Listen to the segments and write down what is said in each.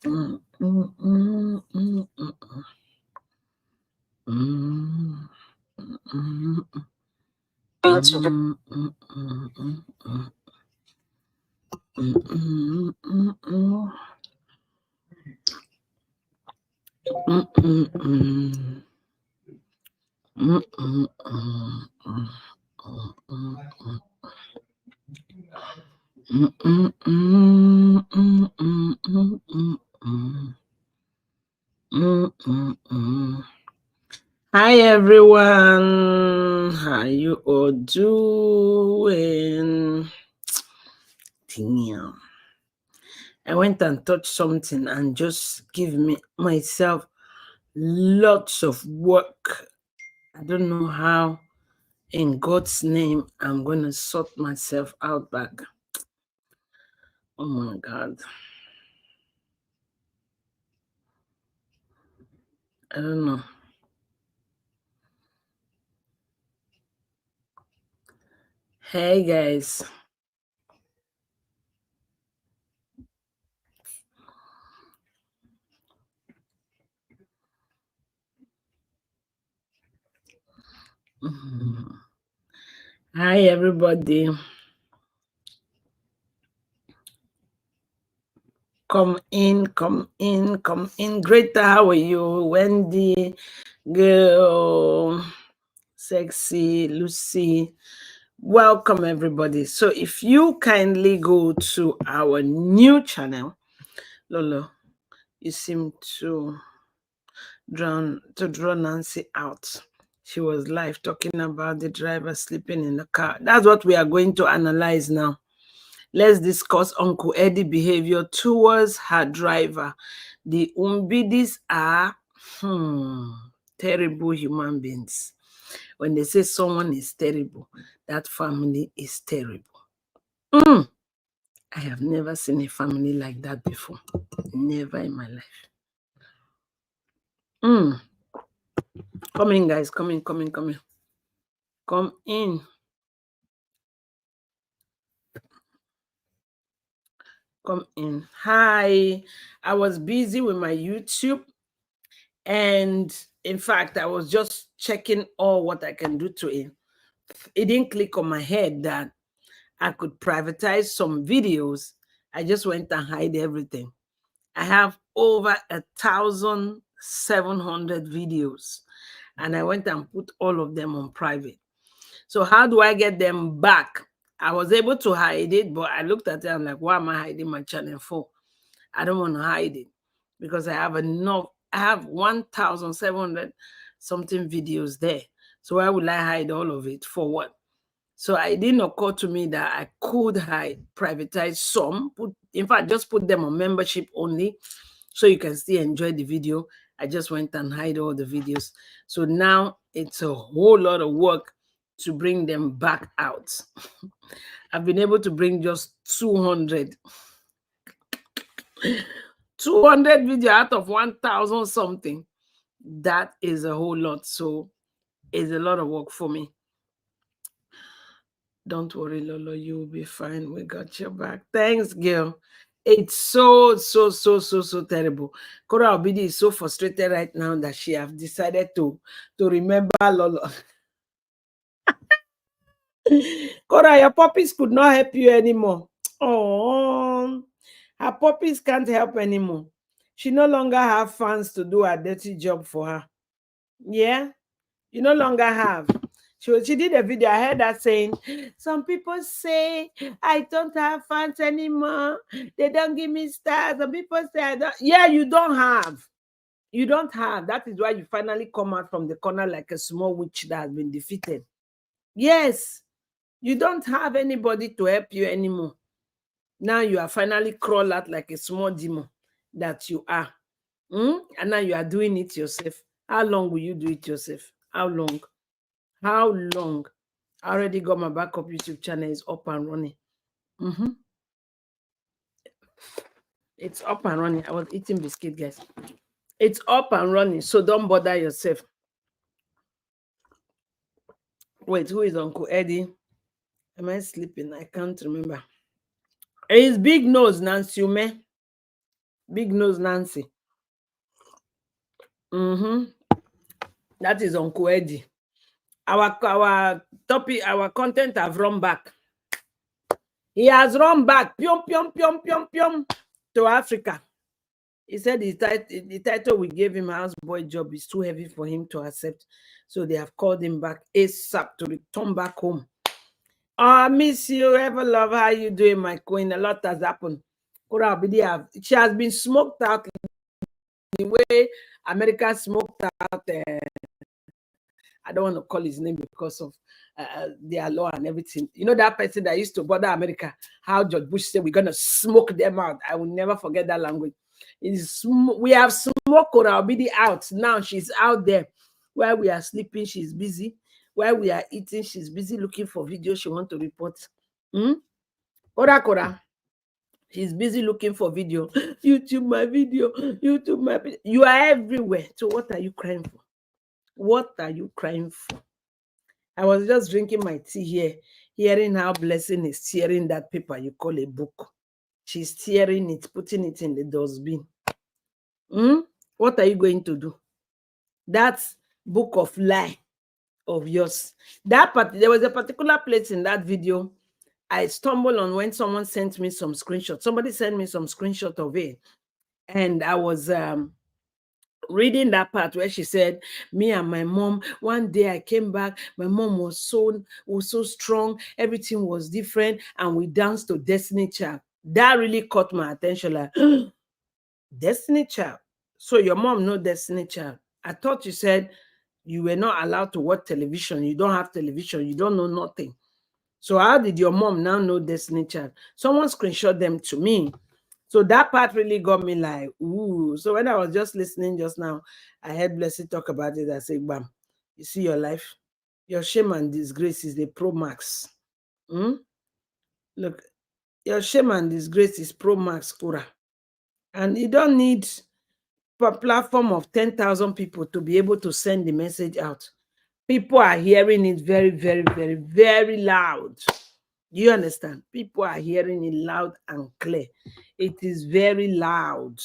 Hi everyone, how you all doing? Damn. I went and touched something and just give me myself lots of work. I don't know how. In God's name, I'm gonna sort myself out back. Oh my God. I don't know. Hey guys. Hi everybody. Come in. Greta, how are you? Wendy, girl, sexy, Lucy. Welcome everybody. So if you kindly go to our new channel, Lolo, you seem to draw Nancy out. She was live talking about the driver sleeping in the car. That's what we are going to analyze now. Let's discuss Uncle Eddy behavior towards her driver. The Ubidis are terrible human beings. When they say someone is terrible, that family is terrible. I have never seen a family like that before. Never in my life. Come in, guys. Come in. Come in. Come in. Hi. I was busy with my YouTube. And in fact, I was just checking all what I can do to it. It didn't click on my head that I could privatize some videos. I just went and hide everything. I have over 1,700 videos, and I went and put all of them on private. So how do I get them back? I was able to hide it, but I looked at it, I'm like, why am I hiding my channel for? I don't want to hide it because I have enough. I have 1,700 something videos there. So why would I hide all of it? For what? So it didn't occur to me that I could hide, privatize some, in fact, just put them on membership only so you can still enjoy the video. I just went and hide all the videos. So now it's a whole lot of work to bring them back out. I've been able to bring just 200 video out of 1,000 something. That is a whole lot. So it's a lot of work for me. Don't worry, Lolo, you'll be fine. We got your back. Thanks, girl. It's so terrible. Kora Ubidi is so frustrated right now that she have decided to remember Lolo. Kora, your puppies could not help you anymore. Oh, her puppies can't help anymore. She no longer have fans to do a dirty job for her. Yeah, you no longer have. She did a video. I heard that saying, some people say I don't have fans anymore. They don't give me stars. Some people say I don't. Yeah, you don't have. You don't have. That is why you finally come out from the corner like a small witch that has been defeated. Yes, you don't have anybody to help you anymore. Now you are finally crawl out like a small demon that you are. And now you are doing it yourself. How long will you do it yourself? How long? How long? I already got my backup YouTube channel. It's up and running. It's up and running. I was eating biscuit, guys. It's up and running, so don't bother yourself. Wait, who is Uncle Eddy? Am I sleeping? I can't remember. His big nose, Nancy Ume. Big Nose Nancy. That is Uncle Eddy. Our topic, our content have run back. He has run back, pium, pium, pium, pium, pium, to Africa. He said the title we gave him, houseboy job, is too heavy for him to accept. So they have called him back ASAP to return back home. I miss you. Ever love how you doing, my queen? A lot has happened. Ubidi, she has been smoked out the way America smoked out. I don't want to call his name because of their law and everything. You know that person that used to bother America, how George Bush said we're going to smoke them out. I will never forget that language. We have smoked Ubidi out. Now she's out there. While we are sleeping, she's busy. While we are eating, she's busy looking for videos she wants to report. Kora. She's busy looking for video. YouTube my video. YouTube my video. You are everywhere. So what are you crying for? What are you crying for? I was just drinking my tea here, hearing how Blessing is tearing that paper you call a book. She's tearing it, putting it in the dustbin. What are you going to do? That book of lie of yours. There was a particular place in that video I stumbled on when someone sent me some screenshots. Somebody sent me some screenshot of it. And I was reading that part where she said, me and my mom, one day I came back, my mom was so strong, everything was different, and we danced to Destiny Child. That really caught my attention, like, Destiny Child? So your mom know Destiny Child? I thought you said you were not allowed to watch television, you don't have television, you don't know nothing. So how did your mom now know Destiny Child? Someone screenshot them to me. So that part really got me like, ooh. So when I was just listening just now, I heard Blessing talk about it. I said, bam, you see your life? Your shame and disgrace is the Pro Max. Look, your shame and disgrace is Pro Max, Kura. And you don't need a platform of 10,000 people to be able to send the message out. People are hearing it very, very, very, very loud. Do you understand? People are hearing it loud and clear. It is very loud.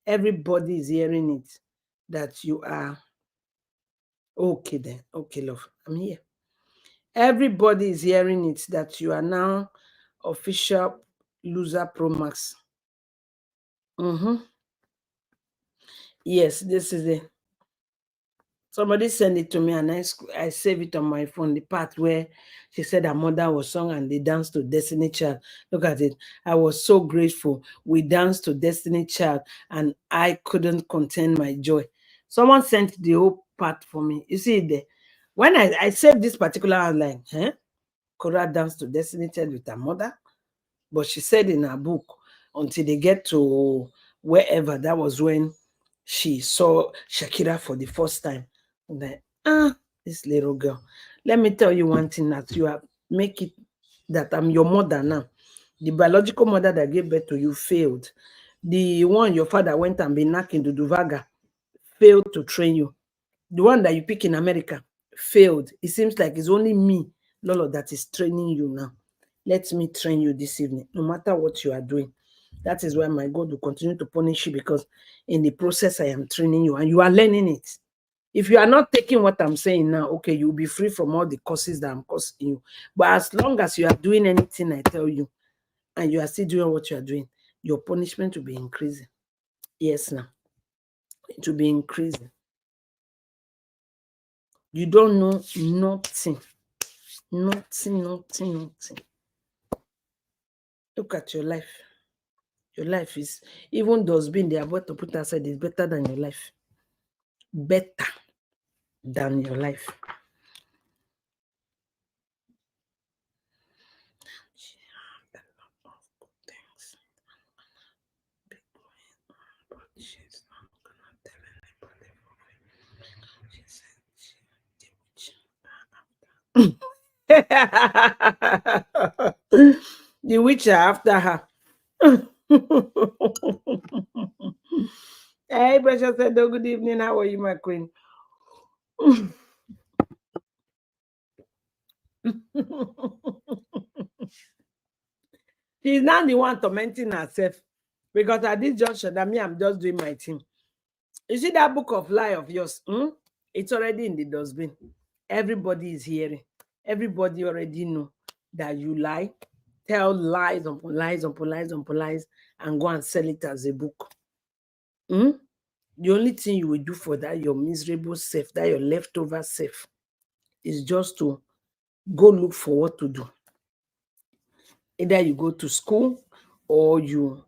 Everybody is hearing it, that you are okay then. Okay, love, I'm here. Everybody is hearing it, that you are now official loser Pro Max. Yes, this is it. Somebody sent it to me and I save it on my phone, the part where she said her mother was sung and they danced to Destiny Child. Look at it. I was so grateful. We danced to Destiny Child and I couldn't contain my joy. Someone sent the whole part for me. You see it there. When I saved this particular outline, Cora danced to Destiny Child with her mother. But she said in her book, until they get to wherever, that was when she saw Shakira for the first time. And then, this little girl. Let me tell you one thing, that you have make it that I'm your mother now. The biological mother that gave birth to you failed. The one your father went and been knocking the Duvaga failed to train you. The one that you pick in America failed. It seems like it's only me, Lolo, that is training you now. Let me train you this evening, no matter what you are doing. That is why my God will continue to punish you, because in the process I am training you and you are learning it. If you are not taking what I'm saying now, okay, you'll be free from all the courses that I'm causing you. But as long as you are doing anything I tell you and you are still doing what you are doing, your punishment will be increasing. Yes, now. It will be increasing. You don't know nothing. Nothing. Look at your life. Your life is, even dustbin they are about to put aside, is better than your life. Better than your life. The witch are after her. Hey, Precious said, good evening. How are you, my queen? She's now the one tormenting herself Because at this junction, that me, I'm just doing my thing. You see that book of lie of yours? It's already in the dustbin. Everybody is hearing. Everybody already know that you lie, tell lies upon lies upon lies upon lies, and go and sell it as a book. The only thing you will do for that your miserable self, that your leftover self, is just to go look for what to do. Either you go to school or you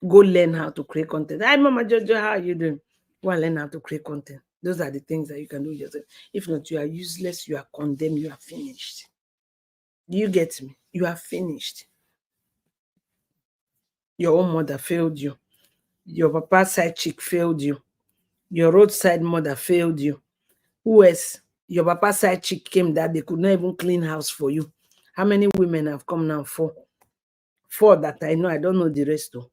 go learn how to create content. Hi, Mama Jojo, how are you doing? Go and learn how to create content. Those are the things that you can do yourself. If not, you are useless, you are condemned, you are finished. Do you get me? You are finished. Your own mother failed you. Your papa's side chick failed you. Your roadside mother failed you. Who else? Your papa's side chick came that they could not even clean house for you. How many women have come now? Four that I know. I don't know the rest though.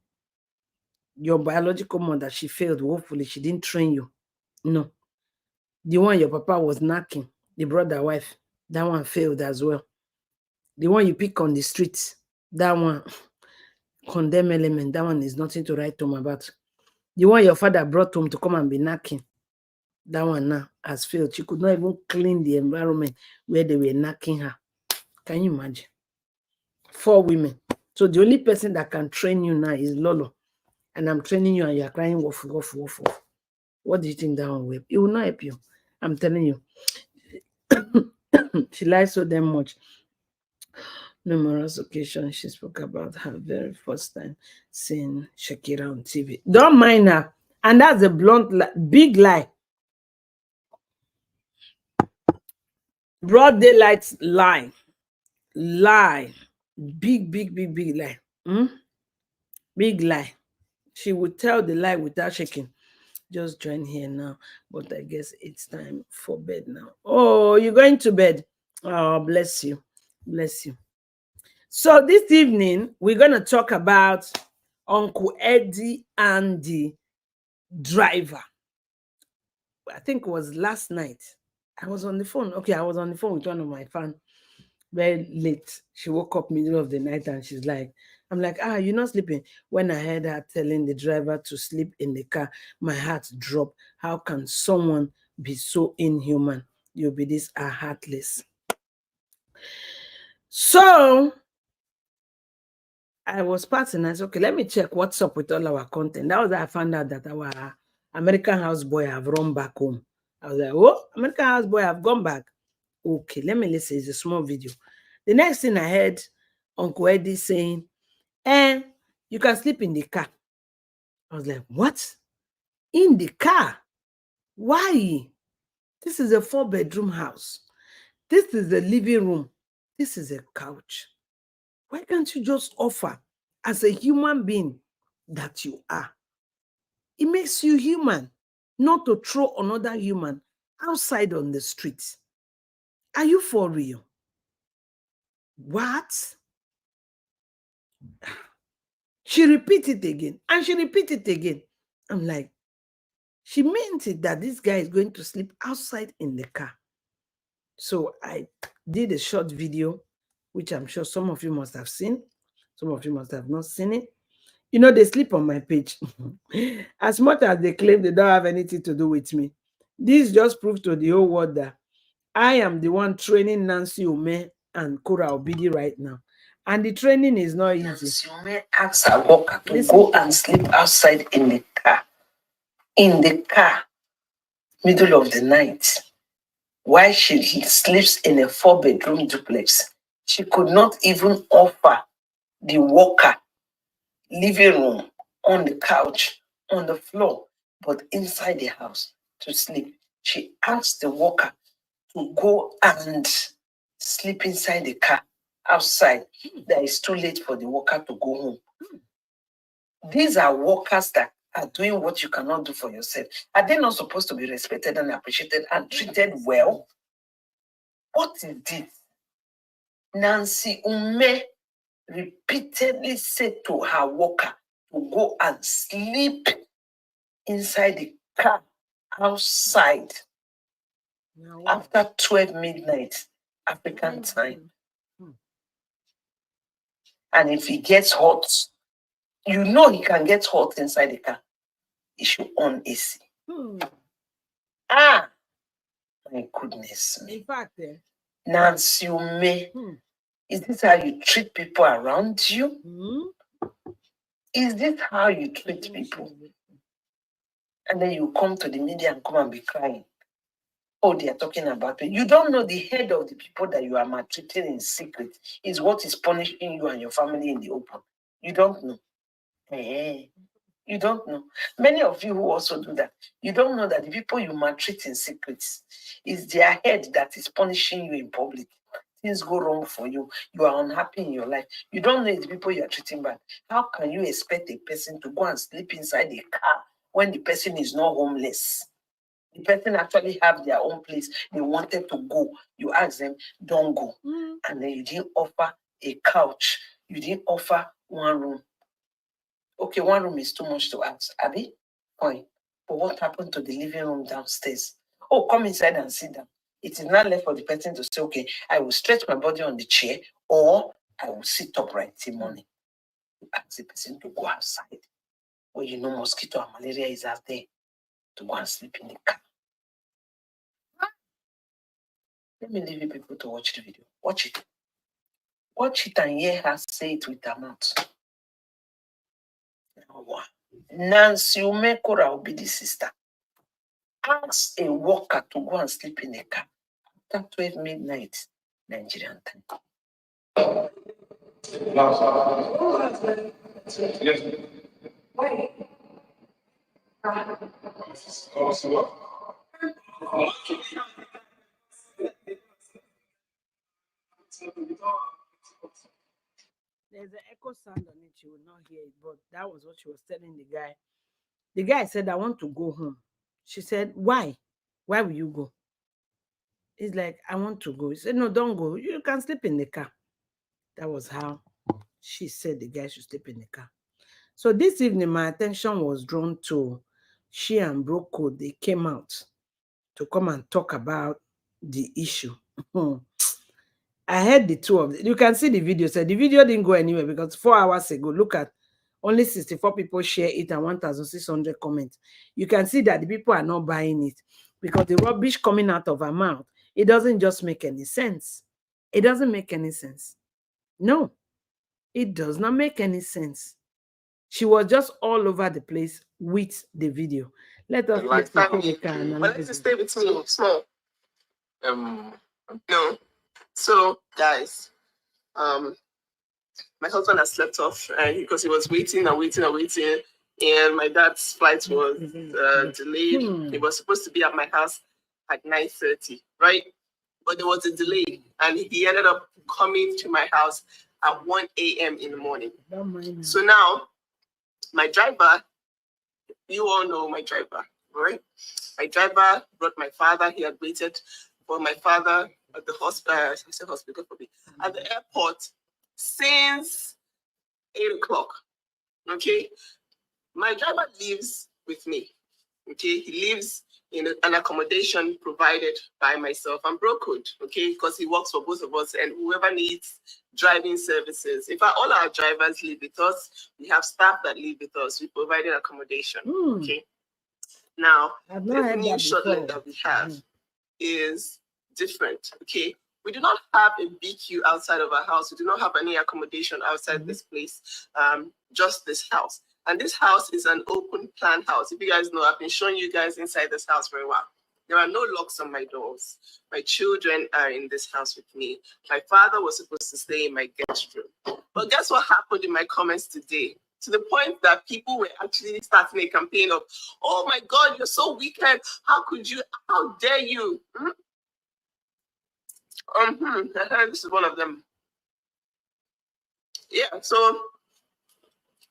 Your biological mother, she failed. Hopefully, she didn't train you. No. The one your papa was knocking, the brother wife, that one failed as well. The one you pick on the streets, that one, condemn element, that one is nothing to write home about. The one your father brought home to come and be knocking, that one now has failed. She could not even clean the environment where they were knocking her. Can you imagine? 4 women. So the only person that can train you now is Lolo. And I'm training you and you're crying, wolf, wolf, wolf, wolf. What do you think that one will help? It will not help you. I'm telling you. She lies so damn much. Numerous occasions she spoke about her very first time seeing Shakira on TV. Don't mind her. And that's a blunt, big lie. Broad daylight lie. Lie. Big, big, big, big lie. Big lie. She would tell the lie without shaking. Just join here now. But I guess it's time for bed now. Oh, you're going to bed. Oh, bless you. Bless you. So this evening, we're going to talk about Uncle Eddy and the driver. I think it was last night. I was on the phone. Okay, I was on the phone with one of my fans very late. She woke up middle of the night and she's like, I'm like, you're not sleeping. When I heard her telling the driver to sleep in the car, my heart dropped. How can someone be so inhuman? You'll be this are heartless. So I was passing. I said, okay, let me check what's up with all our content. That was how I found out that our American houseboy have run back home. I was like, oh, American houseboy have gone back. Okay, let me listen. It's a small video. The next thing I heard Uncle Eddy saying, you can sleep in the car. I was like, what? In the car? Why? This is a 4-bedroom house. This is the living room. This is a couch. Why can't you just offer as a human being that you are? It makes you human, not to throw another human outside on the streets. Are you for real? What? She repeated it again, and she repeated it again. I'm like, she meant it that this guy is going to sleep outside in the car. So I did a short video, which I'm sure some of you must have seen. Some of you must have not seen it. You know, they sleep on my page. As much as they claim they don't have anything to do with me, this just proves to the whole world that I am the one training Nancy Ume and Kura Ubidi right now. And the training is not easy. Nancy Ume asks her worker to go and sleep outside in the car. In the car, middle of the night. While she sleeps in a 4-bedroom duplex, she could not even offer the worker living room, on the couch, on the floor, but inside the house to sleep. She asked the worker to go and sleep inside the car, outside. That it's too late for the worker to go home. These are workers that are doing what you cannot do for yourself. Are they not supposed to be respected and appreciated and treated well? What is this? Nancy Ume repeatedly said to her worker to go and sleep inside the car, outside, after 12 midnight African time. And if it gets hot, You know he can get hot inside the car. He should on AC. Ah, my goodness me. In fact, Nancy Ume, is this how you treat people around you? Is this how you treat people? And then you come to the media and come and be crying. Oh, they are talking about it. You don't know the head of the people that you are maltreating in secret is what is punishing you and your family in the open. You don't know. You don't know. Many of you who also do that, you don't know that the people you maltreat in secret is their head that is punishing you in public. Things go wrong for you. You are unhappy in your life. You don't know the people you are treating bad. How can you expect a person to go and sleep inside a car when the person is not homeless? The person actually have their own place. They wanted to go. You ask them, don't go. And then you didn't offer a couch. You didn't offer one room. Okay, one room is too much to ask. Abby, fine. But what happened to the living room downstairs? Oh, come inside and sit down. It is not left for the person to say, okay, I will stretch my body on the chair or I will sit upright till morning. You ask the person to go outside. Well, you know mosquito and malaria is out there to go and sleep in the car. Let me leave you people to watch the video. Watch it. Watch it and hear her say it with her mouth. Nancy Umekora will be the sister. Ask a worker to go and sleep in a car after 12 midnight Nigerian time. Yes. Wait. There's an echo sound on it. You will not hear it, but that was what she was telling the guy. The guy said, I want to go home. She said, why? Why will you go? He's like, I want to go. He said, no, don't go. You can sleep in the car. That was how she said the guy should sleep in the car. So this evening, my attention was drawn to she and Bro Code. They came out to come and talk about the issue. I heard the two of them. You can see the video. So the video didn't go anywhere because 4 hours ago, look at only 64 people share it and 1,600 comments. You can see that the people are not buying it because the rubbish coming out of her mouth, it doesn't just make any sense. It doesn't make any sense. No, it does not make any sense. She was just all over the place with the video. Let us like stay with me small. No. So guys, my husband has slept off because he was waiting, and my dad's flight was delayed. He was supposed to be at my house at 9:30, right? But there was a delay, and he ended up coming to my house at 1 a.m. in the morning. So now, my driver, you all know my driver, right? My driver brought my father. He had waited for my father at the hospital. At the airport since 8 o'clock. Okay, my driver lives with me. Okay, he lives in an accommodation provided by myself and Bro Code. Okay, because he works for both of us, and whoever needs driving services. In fact, all our drivers live with us. We have staff that live with us. We provided accommodation. Okay. Now, the new shortlet that we have is different. Okay. We do not have a BQ outside of our house. We do not have any accommodation outside this place. Just this house. And this house is an open plan house. If you guys know, I've been showing you guys inside this house for a while. There are no locks on my doors. My children are in this house with me. My father was supposed to stay in my guest room. But guess what happened in my comments today? To the point that people were actually starting a campaign of, oh my God, you're so wicked. How could you? How dare you? This is one of them. Yeah, so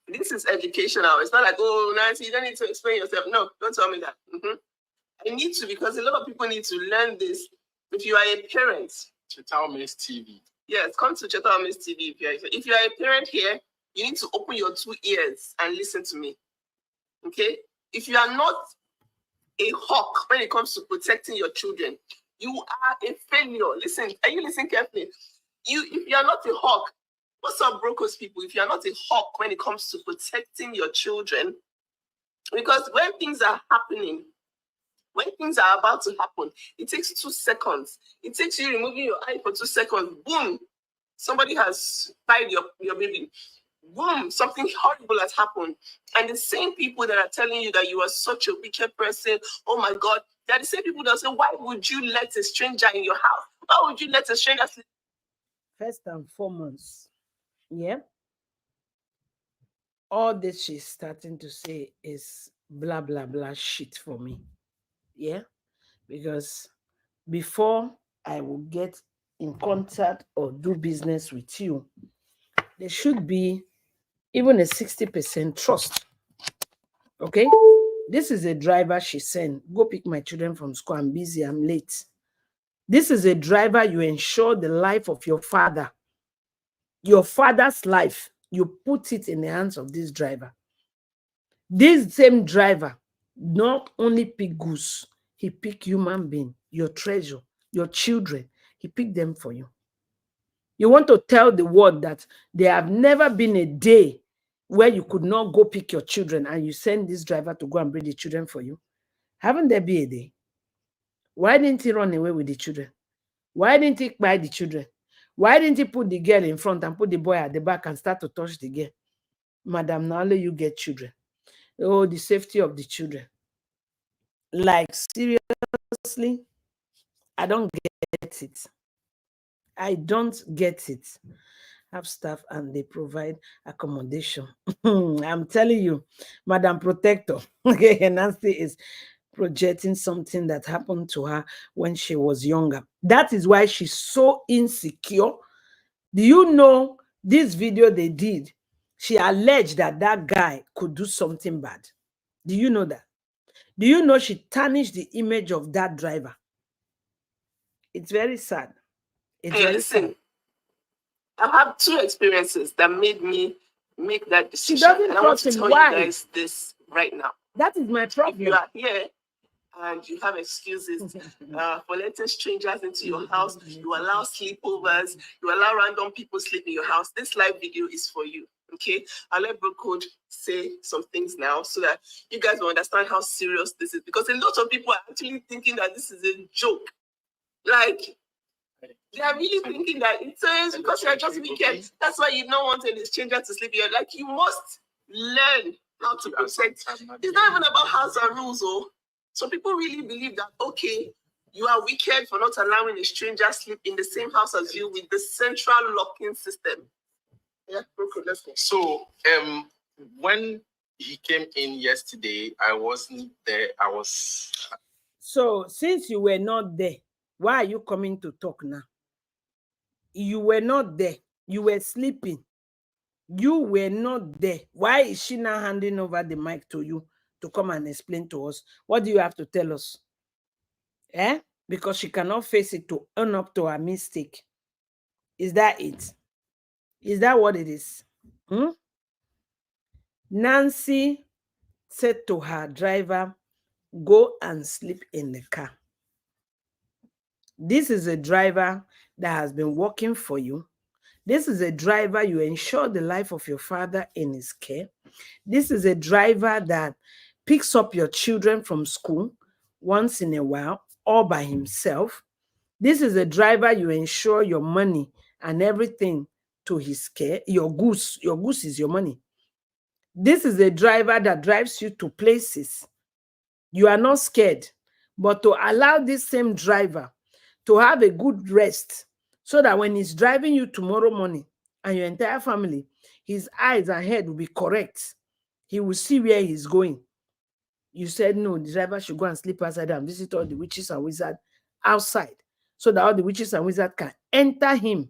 this is educational. It's not like, oh, Nancy, you don't need to explain yourself. No, don't tell me that. I need to, because a lot of people need to learn this. If you are a parent, Chetal Miss TV. Yes, come to Chetal Miss TV. If you are a parent here, you need to open your 2 ears and listen to me. Okay? If you are not a hawk when it comes to protecting your children, you are a failure. Listen, are you listening carefully? If you are not a hawk, What's up, brokers people? If you're not a hawk when it comes to protecting your children, because when things are happening, when things are about to happen, it takes 2 seconds. It takes you removing your eye for 2 seconds. Boom! Somebody has tied your baby. Boom! Something horrible has happened. And the same people that are telling you that you are such a wicked person, oh my God, they're the same people that say, why would you let a stranger in your house? Why would you let a stranger sleep? First and foremost, yeah, all this she's starting to say is blah, blah, blah shit for me. Yeah, because before I will get in contact or do business with you, there should be even a 60% trust. Okay, this is a driver she sent. Go pick my children from school. I'm busy. I'm late. This is a driver. You ensure the life of your father. Your father's life, you put it in the hands of this driver. This same driver not only pick goose, he pick human being, your treasure, your children. He picked them for you. You want to tell the world that there have never been a day where you could not go pick your children and you send this driver to go and bring the children for you? Haven't there been a day? Why didn't he run away with the children? Why didn't he buy the children? Why didn't he put the girl in front and put the boy at the back and start to touch the girl? Madam, now only you get children. Oh, the safety of the children. Like, seriously, I don't get it. I don't get it. Have staff and they provide accommodation. I'm telling you, Madam Protector, okay, Nancy is projecting something that happened to her when she was younger. That is why she's so insecure. Do you know this video they did? She alleged that that guy could do something bad. Do you know that? Do you know she tarnished the image of that driver? It's very sad. It's Hey, very listen, sad. I've had 2 experiences that made me make that She decision. doesn't And I want trust to him. tell Why? you guys this right now. That is my If you problem. are here and you have excuses for letting strangers into your house, you allow sleepovers, you allow random people sleep in your house, this live video is for you. Okay, I'll let Bro Code say some things now so that you guys will understand how serious this is, because a lot of people are actually thinking that this is a joke. Like, they are really thinking that it's because you're just wicked. That's why you don't want a stranger to sleep here. Like, you must learn how to protect. It's not even about house and rules, oh. So people really believe that, okay, you are wicked for not allowing a stranger sleep in the same house as you with the central locking system. Yeah, okay, let's go. So, when he came in yesterday, I wasn't there. I was. So, since you were not there, why are you coming to talk now? You were not there. You were sleeping. You were not there. Why is she now handing over the mic to you to come and explain to us? What do you have to tell us? Eh? Because she cannot face it to own up to her mistake. Is that it? Is that what it is? Nancy said to her driver, go and sleep in the car. This is a driver that has been working for you. This is a driver you ensure the life of your father in his care. This is a driver that picks up your children from school once in a while, all by himself. This is a driver you ensure your money and everything to his care. Your goose is your money. This is a driver that drives you to places. You are not scared, but to allow this same driver to have a good rest so that when he's driving you tomorrow morning and your entire family, his eyes and head will be correct. He will see where he's going. You said, no, the driver should go and sleep outside and visit all the witches and wizards outside so that all the witches and wizards can enter him.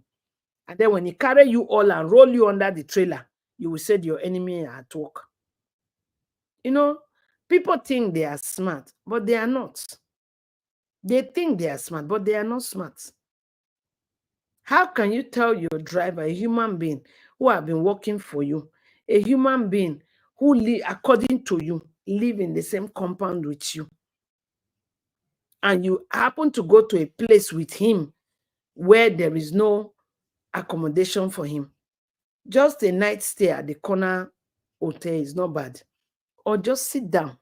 And then when he carry you all and roll you under the trailer, you will say your enemy are at work. You know, people think they are smart, but they are not. They think they are smart, but they are not smart. How can you tell your driver, a human being who have been working for you, a human being who live according to you, live in the same compound with you, and you happen to go to a place with him where there is no accommodation for him? Just a night stay at the corner hotel is not bad. Or just sit down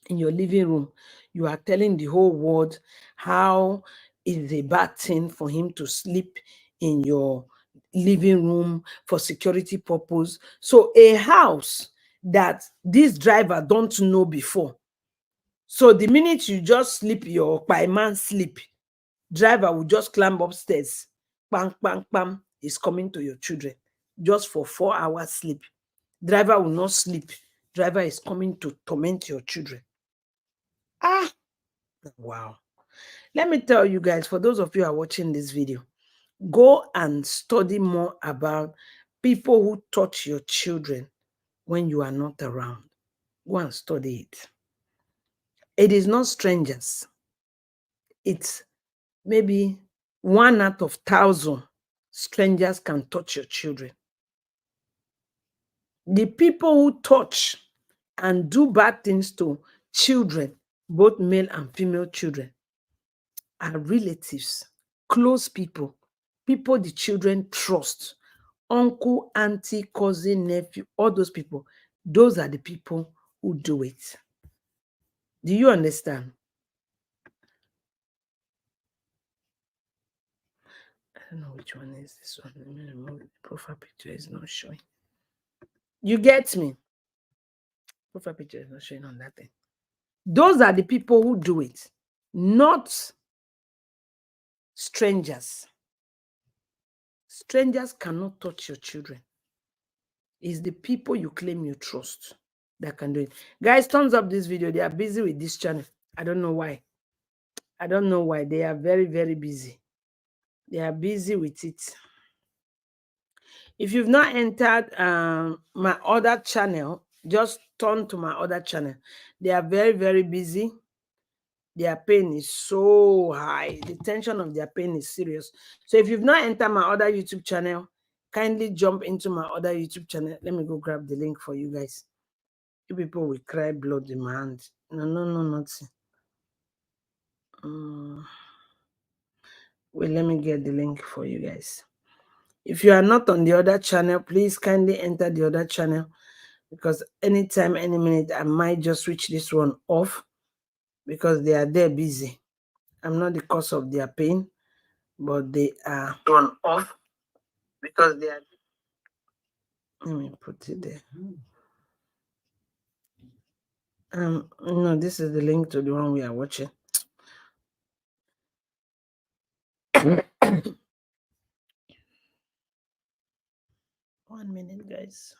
in your living room. You are telling the whole world how it's a bad thing for him to sleep in your living room for security purpose. So a house that this driver don't know before. So the minute you just sleep your by man sleep, driver will just climb upstairs. Bang, bang, bang, is coming to your children just for 4 hours sleep. Driver will not sleep. Driver is coming to torment your children. Ah, wow. Let me tell you guys, for those of you who are watching this video, go and study more about people who touch your children when you are not around. Go and study it. It is not strangers. It's maybe 1 out of 1,000 strangers can touch your children. The people who touch and do bad things to children, both male and female children, are relatives, close people the children trust, uncle, auntie, cousin, nephew, all those people. Those are the people who do it. Do you understand? I don't know which one is this one. Let me remove the profile picture. Is not showing. You get me? Profile picture is not showing on that thing. Those are the people who do it, not strangers. Strangers cannot touch your children. It's the people you claim you trust that can do it. Guys, thumbs up this video. They are busy with this channel. I don't know why. I don't know why. They are very, very busy. They are busy with it. If you've not entered my other channel, just turn to my other channel. They are very, very busy. Their pain is so high. The tension of their pain is serious. So if you've not entered my other YouTube channel, kindly jump into my other YouTube channel. Let me go grab the link for you guys. You people will cry blood in my hand. No, nothing. Wait, let me get the link for you guys. If you are not on the other channel, please kindly enter the other channel, because anytime, any minute, I might just switch this one off because they are there busy. I'm not the cause of their pain, but they are turned off because they are. Let me put it there. No, this is the link to the one we are watching. 1 minute, guys.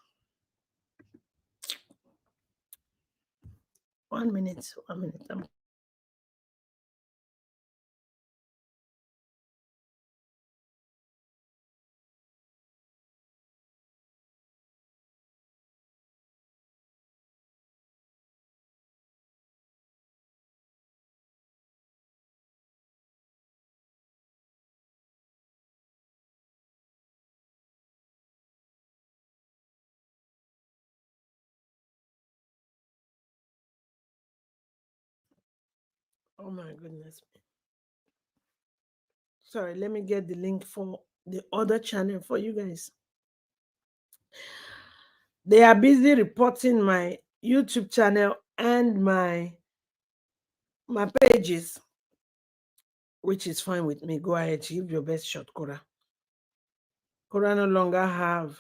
1 minute. 1 minute. Oh my goodness. Sorry, let me get the link for the other channel for you guys. They are busy reporting my YouTube channel and my pages, which is fine with me. Go ahead, give your best shot, Cora. Cora no longer have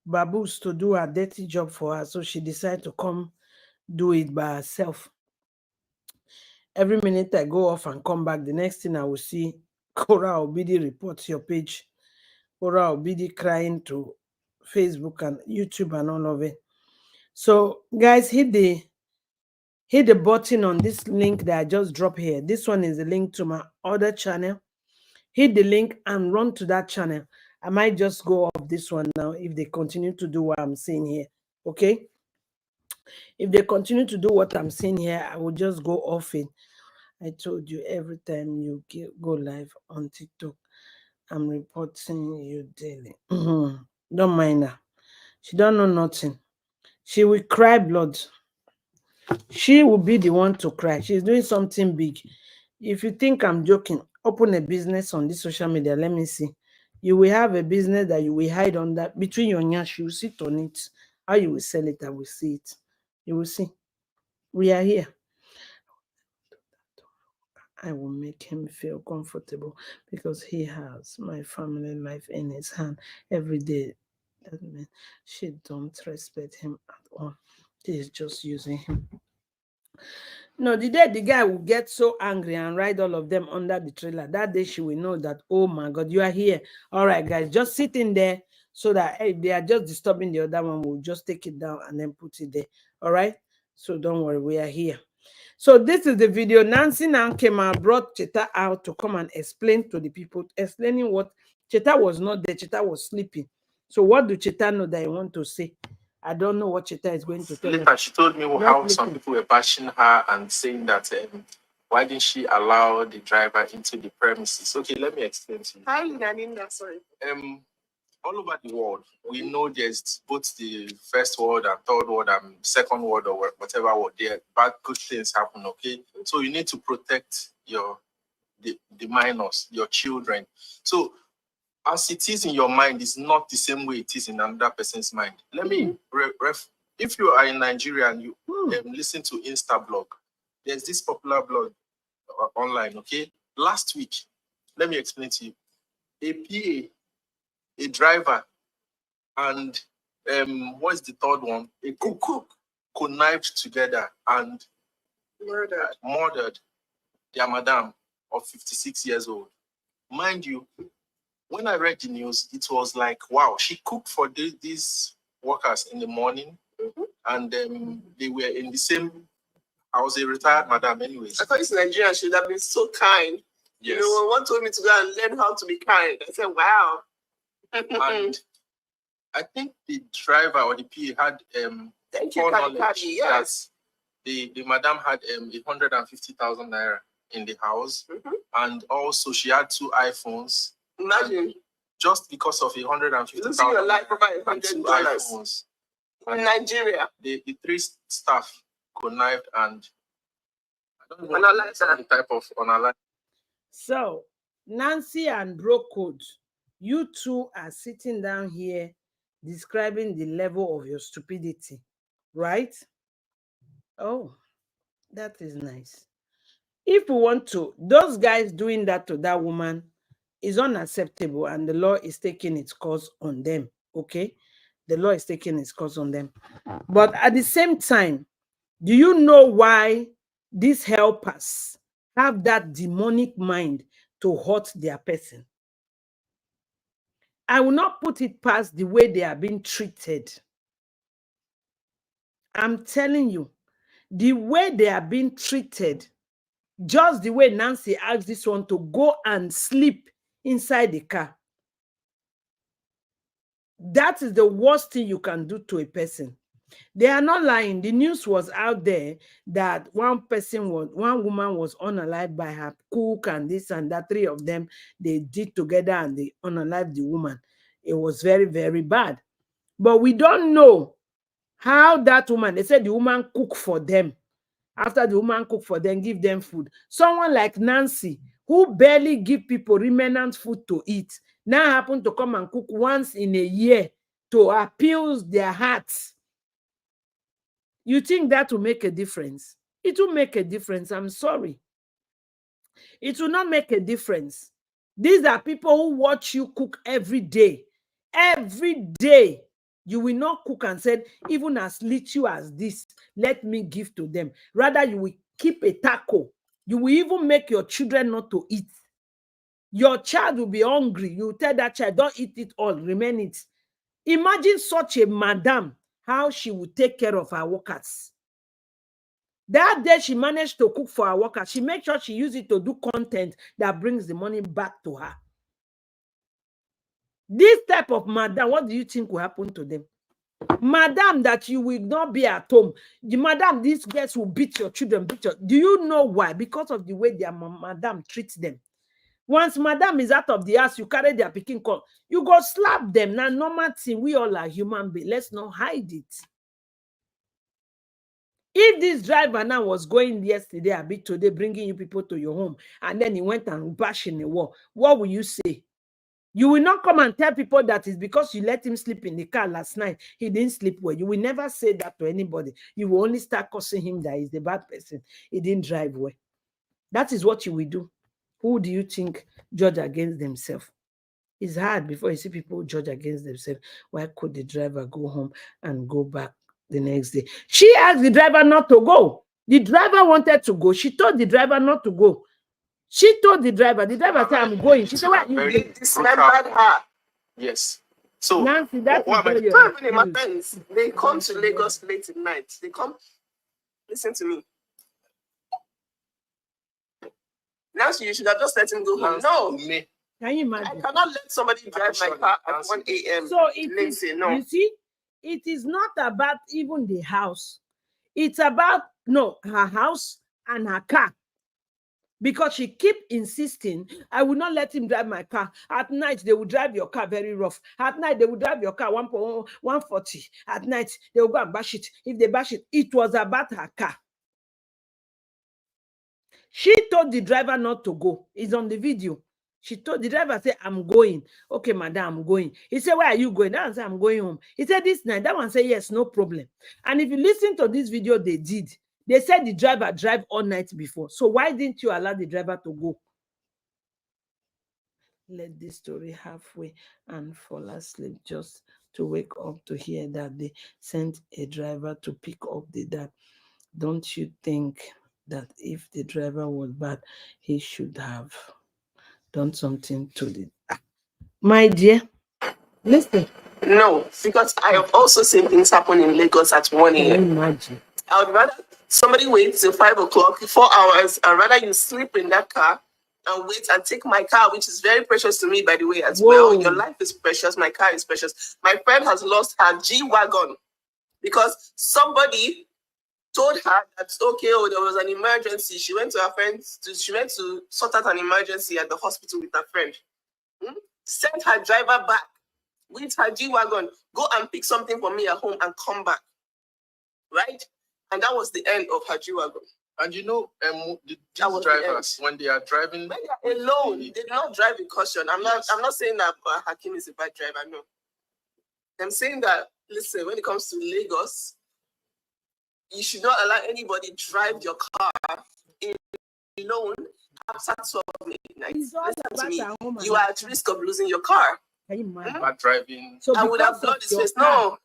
baboos to do a dirty job for her, so she decided to come do it by herself. Every minute I go off and come back, the next thing I will see, Cora Ubidi reports your page. Cora Ubidi crying to Facebook and YouTube and all of it. So guys, hit the button on this link that I just dropped here. This one is the link to my other channel. Hit the link and run to that channel. I might just go off this one now if they continue to do what I'm saying here. Okay? If they continue to do what I'm saying here, I will just go off it. I told you, every time you go live on TikTok, I'm reporting you daily. Don't mind her. She don't know nothing. She will cry blood. She will be the one to cry. She's doing something big. If you think I'm joking, open a business on this social media. Let me see. You will have a business that you will hide on that between your nyash. You will sit on it. How you will sell it, I will see it. You will see. We are here. I will make him feel comfortable because he has my family life in his hand every day. That means she don't respect him at all. She is just using him. No, the day the guy will get so angry and ride all of them under the trailer, that day she will know that, oh my God, you are here. All right, guys, just sit in there so that hey, they are just disturbing the other one. We'll just take it down and then put it there. All right. So don't worry, we are here. So this is the video. Nancy now came and brought Cheta out to come and explain to the people, explaining what Cheta was not there. Cheta was sleeping. So what do Cheta know that I want to say? I don't know what Cheta is going to tell Later, us. she told me how some people were bashing her and saying that why didn't she allow the driver into the premises? Okay, let me explain to you. Hi, Naninda, sorry. All over the world, we know there's both the first world and third world and second world or whatever world there, bad good things happen, okay? So you need to protect the minors, your children. So as it is in your mind, it's not the same way it is in another person's mind. Let me if you are in Nigeria and you listen to Instablog, there's this popular blog online, okay? Last week, let me explain to you. A PA, a driver, and what's the third one? A cook connived together and murdered their madam of 56 years old. Mind you, when I read the news, it was like, wow, she cooked for these workers in the morning, and they were in the same. I was a retired madam, anyways. I thought this Nigerian should have been so kind. Yes. You know, one told me to go and learn how to be kind. I said, wow. And I think the driver or the PA had thank you, Kadi. Yes. The madam had 150,000 naira in the house, and also she had 2 iPhones. Imagine. Just because of 150,000. Losing your life over $100 in Nigeria. The 3 staff connived and I don't know the type of unalive. So Nancy and Bro Code, you two are sitting down here describing the level of your stupidity, right? Oh, that is nice. If we want to, those guys doing that to that woman is unacceptable, and the law is taking its course on them. Okay, the law is taking its course on them. But at the same time, do you know why these helpers have that demonic mind to hurt their person? I will not put it past the way they are being treated. I'm telling you, the way they are being treated, just the way Nancy asked this one to go and sleep inside the car. That is the worst thing you can do to a person. They are not lying. The news was out there that one woman was unalived by her cook and this and that. 3 of them, they did together and they unalived the woman. It was very, very bad. But we don't know how that woman, they said the woman cooked for them. After the woman cooked for them, give them food. Someone like Nancy, who barely give people remnant food to eat, now happen to come and cook once in a year to appease their hearts. You think that will make a difference? It will make a difference. I'm sorry. It will not make a difference. These are people who watch you cook every day. Every day. You will not cook and say, even as little as this, let me give to them. Rather, you will keep a taco. You will even make your children not to eat. Your child will be hungry. You tell that child, don't eat it all, remain it. Imagine such a madam, how she would take care of her workers. That day she managed to cook for her workers. She made sure she used it to do content that brings the money back to her. This type of madam, what do you think will happen to them? Madam, that you will not be at home. The madam, these girls will beat your children. Do you know why? Because of the way their madam treats them. Once madam is out of the house, you carry their picking call. You go slap them. Now, normal thing, we all are human beings. Let's not hide it. If this driver now was going yesterday, a bit today, bringing you people to your home, and then he went and bashed in the wall, what will you say? You will not come and tell people that it's because you let him sleep in the car last night. He didn't sleep well. You will never say that to anybody. You will only start cursing him that he's the bad person. He didn't drive well. That is what you will do. Who do you think judge against themselves? It's hard before you see people judge against themselves. Why could the driver go home and go back the next day? She asked the driver not to go. The driver wanted to go. She told the driver not to go. She told the driver said, I'm going. She said, why you They dismembered her. Yes. So Nancy, that's my friends, they come to Lagos late at night. They come, listen to me. Nancy, you should have just let him go home. No. Can you imagine? I cannot let somebody drive my car at 1 a.m. So you see, it is not about even the house. It's about her house and her car. Because she keep insisting, I will not let him drive my car. At night, they will drive your car very rough. At night, they will drive your car 140. At night, they will go and bash it. If they bash it, it was about her car. She told the driver not to go. It's on the video. She told the driver, said, I'm going. Okay, madam, I'm going. He said, where are you going? That one said, I'm going home. He said, this night. That one said, yes, no problem. And if you listen to this video they did, they said the driver drive all night before. So why didn't you allow the driver to go? Let this story halfway and fall asleep just to wake up to hear that they sent a driver to pick up the dad. Don't you think that if the driver was bad, he should have done something to the... My dear, listen. No, because I have also seen things happen in Lagos at 1 a.m. Imagine. I would rather somebody wait till 5 o'clock, 4 hours, and rather you sleep in that car and wait and take my car, which is very precious to me, by the way, as well. Your life is precious. My car is precious. My friend has lost her G-Wagon because somebody told her that, okay, there was an emergency. She went to her friends, she went to sort out an emergency at the hospital with her friend. Sent her driver back with her G-Wagon. Go and pick something for me at home and come back. Right? And that was the end of her G-Wagon. And these drivers, when they are driving, when they are alone, they do not drive with caution. I'm not saying that Hakim is a bad driver. No, I'm saying that, listen, when it comes to Lagos, you should not allow anybody drive your car alone after 12 midnight. Listen to me. You are at risk of losing your car. Bad driving. So I would have blown his face. No,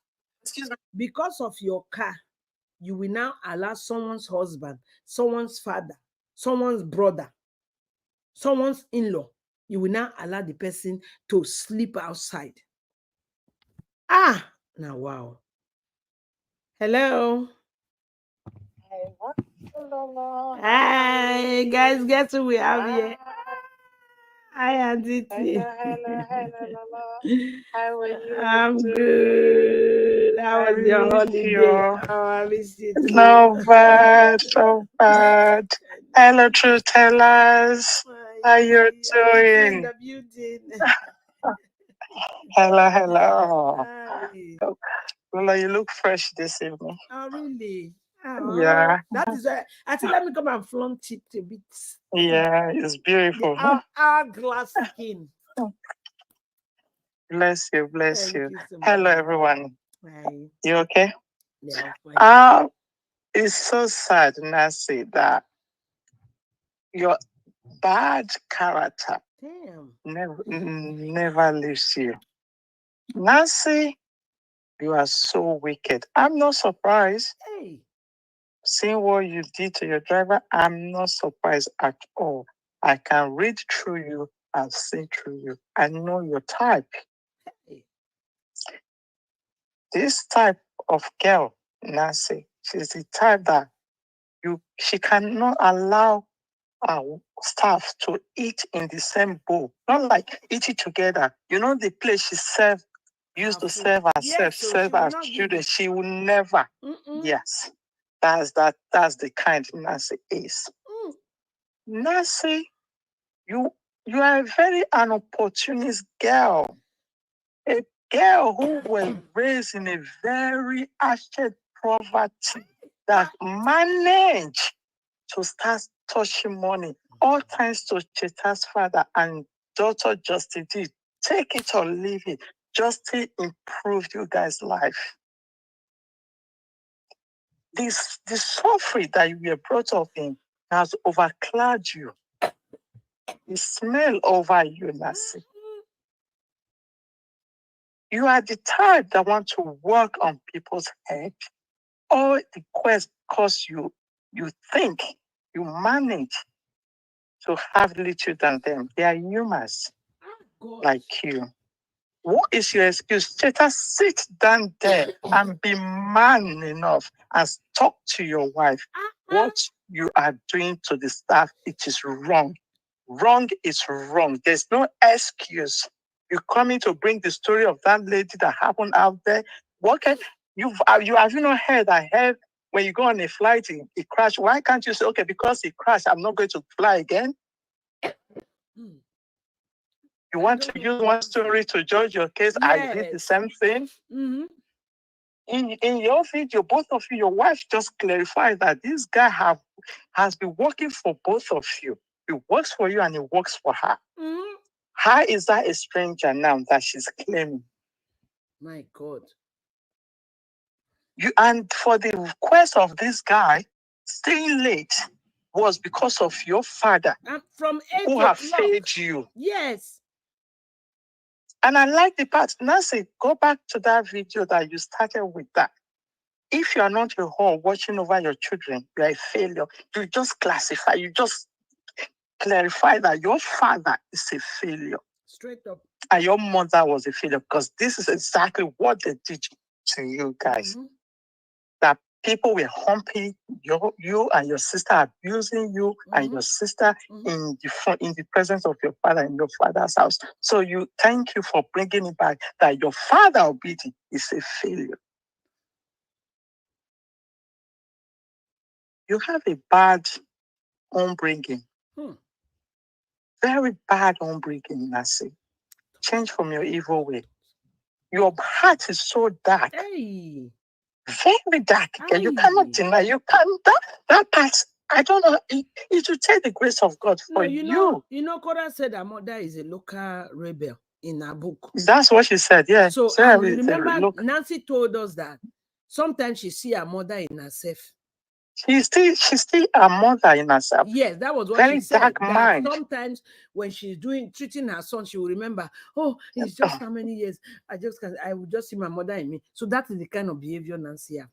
excuse me. Because of your car, you will now allow someone's husband, someone's father, someone's brother, someone's in-law. You will now allow the person to sleep outside. Now wow. Hello. Hi guys, guess who we have here? Hi, Auntie. Hello. How are you? I'm good. How was your holiday? I miss you too. No bad. Hello, truth tellers. How you doing? Hello. Lola, you look fresh this evening. Oh, really? Yeah. That is why I think let me come and flaunt it a bit. Yeah, it's beautiful. Our glass skin. Bless you. Thank you so much. Hello, everyone. Hi. You okay? Yeah, fine. It's so sad, Nancy, that your bad character never leaves you. Nancy, you are so wicked. I'm not surprised. Hey. Seeing what you did to your driver, I'm not surprised at all. I can read through you and see through you. I know your type. Hey. This type of girl, Nancy, she's the type that she cannot allow our staff to eat in the same bowl. Not like eat it together. You know the place she used to serve herself, serve her students. She will never. Yes. That's the kind Nancy is. Nancy, you are a very unopportunist girl. A girl who was raised in a very ashed poverty that manage to start touching money, all thanks to Cheta's father and daughter Justin did. Take it or leave it. Justin improved you guys' life. The suffering that you were brought up in has overclouded you. The smell over you, Lassie. You are the type that want to work on people's head. All the quest cause you think, you manage to have little than them. They are humans like you. What is your excuse? Just sit down there and be man enough and talk to your wife. What you are doing to the staff, it is wrong. Wrong is wrong. There's no excuse. You're coming to bring the story of that lady that happened out there. What can you have you not heard? I heard when you go on a flight, it crashed. Why can't you say, okay, because it crashed, I'm not going to fly again? You want to use one story to judge your case? Yes. I did the same thing. Mm-hmm. In your video, both of you, your wife just clarified that this guy has been working for both of you. He works for you and he works for her. Mm-hmm. How is that a stranger now that she's claiming? My God. And for the request of this guy, staying late was because of your father from who have failed you. Yes. And I like the part, Nancy, go back to that video that you started with that. If you are not at home watching over your children, you are a failure. You just classify, you just clarify that your father is a failure. Straight up. And your mother was a failure, because this is exactly what they teach to you guys. Mm-hmm. That people were humping you and your sister, abusing you and your sister in the presence of your father in your father's house. So you thank you for bringing it back that your father, Ubidi, is a failure. You have a bad upbringing. Very bad upbringing, Nasi. Change from your evil way. Your heart is so dark. Hey. Very dark. You cannot deny. You can't. That part, I don't know. It will take the grace of God for you. You know, Cora said her mother is a local rebel in her book. That's what she said, yeah. So remember, Nancy told us that sometimes she see her mother in herself. She's still a mother in herself. Yes, that was what very she said. Dark mind. Sometimes when she's treating her son, she will remember, oh, it's just how many years. I will just see my mother in me. So that is the kind of behavior Nancy has.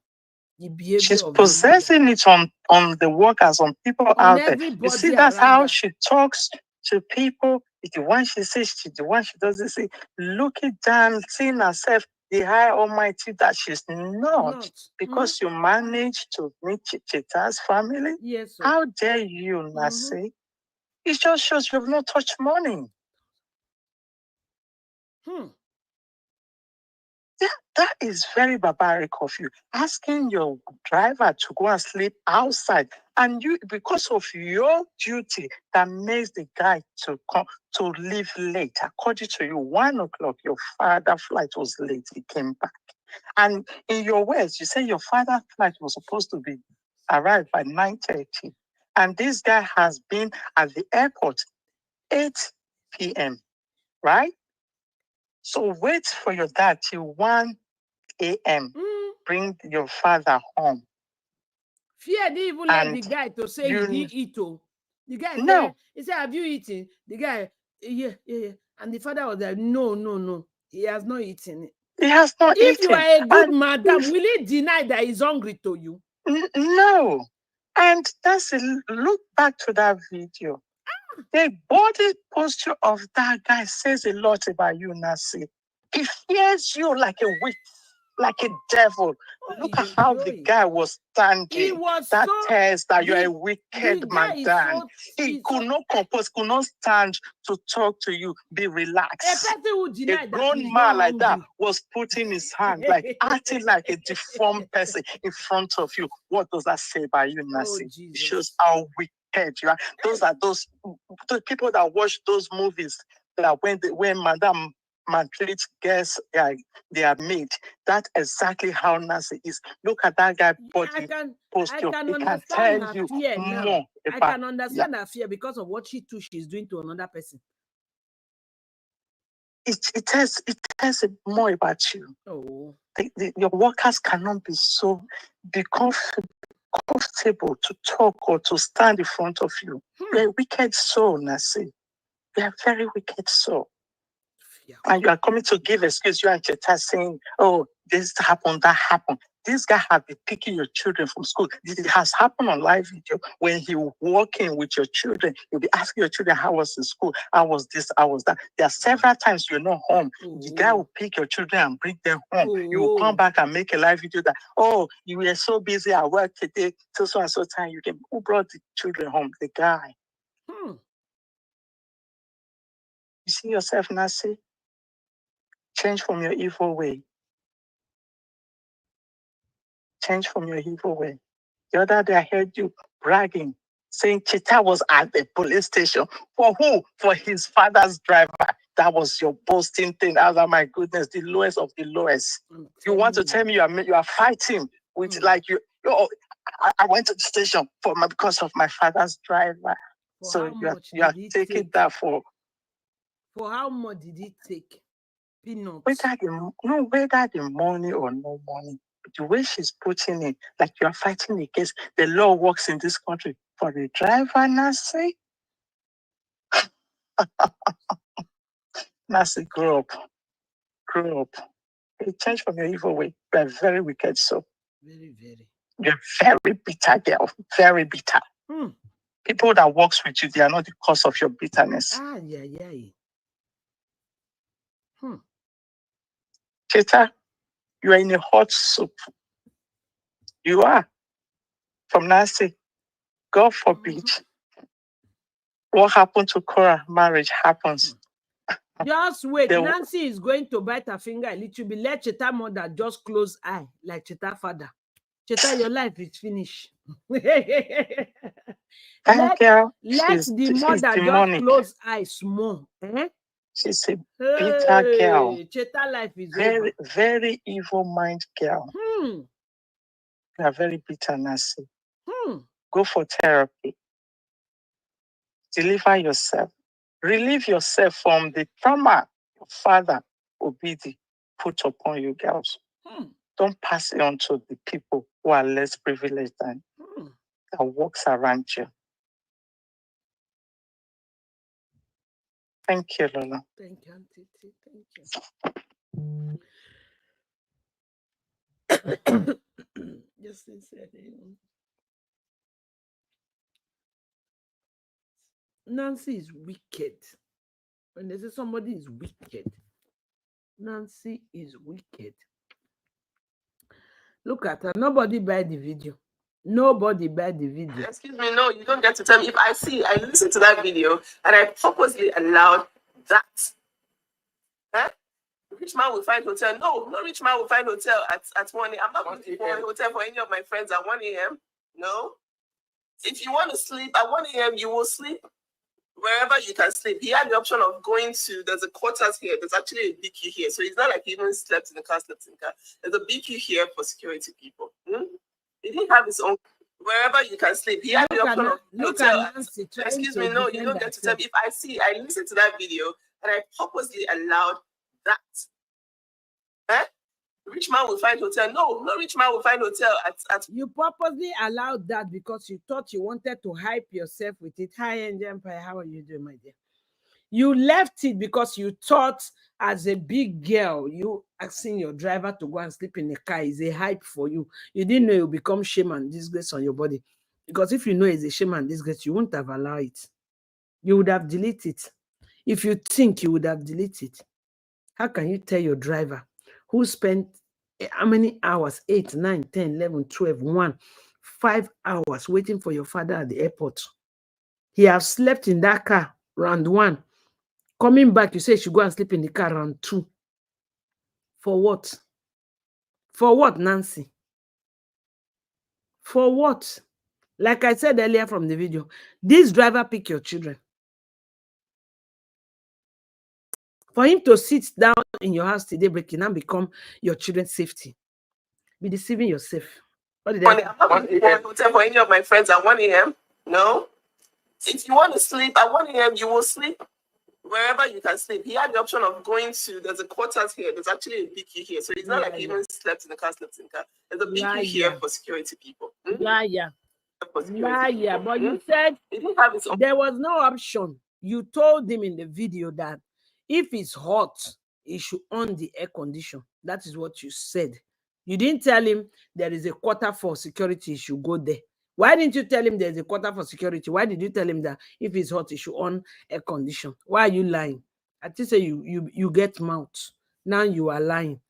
She's possessing it on the workers, on people out there. You see, that's how she talks to people. It's the one she says, the one she doesn't say. Looking down, seeing herself, the high almighty that she's not. Because you managed to meet Cheta's family. Yes, sir. How dare you, Nasi? It just shows you've not touched money. That is very barbaric of you. Asking your driver to go and sleep outside, and you, because of your duty, that makes the guy to come to leave late. According to you, 1 o'clock, your father's flight was late. He came back, and in your words, you say your father's flight was supposed to be arrived by 9:30, and this guy has been at the airport 8 p.m. Right? So wait for your dad till 1 a.m. Bring your father home. Fear didn't even let the guy to say he didn't eat. The guy said, he said, have you eaten? The guy, yeah. And the father was like, no. He has not eaten it. He has not eaten. If you are a good madam, will he deny that he's hungry to you? No. And that's look back to that video. The body posture of that guy says a lot about you, Nasi. He fears you like a witch, like a devil. Look at how the guy was standing. He was that tells that you're a wicked man. He could not compose, could not stand to talk to you. Be relaxed. A grown man like that was putting his hand, like acting like a deformed person in front of you. What does that say about you, Nasi? It shows how wicked you are. Those are those people that watch those movies that when Madame maltreat girls their mate. That's exactly how Nancy is. Look at that guy body posture. I can He can understand tell her you fear now. more I about can understand her fear because of what she's doing to another person. it tells more about you. Oh, your workers cannot be comfortable to talk or to stand in front of you. You're a wicked soul, Nancy. You're a very wicked soul. yeah. And you are coming to give excuse. You are just saying, oh, this happened, that happened. This guy has been picking your children from school. It has happened on live video. When he was walking with your children, you'll be asking your children, how was the school? How was this? How was that? There are several times you're not home. The guy will pick your children and bring them home. You will come back and make a live video that, oh, you were so busy at work today, till so and so time. Who brought the children home? The guy. You see yourself, Nancy? Change from your evil way. Change from your evil way. The other day I heard you bragging, saying Chita was at the police station. For who? For his father's driver. That was your boasting thing. Oh my goodness, the lowest of the lowest. You want to tell me you are fighting with like you? I went to the station because of my father's driver. So you are taking that for how much did it take? Peanuts. Whether the money or no money. The way she's putting it, like you're fighting against the law works in this country for the driver, Nancy. Nancy, grow up. You change from your evil way. You're a very wicked soul. Very, very. You're a very bitter girl. Very bitter. People that works with you, they are not the cause of your bitterness. Cheta, you are in a hot soup. You are. From Nancy, God forbid. What happened to Cora? Marriage happens. Just wait. Nancy is going to bite her finger a little bit. Let Cheta mother just close eye like Cheta father. Cheta, your life is finished. Let the mother just close eyes small. She's a bitter girl. Cheta life is very, over. Very evil mind girl. You are very bitter, Nancy. Go for therapy. Deliver yourself. Relieve yourself from the trauma your father, Ubidi, put upon you girls. Don't pass it on to the people who are less privileged than that walks around you. Thank you, Lola. Thank you, Auntie. Thank you. Just sincerely. Nancy is wicked. When they say somebody is wicked, Nancy is wicked. Look at her. Nobody buy the video. Excuse me, no, you don't get to tell me. If I listen to that video and I purposely allowed that. Rich man will find hotel. No rich man will find hotel at 1 a.m. I'm not looking for a hotel for any of my friends at 1 a.m. No. If you want to sleep at 1 a.m., you will sleep wherever you can sleep. He had the option of going to, there's a quarters here. There's actually a BQ here. So it's not like he even slept in the car. There's a BQ here for security people. He didn't have his own. Wherever you can sleep. He had the option of hotel. Excuse me, no, you don't get to tell me. If I listened to that video and I purposely allowed that. Rich man will find hotel. No rich man will find hotel at. You purposely allowed that because you thought you wanted to hype yourself with it. Hi, Angel Empire. How are you doing, my dear? You left it because you thought as a big girl, you asking your driver to go and sleep in the car is a hype for you. You didn't know it would become shame and disgrace on your body. Because if you know it's a shame and disgrace, you wouldn't have allowed it. You would have deleted it. If you think you would have deleted it, how can you tell your driver who spent how many hours? 8, 9, 10, 11, 12, 1, 5 hours waiting for your father at the airport. He has slept in that car round 1. Coming back, you say you should go and sleep in the car round 2. For what? For what, Nancy? For what? Like I said earlier from the video, this driver pick your children. For him to sit down in your house today, breaking and become your children's safety. Be deceiving yourself. What did I'm not going to hotel for any of my friends at 1 a.m. No. If you want to sleep at 1 a.m., you will sleep wherever you can sleep. He had the option of going to, there's a quarters here. There's actually a BQ here. So it's not like he even slept in the car, slept in the car. There's a BQ here for security people. Liar. Liar. But you said he didn't have his own. There was no option. You told him in the video that if it's hot, he should on the air condition. That is what you said. You didn't tell him there is a quarter for security, he should go there. Why didn't you tell him there's a quarter for security? Why did you tell him that if it's hot, he should on air condition? Why are you lying? I just say you get mouth. Now you are lying.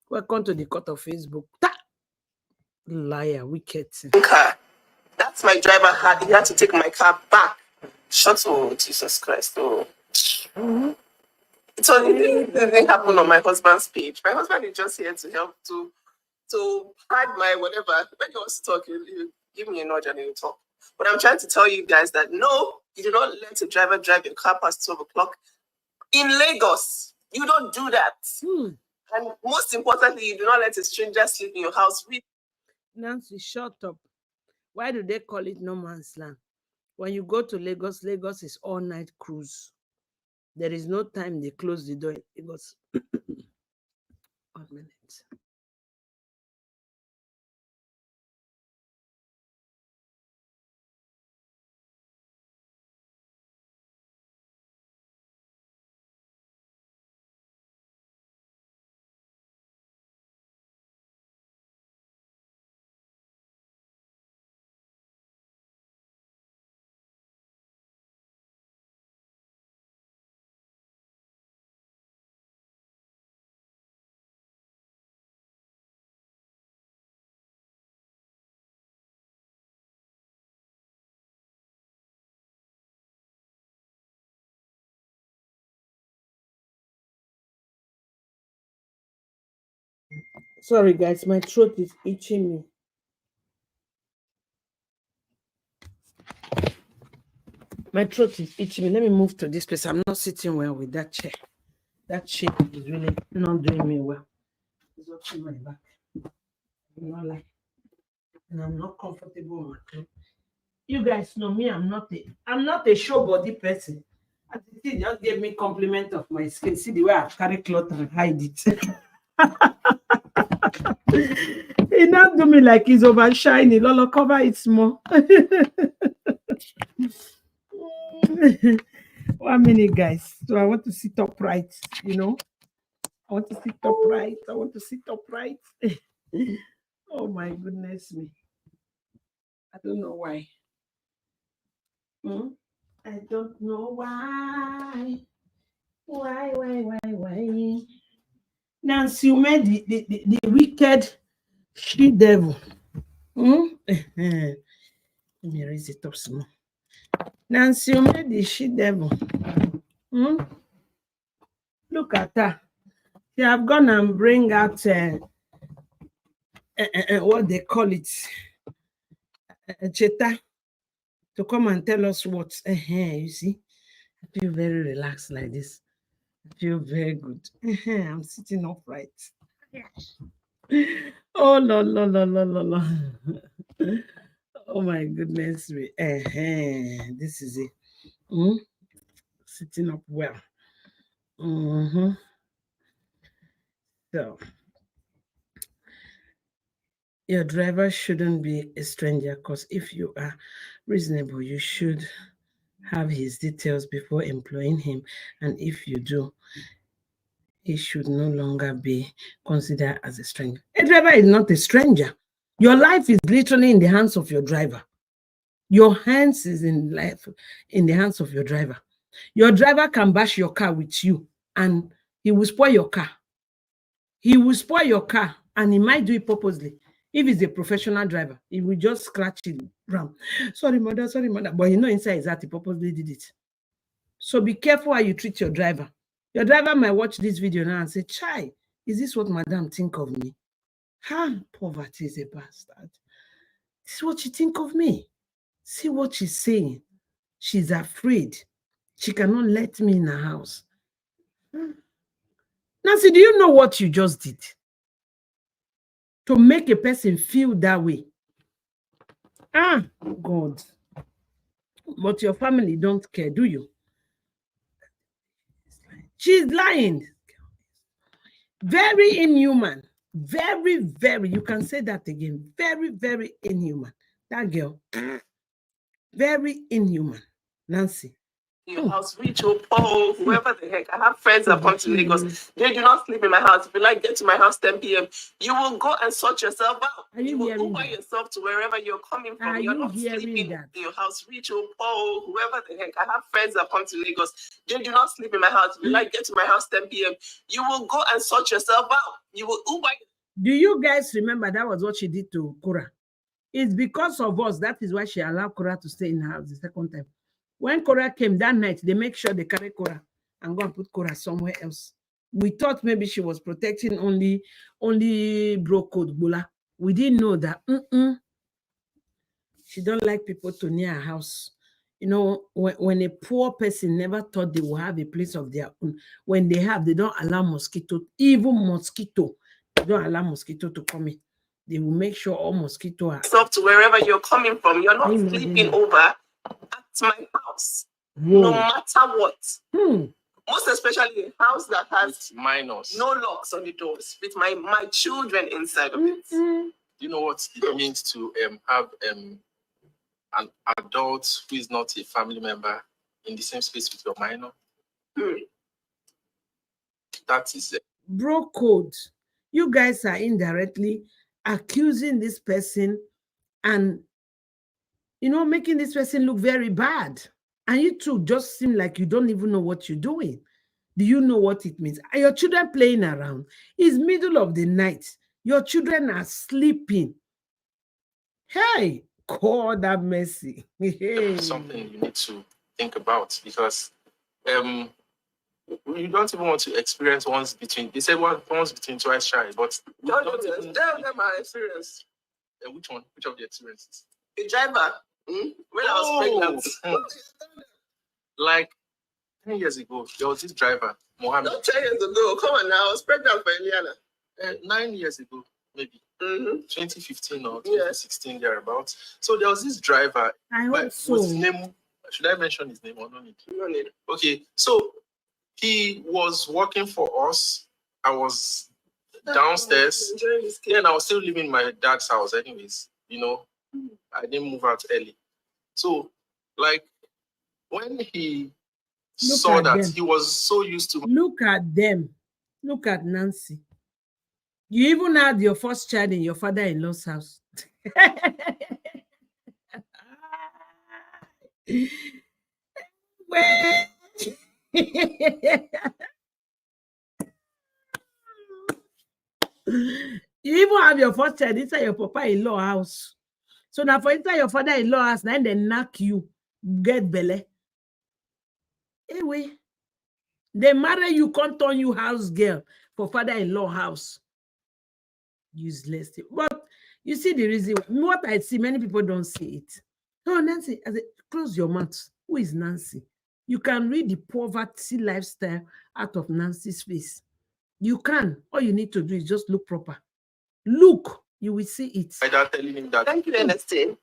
Welcome to the court of Facebook. Liar, wicked. Car. That's my driver had. He had to take my car back. Shut up, Jesus Christ. Oh. So it didn't happen on my husband's page. My husband is just here to help to hide my whatever. When he wants to talk, you give me a nudge and he'll talk. But I'm trying to tell you guys that no, you do not let a driver drive your car past 12 o'clock. In Lagos, you don't do that. And most importantly, you do not let a stranger sleep in your house with. Nancy, shut up. Why do they call it no man's land? When you go to Lagos, Lagos is all-night cruise. There is no time they close the door in Lagos. 1 minute. Sorry, guys, my throat is itching me. My throat is itching me. Let me move to this place. I'm not sitting well with that chair. That chair is really not doing me well. It's watching my back. I'm not like, and I'm not comfortable with my clothes. You guys know me. I'm not a show body person. As you see, just gave me compliment of my skin. See the way I carry cloth and hide it. He not do me like he's over shiny. Lolo, cover it small. 1 minute, guys. So I want to sit upright, you know. I want to sit upright. I want to sit upright. Oh my goodness me. I don't know why. I don't know why. Why? Nancy, you made the wicked she devil. Let me raise it up some more. Nancy, you made the she devil. Look at her. She have gone and bring out what they call it, Cheta, to come and tell us what. You see, I feel very relaxed like this. I feel very good. I'm sitting upright. Oh, no. Oh my goodness me. This is it. Sitting up well. So your driver shouldn't be a stranger, because if you are reasonable, you should have his details before employing him. And if you do, he should no longer be considered as a stranger. A driver is not a stranger. Your life is literally in the hands of your driver. Your hands is in the hands of your driver. Your driver can bash your car with you and he will spoil your car. He will spoil your car and he might do it purposely. If he's a professional driver, he will just scratch it around. Sorry, mother. But you know inside his heart, he purposely did it. So be careful how you treat your driver. Your driver might watch this video now and say, Chai, is this what madam think of me? Poverty is a bastard. This is what she think of me. See what she's saying. She's afraid. She cannot let me in her house. Nancy, do you know what you just did? To make a person feel that way. Ah, God. But your family don't care, do you? She's lying. Very inhuman. Very, very, you can say that again. Very, very inhuman. That girl. Very inhuman. Nancy. Your house, rich or poor, whoever the heck. I have friends that come to Lagos. They do not sleep in my house. If you like, get to my house 10 p.m. You will go and sort yourself out. You will Uber yourself to wherever you're coming from. You're not sleeping in your house, rich or poor, whoever the heck. I have friends that come to Lagos. They do not sleep in my house. If you like, get to my house 10 p.m. You will go and sort yourself out. You will Uber. Do you guys remember that was what she did to Kura? It's because of us. That is why she allowed Kura to stay in her house the second time. When Kura came that night, they make sure they carry Kura and go and put Kura somewhere else. We thought maybe she was protecting only bro code Bula. We didn't know that she don't like people to near her house. You know, when a poor person never thought they will have a place of their own, when they have, they don't allow mosquito, even mosquito, they don't allow mosquito to come in. They will make sure all mosquito are to wherever you're coming from. You're not sleeping over at my house. Whoa. No matter what. Most especially a house that has minors, no locks on the doors, with my children inside of it. You know what it means to have an adult who is not a family member in the same space with your minor? That is it. Bro code. You guys are indirectly accusing this person and, you know, making this person look very bad. And you two just seem like you don't even know what you're doing. Do you know what it means? Are your children playing around? It's middle of the night. Your children are sleeping. Hey, God have mercy. Something you need to think about, because you don't even want to experience once between. They say once between, twice shy, but don't tell my experience. Which one? Which of the experiences? The driver. When I was pregnant. Like 10 years ago, there was this driver, Mohammed. Not 10 years ago. Come on now. I was pregnant for Eliana. 9 years ago, maybe. 2015 or 2016, thereabouts. So there was this driver. I hope so. What's his name? Should I mention his name or no need? No need. Okay, so he was working for us. I was downstairs. Then I was still living in my dad's house anyways. You know, I didn't move out early. So, like, when he saw that, he was so used to... Look at them. Look at Nancy. You even had your first child in your father-in-law's house. Well, you even have your first child inside your papa-in-law house. So now for inside your father-in-law house, then they knock you, get belly. Anyway, they marry you, can't turn you house girl for father-in-law house. Useless. But you see the reason, what I see, many people don't see it. No, Nancy, close your mouth. Who is Nancy? You can read the poverty lifestyle out of Nancy's face. You can. All you need to do is just look proper. Look, you will see it. My dad telling him that. Thank you, Ernestine.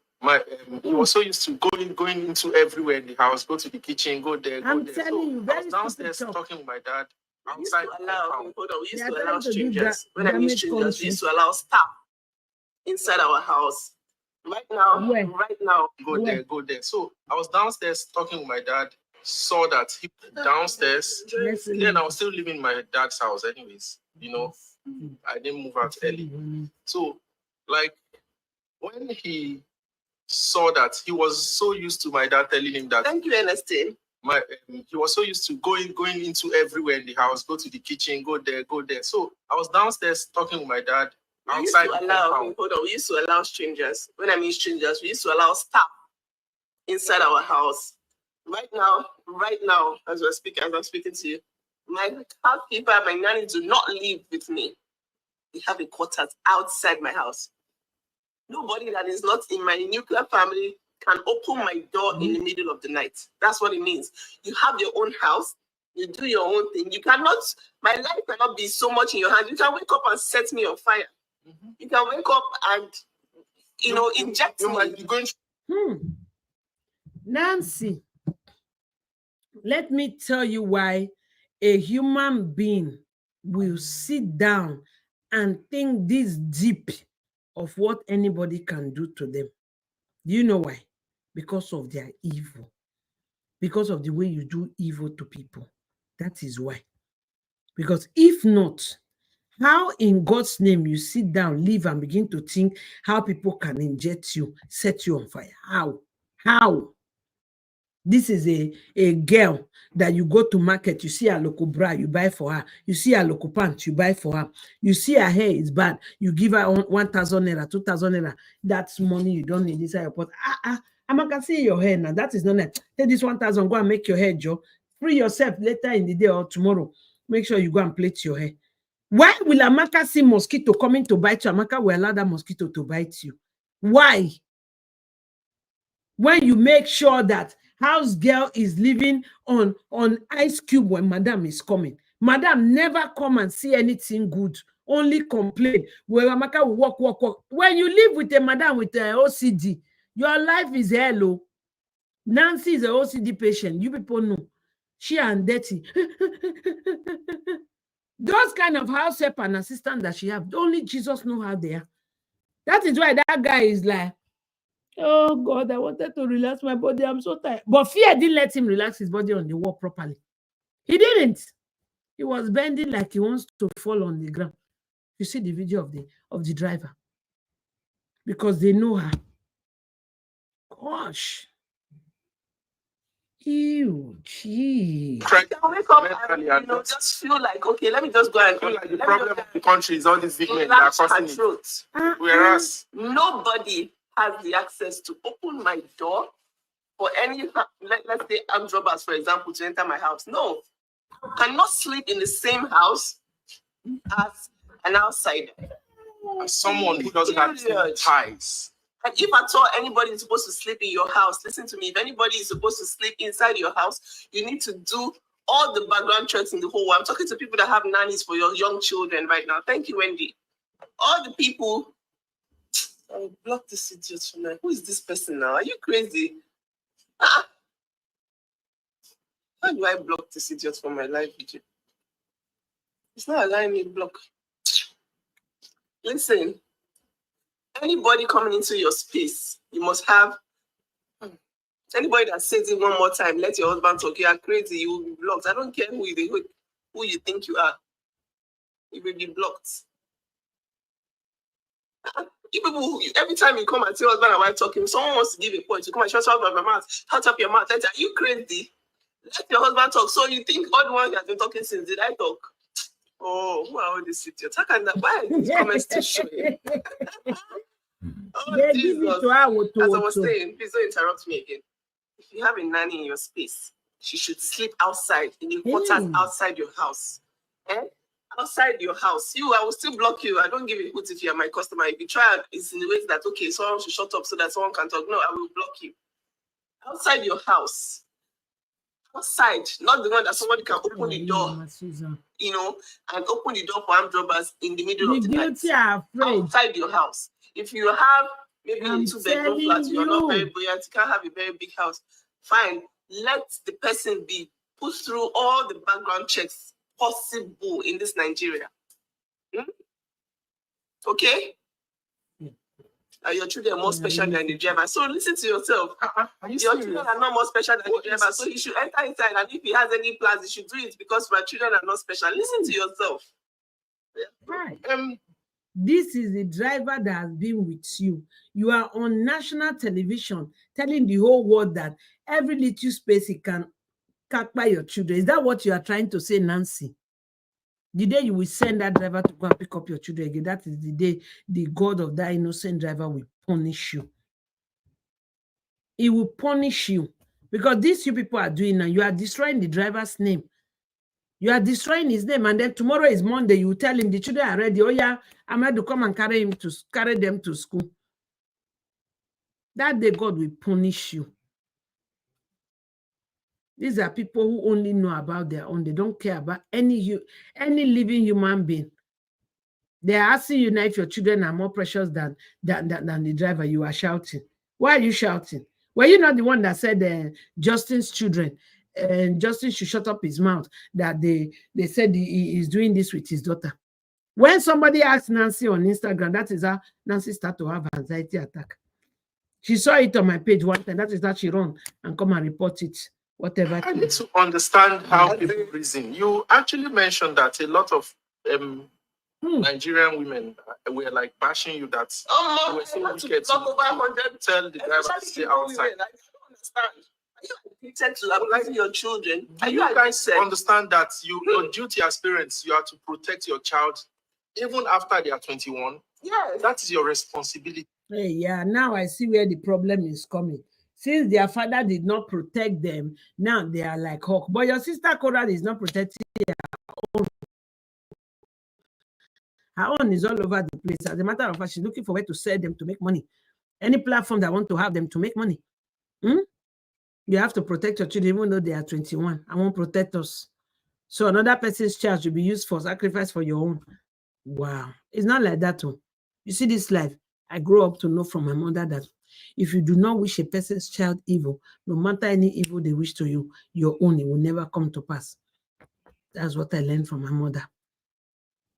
He was so used to going into everywhere in the house, go to the kitchen, go there, I'm telling you, I was downstairs talking with my dad. We used to allow strangers. When I mean strangers, we used to allow staff inside our house. Right now, go there. So I was downstairs talking with my dad, saw that he downstairs. Then I was still living in my dad's house anyways. You know, I didn't move out early. So, like, when he saw that, he was so used to my dad telling him that. Thank you, Ernestine. He was so used to going into everywhere in the house, go to the kitchen, go there. So I was downstairs talking with my dad outside. We used to allow strangers. When I mean strangers, we used to allow staff inside our house. Right now, as I'm speaking to you, my housekeeper, my nanny do not live with me. We have a quarters outside my house. Nobody that is not in my nuclear family can open my door in the middle of the night. That's what it means. You have your own house. You do your own thing. You cannot, my life cannot be so much in your hand. You can wake up and set me on fire. You can wake up and, inject me. Might be going Nancy, let me tell you why a human being will sit down and think this deep of what anybody can do to them. Do you know why? Because of their evil. Because of the way you do evil to people. That is why. Because if not, how in God's name you sit down, live, and begin to think how people can inject you, set you on fire? How? This is a girl that you go to market, you see her local bra, you buy for her. You see her local pants, you buy for her. You see her hair is bad, you give her 1,000 naira, 2,000 naira. That's money you don't need inside your pot. I can see your hair now. That is not nice. Take this 1,000, go and make your hair, Joe. Free yourself later in the day or tomorrow. Make sure you go and plait your hair. Why will Amaka see mosquito coming to bite you? Amaka will allow that mosquito to bite you. Why? When you make sure that house girl is living on ice cube when madam is coming. Madam never come and see anything good, only complain. Where Amaka will walk. When you live with a madam with an OCD, your life is hello. Nancy is an OCD patient. You people know. She and dirty. Those kind of house help and assistant that she have, only Jesus know how they are. That is why that guy is like, oh God, I wanted to relax my body. I'm so tired. But fear didn't let him relax his body on the wall properly. He didn't. He was bending like he wants to fall on the ground. You see the video of the driver. Because they know her. Gosh. Ew, gee. I can wake up and just feel like, okay, let me just go and feel like the problem of the country is all these big men that are causing it. Whereas nobody has the access to open my door for any, let's say, armed robbers, for example, to enter my house. No, I cannot sleep in the same house as an outsider. As someone who doesn't have ties. And if at all anybody is supposed to sleep in your house, listen to me, if anybody is supposed to sleep inside your house, you need to do all the background checks in the whole world. I'm talking to people that have nannies for your young children right now. Thank you, Wendy. All the people, I'll block this idiot from there. Who is this person now? Are you crazy? How do I block this idiot from my live video? It's not allowing me to block. Listen. Anybody coming into your space, you must have. Anybody that says it one more time, let your husband talk. You are crazy. You will be blocked. I don't care who you think you are. You will be blocked. You people, every time you come and see husband and wife talking, someone wants to give a point. You come and shut up your mouth. Shut up your mouth. Are you crazy? Let your husband talk. So you think all the one has been talking since? Did I talk? Oh, who are all these idiots? How can that? Why are these comments still showing? Oh, Jesus. As I was saying, please don't interrupt me again. If you have a nanny in your space, she should sleep outside, in the quarters outside your house. Outside your house. I will still block you. I don't give a hoot if you are my customer. If you try, it's in the way that, okay, someone should shut up so that someone can talk. No, I will block you. Outside your house. Outside, not the one that somebody can open the door, and open the door for armed robbers in the middle of the night. Outside your house. If you have maybe a 2-bedroom flat, you're not very buoyant, you can't have a very big house. Fine. Let the person be put through all the background checks possible in this Nigeria. Okay? Your children are more special than the driver. So listen to yourself. Your children are not more special than the driver. So you should enter inside. And if he has any plans, he should do it because my children are not special. Listen to yourself. Right. This is the driver that has been with you. You are on national television telling the whole world that every little space he can cut by your children. Is that what you are trying to say, Nancy? The day you will send that driver to go and pick up your children again, that is the day the God of that innocent driver will punish you. He will punish you. Because these you people are doing now, you are destroying the driver's name. You are destroying his name, and then tomorrow is Monday. You tell him the children are ready. Oh yeah, I'm going to come and carry them to school. That day God will punish you. These are people who only know about their own. They don't care about any living human being. They are asking you now if your children are more precious than the driver. You are shouting. Why are you shouting? Were you not the one that said Justin's children and Justin should shut up his mouth, that they said he is doing this with his daughter? When somebody asked Nancy on Instagram, that is how Nancy started to have anxiety attack. She saw it on my page one time. That is that she run and come and report it. Whatever. I need to understand how people reason. You actually mentioned that a lot of Nigerian women were like bashing you that you were so wicked to tell the driver to stay outside. I don't understand. Are you committed to abusing your children? Do you guys understand that your duty as parents, you are to protect your child even after they are 21? Yes. That is your responsibility. Hey, yeah, now I see where the problem is coming. Since their father did not protect them, now they are like hawk. But your sister Cora is not protecting her own. Her own is all over the place. As a matter of fact, she's looking for where to sell them to make money. Any platform that want to have them to make money. You have to protect your children even though they are 21. I won't protect us. So another person's child should be used for sacrifice for your own. Wow. It's not like that. You see this life. I grew up to know from my mother that if you do not wish a person's child evil, no matter any evil they wish to you, your own, it will never come to pass. That's what I learned from my mother.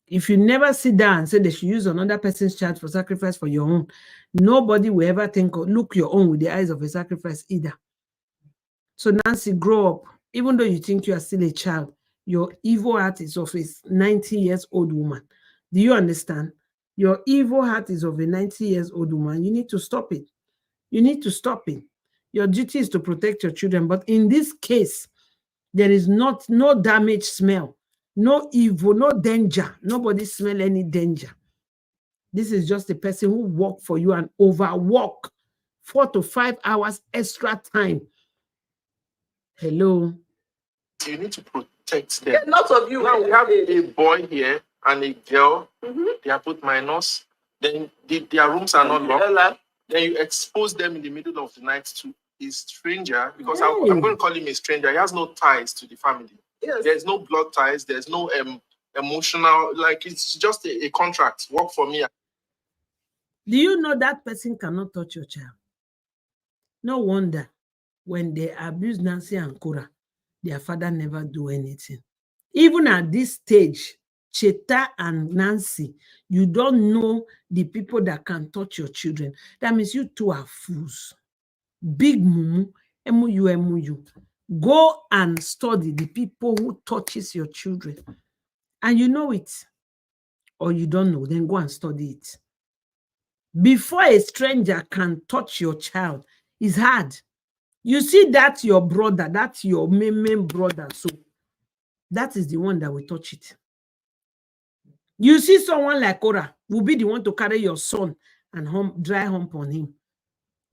If you never sit down and say they should use another person's child for sacrifice for your own, nobody will ever look your own with the eyes of a sacrifice either. So Nancy, grow up. Even though you think you are still a child, your evil heart is of a 90-year-old woman. Do you understand? Your evil heart is of a 90-year-old woman. You need to stop it. You need to stop it. Your duty is to protect your children. But in this case, there is no damage smell, no evil, no danger. Nobody smell any danger. This is just a person who work for you and overwork 4 to 5 hours extra time. Hello. You need to protect them. Yeah, lots of you. Now we have a boy here and a girl. They are both minors. Then their rooms are not locked. Then you expose them in the middle of the night to a stranger, because I'm going to call him a stranger. He has no ties to the family. Yes. There's no blood ties. There's no emotional, like it's just a contract. Work for me. Do you know that person cannot touch your child? No wonder when they abuse Nancy and Cora, their father never do anything. Even at this stage, Cheta and Nancy, you don't know the people that can touch your children. That means you two are fools. Big mumu, MU. Go and study the people who touches your children. And you know it. Or you don't know, then go and study it. Before a stranger can touch your child, it's hard. You see, that's your brother, that's your main brother. So that is the one that will touch it. You see someone like Cora will be the one to carry your son and dry hump on him.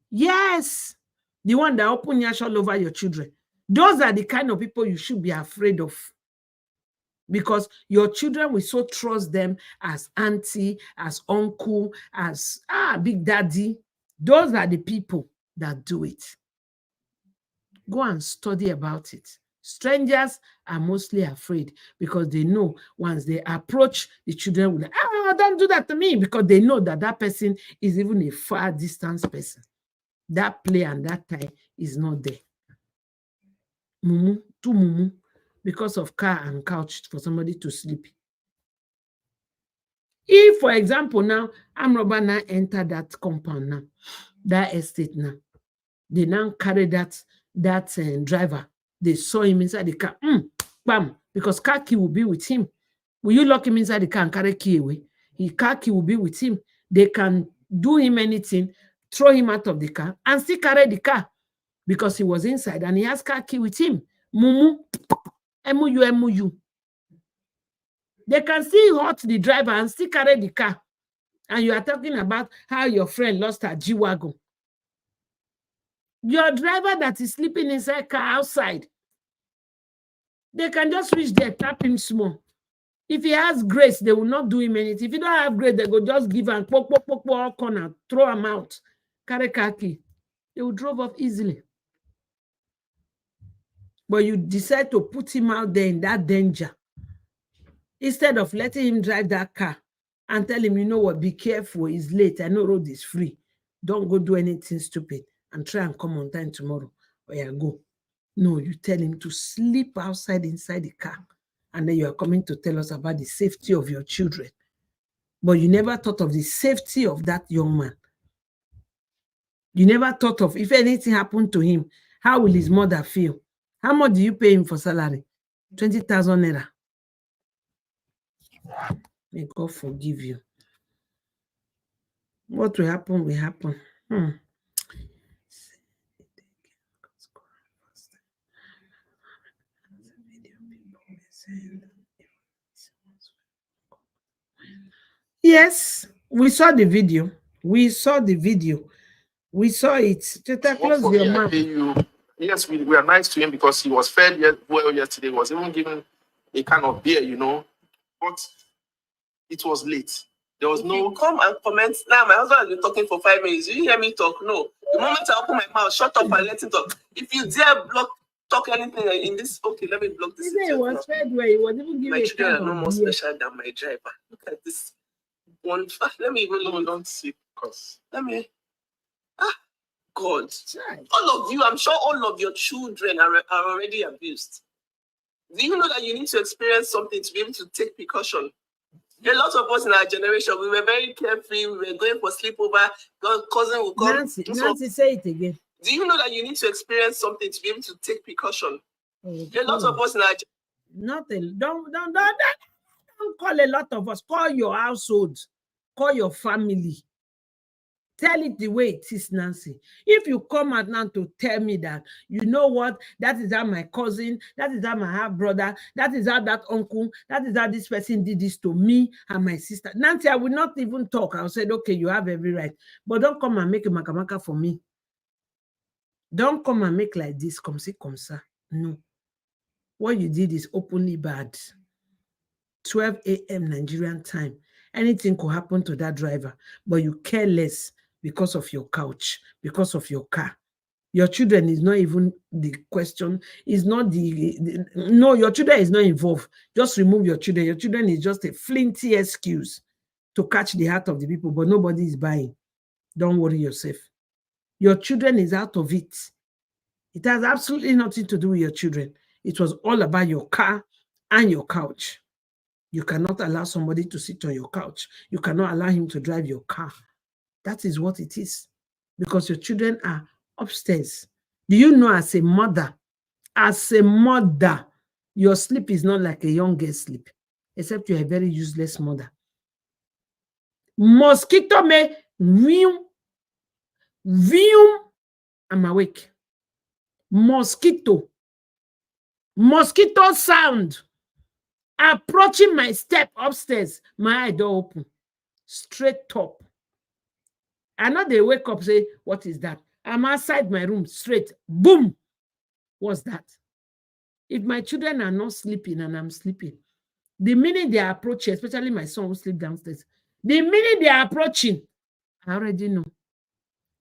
Yes, the one that open yash all over your children. Those are the kind of people you should be afraid of. Because your children will so trust them as auntie, as uncle, as big daddy. Those are the people that do it. Go and study about it. Strangers are mostly afraid because they know once they approach the children, will don't do that to me, because they know that that person is even a far distance person. That play and that tie is not there. Mumu, because of car and couch for somebody to sleep. If, for example, now Amroba now enter that compound now, that estate now, they now carry that driver. They saw him inside the car. Bam, because car key will be with him. Will you lock him inside the car and carry key away? His car key will be with him. They can do him anything, throw him out of the car, and still carry the car because he was inside and he has car key with him. Mumu, MU. They can still hurt the driver and still carry the car. And you are talking about how your friend lost her G-Wagon. Your driver that is sleeping inside car outside, they can just reach there, tap him small. If he has grace, they will not do him anything. If he don't have grace, they go just give him poke, corner, throw him out, carry car key. They will drove off easily. But you decide to put him out there in that danger instead of letting him drive that car and tell him, you know what, be careful, it's late, I know road is free. Don't go do anything stupid and try and come on time tomorrow. Or you go. No, you tell him to sleep outside inside the car. And then you are coming to tell us about the safety of your children. But you never thought of the safety of that young man. You never thought of, if anything happened to him, how will his mother feel? How much do you pay him for salary? 20,000 naira. May God forgive you. What will happen will happen. Yes, we saw the video. We saw the video. We saw it. Close your mouth. Yes, we are nice to him because he was fed well yesterday. He was even given a kind of beer, you know. But it was late. There was no. Come and comment. Now, my husband has been talking for 5 minutes. Did you hear me talk? No. The moment I open my mouth, shut up and let him talk. If you dare talk anything in this, okay, let me block this. He was fed where he was even giving. My children are no more special than my driver. Look at this one. Let me even don't see because. Let me. God. All of you, I'm sure all of your children are already abused. Do you know that you need to experience something to be able to take precaution? A lot of us in our generation, we were very carefree. We were going for sleepover. Cousin will come. Nancy, say it again. Do you know that you need to experience something to be able to take precaution? A lot of us in our nothing. Don't call a lot of us. Call your household. Call your family. Tell it the way it is, Nancy. If you come out now to tell me that, you know what, that is how my cousin, that is how my half brother, that is how that uncle, that is how this person did this to me and my sister. Nancy, I will not even talk. I'll say, okay, you have every right. But don't come and make a makamaka for me. Don't come and make like this, comme ci, comme ça. No. What you did is openly bad. 12 a.m. Nigerian time. Anything could happen to that driver, but you care less because of your couch, because of your car. Your children is not even the question. Is not no, your children is not involved. Just remove your children. Your children is just a flinty excuse to catch the heart of the people, but nobody is buying. Don't worry yourself. Your children is out of it. It has absolutely nothing to do with your children. It was all about your car and your couch. You cannot allow somebody to sit on your couch. You cannot allow him to drive your car. That is what it is. Because your children are upstairs. Do you know, as a mother, your sleep is not like a young girl's sleep, except you're a very useless mother. Mosquito may vroom, I'm awake. Mosquito sound approaching my step upstairs. My eye door open, straight up. I know they wake up, say, what is that? I'm outside my room, straight, boom. What's that? If my children are not sleeping and I'm sleeping, the minute they are approaching, especially my son who sleeps downstairs, the minute they are approaching, I already know.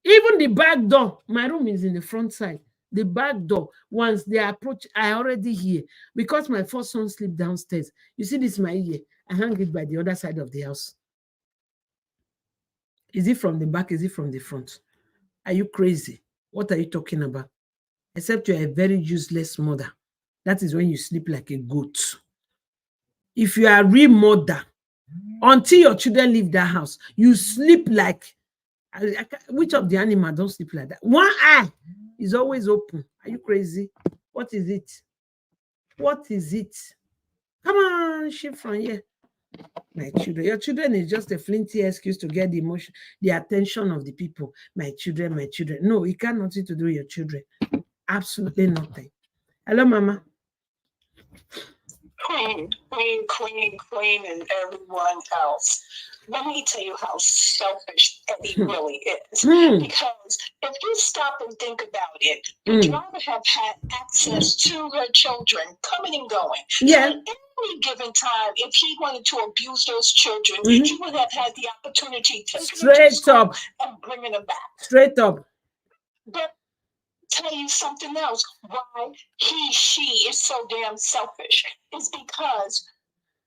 Even the back door, my room is in the front side. The back door, once they approach, I already hear. Because my first son sleeps downstairs. You see this, my ear? I hang it by the other side of the house. Is it from the back? Is it from the front? Are you crazy? What are you talking about? Except you're a very useless mother. That is when you sleep like a goat. If you are a real mother, until your children leave that house, you sleep like, which of the animals don't sleep like that? One eye is always open. Are you crazy? What is it? What is it? Come on, shift from here. My children. Your children is just a flinty excuse to get the emotion, the attention of the people. My children, my children. No, it got nothing to do with your children. Absolutely nothing. Hello, Mama. Queen, and everyone else. Let me tell you how selfish Eddy really is. Because if you stop and think about it, you'd rather have had access to her children coming and going. Yeah. So at any given time, if he wanted to abuse those children, he would have had the opportunity to take them to school and bringing them back. Straight up. But tell you something else. Why she is so damn selfish is because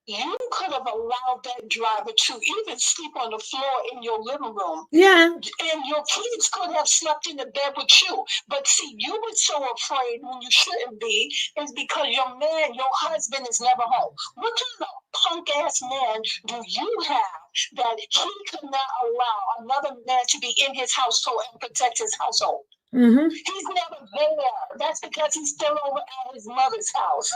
you could have allowed that driver to even sleep on the floor in your living room. Yeah. And your kids could have slept in the bed with you. But see, you were so afraid when you shouldn't be, is because your man, your husband is never home. What kind of punk-ass man do you have that he could not allow another man to be in his household and protect his household? Mm-hmm. He's never there. That's because he's still over at his mother's house.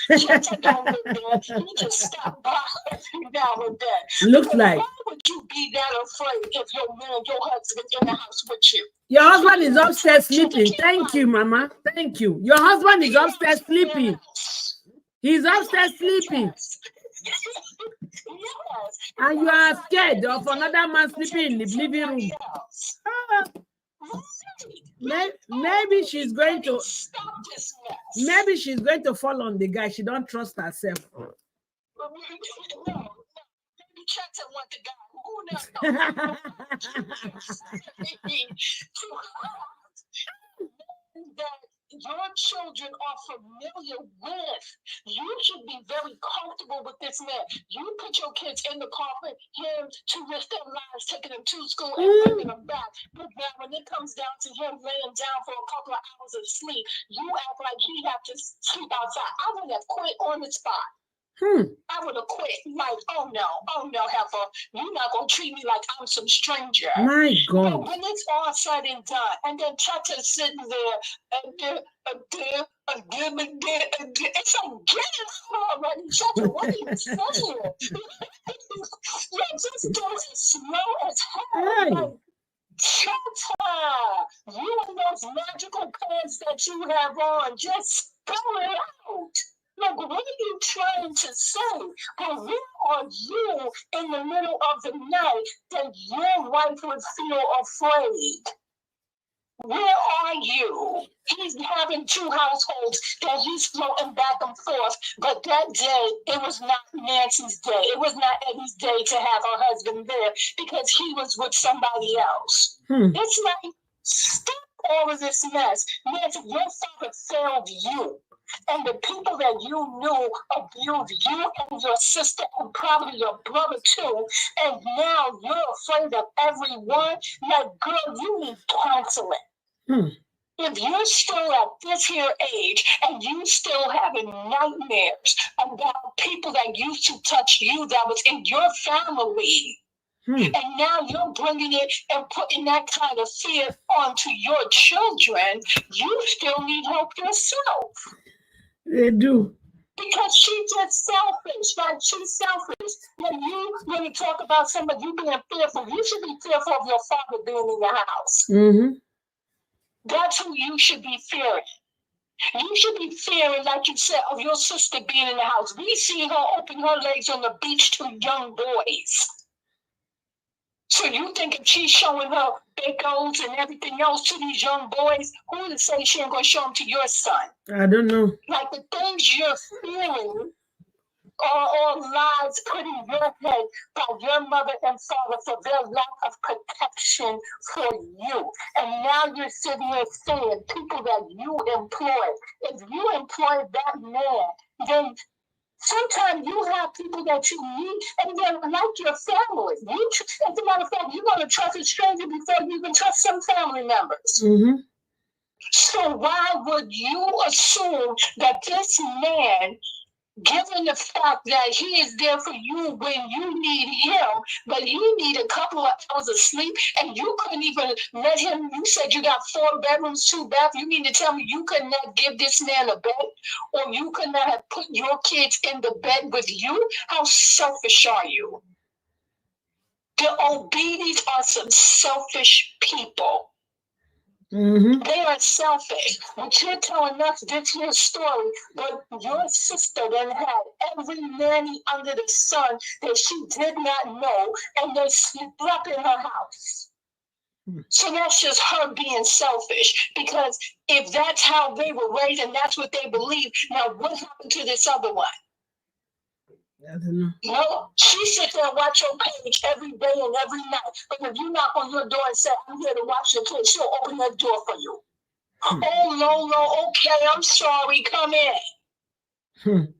Cheta don't live there. He just stopped by every now and then. Looks Because like. why would you be that afraid if your man, your husband in the house with you? Your husband is upstairs sleeping. Thank you, Mama. Thank you. Your husband is upstairs sleeping. He's upstairs sleeping. Yes. And you are scared of another man sleeping in the living room. Maybe she's going to fall on the guy. She don't trust herself. That your children are familiar with. You should be very comfortable with this man. You put your kids in the car for him to risk their lives, taking them to school and bringing them back. But now when it comes down to him laying down for a couple of hours of sleep, you act like he had to sleep outside. I would have quit on the spot. I would have quit. Like, oh no, heifer, you're not gonna treat me like I'm some stranger. My God. But when it's all said and done, and then Cheta's sitting there, it's like, get it out already, Cheta. What are you saying? Just go as slow as hell. Like, Cheta, you and those magical pants that you have on, just spell it out. Look, what are you trying to say? But where are you in the middle of the night that your wife would feel afraid? Where are you? He's having two households that he's floating back and forth. But that day, it was not Nancy's day. It was not Eddy's day to have her husband there because he was with somebody else. It's like, stop all of this mess. Nancy, your father failed you. And the people that you knew abused you and your sister and probably your brother too. And now you're afraid of everyone. Like, girl, you need counseling. If you're still at this here age and you still having nightmares about people that used to touch you that was in your family, and now you're bringing it and putting that kind of fear onto your children, you still need help yourself. They do. Because she's just selfish. Like, she's selfish. When you talk about somebody, you being fearful, you should be fearful of your father being in your house. That's who you should be fearing. You should be fearing, like you said, of your sister being in the house. We see her open her legs on the beach to young boys. So you think if she's showing her bagels and everything else to these young boys, who to say she ain't gonna show them to your son? I don't know. Like, the things you're feeling are all lies put in your head by your mother and father for their lack of protection for you. And now you're sitting there saying people that you employ. If you employ that man, then sometimes you have people that you need, and they're like your family. As a matter of fact, you're going to trust a stranger before you even trust some family members. So why would you assume that this man, given the fact that he is there for you when you need him, but he need a couple of hours of sleep, and you couldn't even let him, you said you got 4 bedrooms, 2 bathrooms, you mean to tell me you could not give this man a bed, or you could not have put your kids in the bed with you? How selfish are you? The Ubidis are some selfish people. They are selfish. But you're telling us this here story, but your sister then had every nanny under the sun that she did not know, and they slept in her house. So that's just her being selfish, because if that's how they were raised and that's what they believe, now what happened to this other one? I don't know. No, she sits there and watch your page every day and every night. But if you knock on your door and say, I'm here to watch your kids, she'll open that door for you. Oh, Lolo, okay, I'm sorry, come in.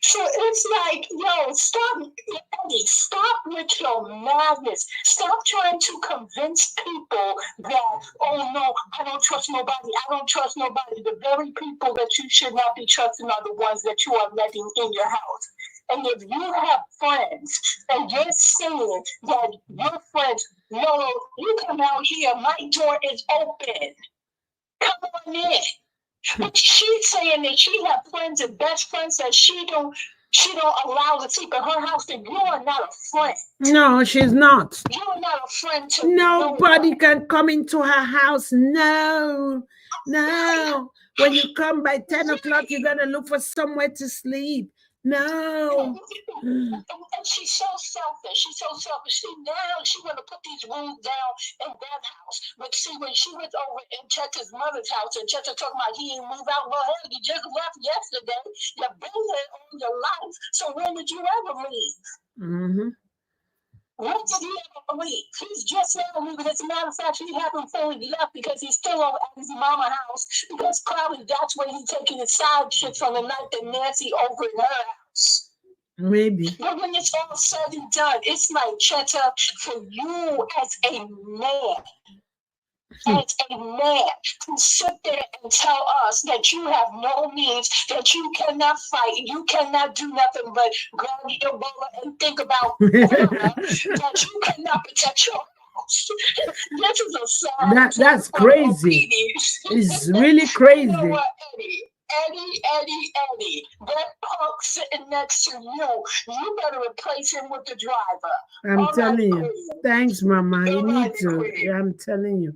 So it's like, yo, stop, Eddie, stop with your madness. Stop trying to convince people that, oh no, I don't trust nobody. I don't trust nobody. The very people that you should not be trusting are the ones that you are letting in your house. And if you have friends and you're saying that your friends, no, you come out here, my door is open. Come on in. But she's saying that she have friends and best friends that she don't allow to sleep in her house, and you are not a friend. No, she's not. You're not a friend to nobody can come into her house. No. When you come by 10 o'clock, you're gonna look for somewhere to sleep. No. And she's so selfish. She's so selfish. See, now she want to put these rules down in that house. But see, when she went over in Chet's mother's house, and Chet talking about he ain't moved out, well, hey, you just left yesterday. You've been there all your life. So when did you ever leave? Mm-hmm. When did he ever leave? He's just now leaving. As a matter of fact, he haven't fully left because he's still over at his mama house. Because probably that's where he's taking his side chicks on the night that Nancy over in her house. Maybe. But when it's all said and done, it's like, Cheta, for you as a man, to sit there and tell us that you have no means, that you cannot fight, you cannot do nothing but grab your bullet and think about that you cannot protect your house. This is a sad that's crazy. It's really crazy. You know what, Eddie, that punk sitting next to you better replace him with the driver. I'm telling you. Thanks, Mama. You need to. I'm telling you.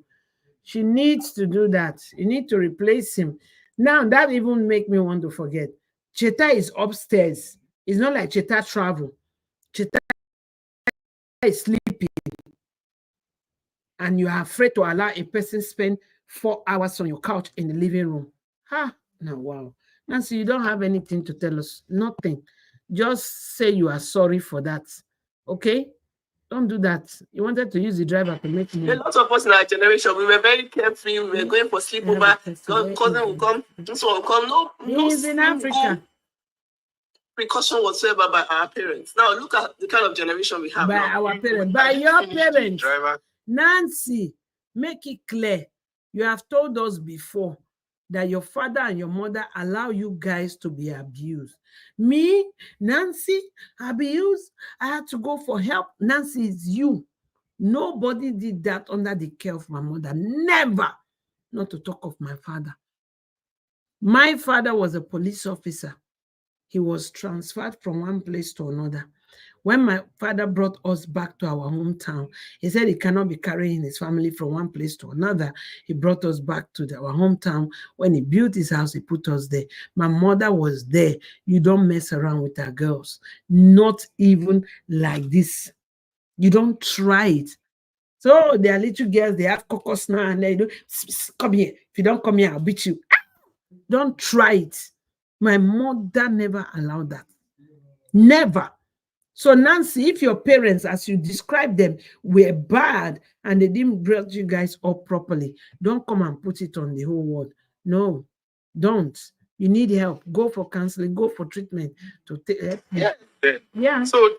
She needs to do that. You need to replace him. Now, that even make me want to forget. Cheta is upstairs. It's not like Cheta travel. Cheta is sleeping. And you are afraid to allow a person spend 4 hours on your couch in the living room. No, wow. Nancy, you don't have anything to tell us. Nothing. Just say you are sorry for that. Okay? Don't do that. You wanted to use the driver to make money. A lot of us in our generation, we were very carefree. We were going for sleepover. Cousin will come. This one will come. No He's in Africa. Precaution whatsoever by our parents. Now look at the kind of generation we have by now. Our parents. By your parents. Nancy, make it clear. You have told us before that your father and your mother allow you guys to be abused. Me, Nancy, abused. I had to go for help. Nancy, it's you. Nobody did that under the care of my mother. Never. Not to talk of my father. My father was a police officer. He was transferred from one place to another. When my father brought us back to our hometown, he said he cannot be carrying his family from one place to another. He brought us back to our hometown. When he built his house, he put us there. My mother was there. You don't mess around with our girls. Not even like this. You don't try it. So they are little girls, they have cocos now, and they do, come here. If you don't come here, I'll beat you. Don't try it. My mother never allowed that. Never. So Nancy, if your parents, as you described them, were bad and they didn't bring you guys up properly, don't come and put it on the whole world. No, don't. You need help. Go for counseling. Go for treatment to help. Yeah. So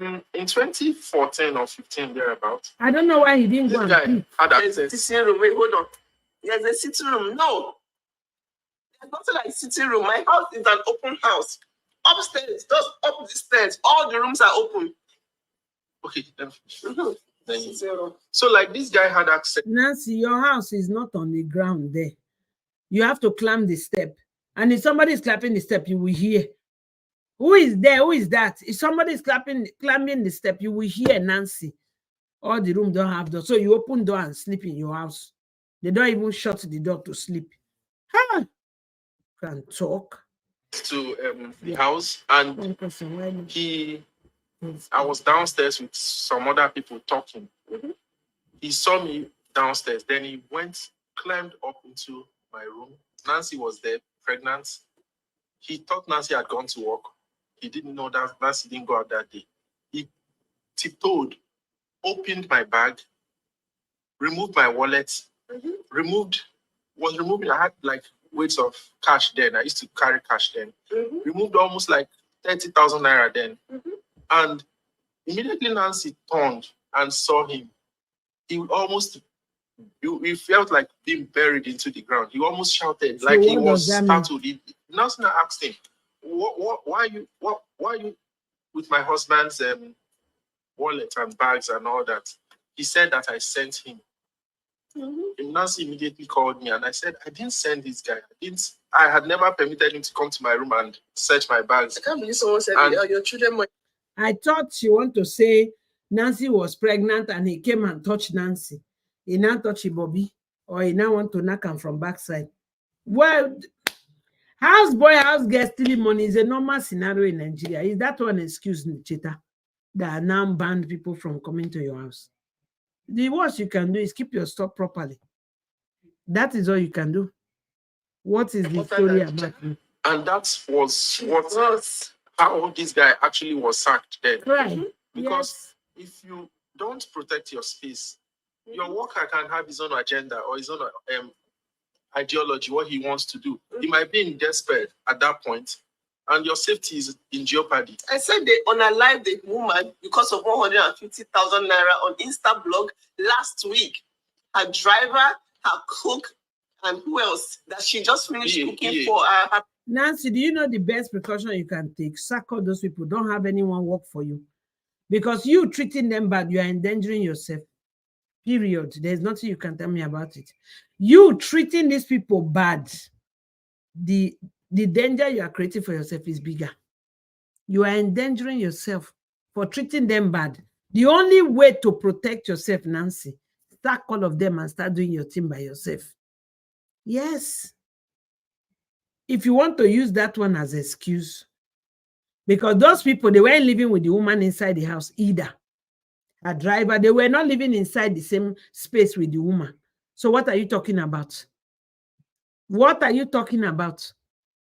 in 2014 or 15, thereabouts. I don't know why he didn't go. There's a sitting room. Wait, hold on. There's a sitting room. No. There's nothing like sitting room. My house is an open house. Upstairs, just up the stairs, all the rooms are open. Okay, so like this guy had access. Nancy, your house is not on the ground there. You have to climb the step. And if somebody is clapping the step, you will hear. Who is there? Who is that? If somebody is climbing the step, you will hear Nancy. All the rooms don't have doors. So you open door and sleep in your house. They don't even shut the door to sleep. Can talk. To the house, and I was downstairs with some other people talking. He saw me downstairs, then he climbed up into my room. Nancy was there, pregnant. He thought Nancy had gone to work. He didn't know that Nancy didn't go out that day. He tiptoed, opened my bag, removed my wallet, removed was removing. I had like weights of cash then. I used to carry cash then. Removed almost like 30,000 naira then. And immediately Nancy turned and saw him. He almost, he felt like being buried into the ground. He almost shouted, So like he what was does that mean? startled. Nancy asked him, why are you with my husband's wallet and bags and all that? He said that I sent him. Nancy immediately called me and I said, I didn't send this guy. I had never permitted him to come to my room and search my bags. I can't believe someone said, your children might. I thought she want to say Nancy was pregnant and he came and touched Nancy. He now touched Bobby, or he now want to knock him from backside. Well, house boy, house girl stealing money is a normal scenario in Nigeria. Is that one excuse, Cheta, that now banned people from coming to your house? The worst you can do is keep your stuff properly. That is all you can do. What is the story about? And that was how this guy actually was sacked then. Right. Because if you don't protect your space, your worker can have his own agenda or his own ideology, what he wants to do. He might be in despair at that point, and your safety is in jeopardy. I said they unalived the woman because of 150,000 naira on Insta blog last week. Her driver, her cook, and who else that she just finished cooking for her. Nancy, do you know the best precaution you can take? Sack all those people. Don't have anyone work for you. Because you treating them bad, you are endangering yourself. Period. There's nothing you can tell me about it. You treating these people bad, the danger you are creating for yourself is bigger. You are endangering yourself for treating them bad. The only way to protect yourself, Nancy, sack all of them and start doing your thing by yourself. Yes. If you want to use that one as an excuse, because those people, they weren't living with the woman inside the house either. A driver, they were not living inside the same space with the woman. So what are you talking about? What are you talking about?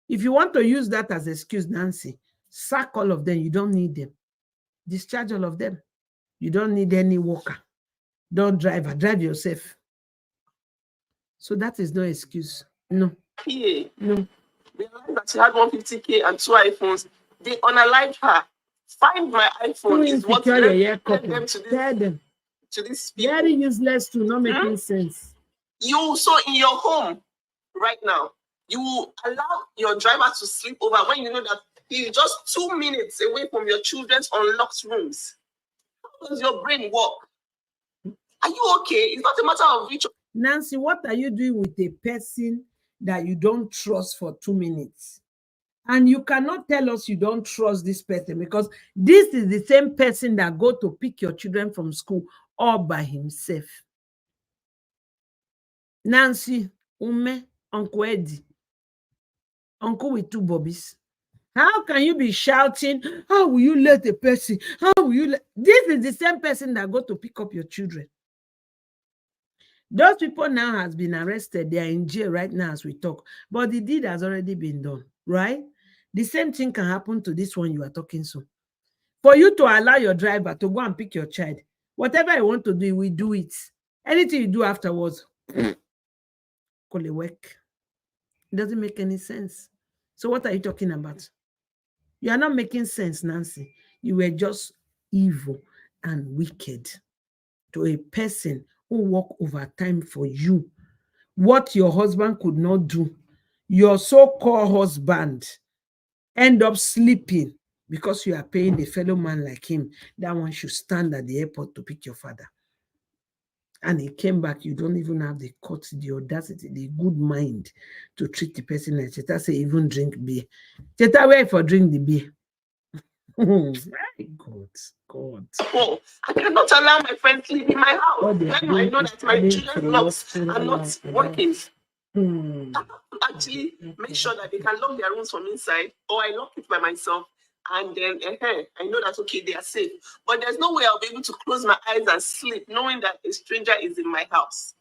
If you want to use that as an excuse, Nancy, sack all of them. You don't need them. Discharge all of them. You don't need any worker. Don't drive yourself. So that is no excuse. No. No. They realized that she had 150K and 2 iPhones. They unalived her. Find my iPhone is what led them to this people. Very useless to not making sense. You, so in your home right now, you allow your driver to sleep over when you know that he's just 2 minutes away from your children's unlocked rooms. How does your brain work? Are you okay? It's not a matter of which. Nancy, what are you doing with a person that you don't trust for 2 minutes? And you cannot tell us you don't trust this person, because this is the same person that go to pick your children from school all by himself. Nancy, Uncle Eddy, uncle with 2 bobbies. How can you be shouting, how will you let a person, how will you let... This is the same person that go to pick up your children. Those people now has been arrested. They are in jail right now as we talk. But the deed has already been done, right? The same thing can happen to this one you are talking to. For you to allow your driver to go and pick your child, whatever you want to do, we do it. Anything you do afterwards, call it work. It doesn't make any sense. So what are you talking about? You are not making sense, Nancy. You were just evil and wicked to a person who worked overtime for you. What your husband could not do, your so-called husband end up sleeping because you are paying a fellow man like him. That one should stand at the airport to pick your father. And he came back. You don't even have the guts, the audacity, the good mind to treat the person like Cheta say, even drink beer. Cheta, where for drink the beer? Very good. God. Oh, I cannot allow my friends to live in my house when I know that my children's locks are not working. I have to actually make sure that they can lock their rooms from inside, or I lock it by myself, and then I know that, okay, they are safe. But there's no way I'll be able to close my eyes and sleep knowing that a stranger is in my house.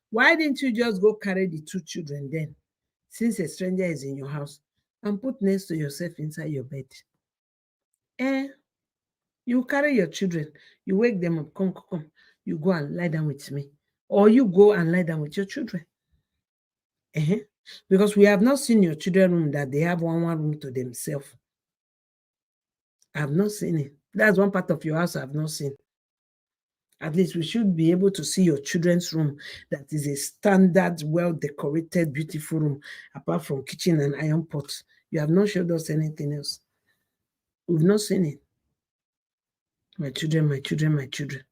Why didn't you just go carry the 2 children then, since a stranger is in your house, and put next to yourself inside your bed? You carry your children, you wake them up, come, you go and lie down with me. Or you go and lie down with your children. Because we have not seen your children room that they have one room to themselves. I have not seen it. That's one part of your house I have not seen. At least we should be able to see your children's room that is a standard, well-decorated, beautiful room, apart from kitchen and iron pots. You have not showed us anything else. We've not seen it. My children, my children, my children.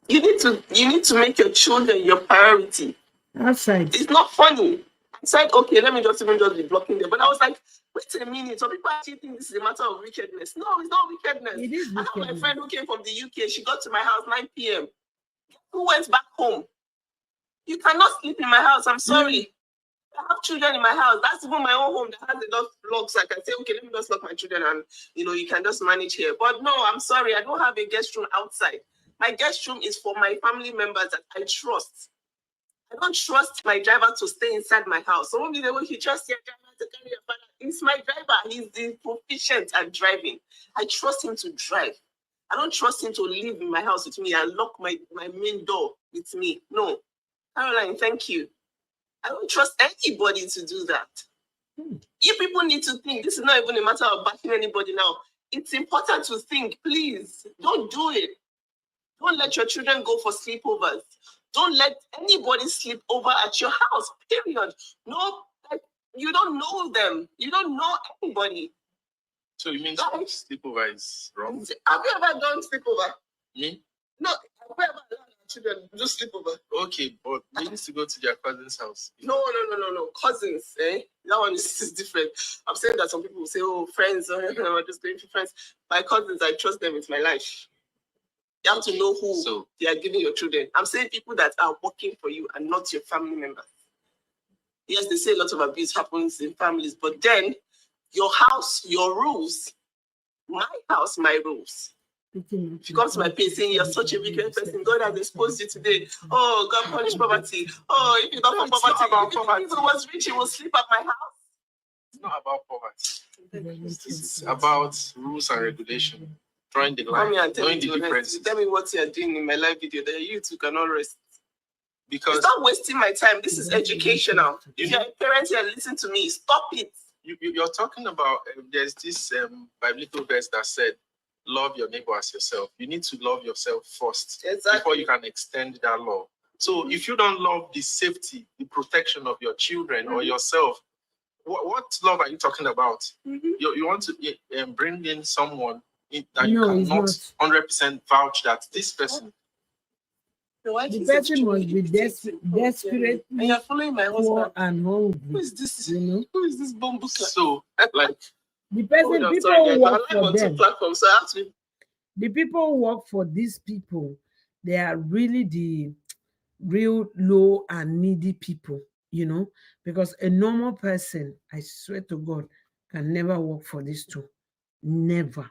You need to make your children your priority. Outside. It's not funny. I said, okay, let me just be blocking them. But I was like, wait a minute. Some people actually think this is a matter of wickedness. No, it's not wickedness. It is wickedness. I have my friend who came from the UK. She got to my house 9 p.m. Who went back home? You cannot sleep in my house. I'm sorry. I have children in my house. That's even my own home that has enough locks. I can say, okay, let me just lock my children and, you can just manage here. But no, I'm sorry. I don't have a guest room outside. My guest room is for my family members that I trust. I don't trust my driver to stay inside my house. So only the way he trusts your driver to carry your father. It's my driver. He's the proficient at driving. I trust him to drive. I don't trust him to live in my house with me and lock my main door with me. No. Caroline, thank you. I don't trust anybody to do that. You people need to think. This is not even a matter of bashing anybody now. It's important to think, please. Don't do it. Don't let your children go for sleepovers. Don't let anybody sleep over at your house, period. No, you don't know them. You don't know anybody. So you mean sleepover is wrong? Have you ever done sleepover? Me? No, have you ever allowed your children to do sleepover? Okay, but they used to go to their cousin's house. No. Cousins, eh? That one is different. I'm saying that some people will say, oh, friends, we're just going to friends. My cousins, I trust them with my life. You have to know who they are giving your children. I'm saying people that are working for you and not your family members. Yes, they say a lot of abuse happens in families, but then your house, your rules. My house, my rules. If you come to my place saying you're such a wicked person, God has exposed you today. Oh, God punish poverty. Oh, if you don't have poverty, if it was rich, he will sleep at my house. It's not about poverty. It's about rules and regulation. Drawing the line, knowing the difference. Tell me what you are doing in my live video that you two cannot rest. Because it's not wasting my time. This is educational. If you're a parent here, listen to me. Stop it. You're talking about, there's this biblical verse that said, love your neighbor as yourself. You need to love yourself first before you can extend that love. So if you don't love the safety, the protection of your children or yourself, what love are you talking about? You want to bring in someone that you cannot 100% vouch that this person. The person must be desperate and you're following my husband and hungry. Who is this? Who is this bamboo? So, like, the person, people who work for them. So I have to... The people who work for these people, they are really the real low and needy people, because a normal person, I swear to God, can never work for these two. Never,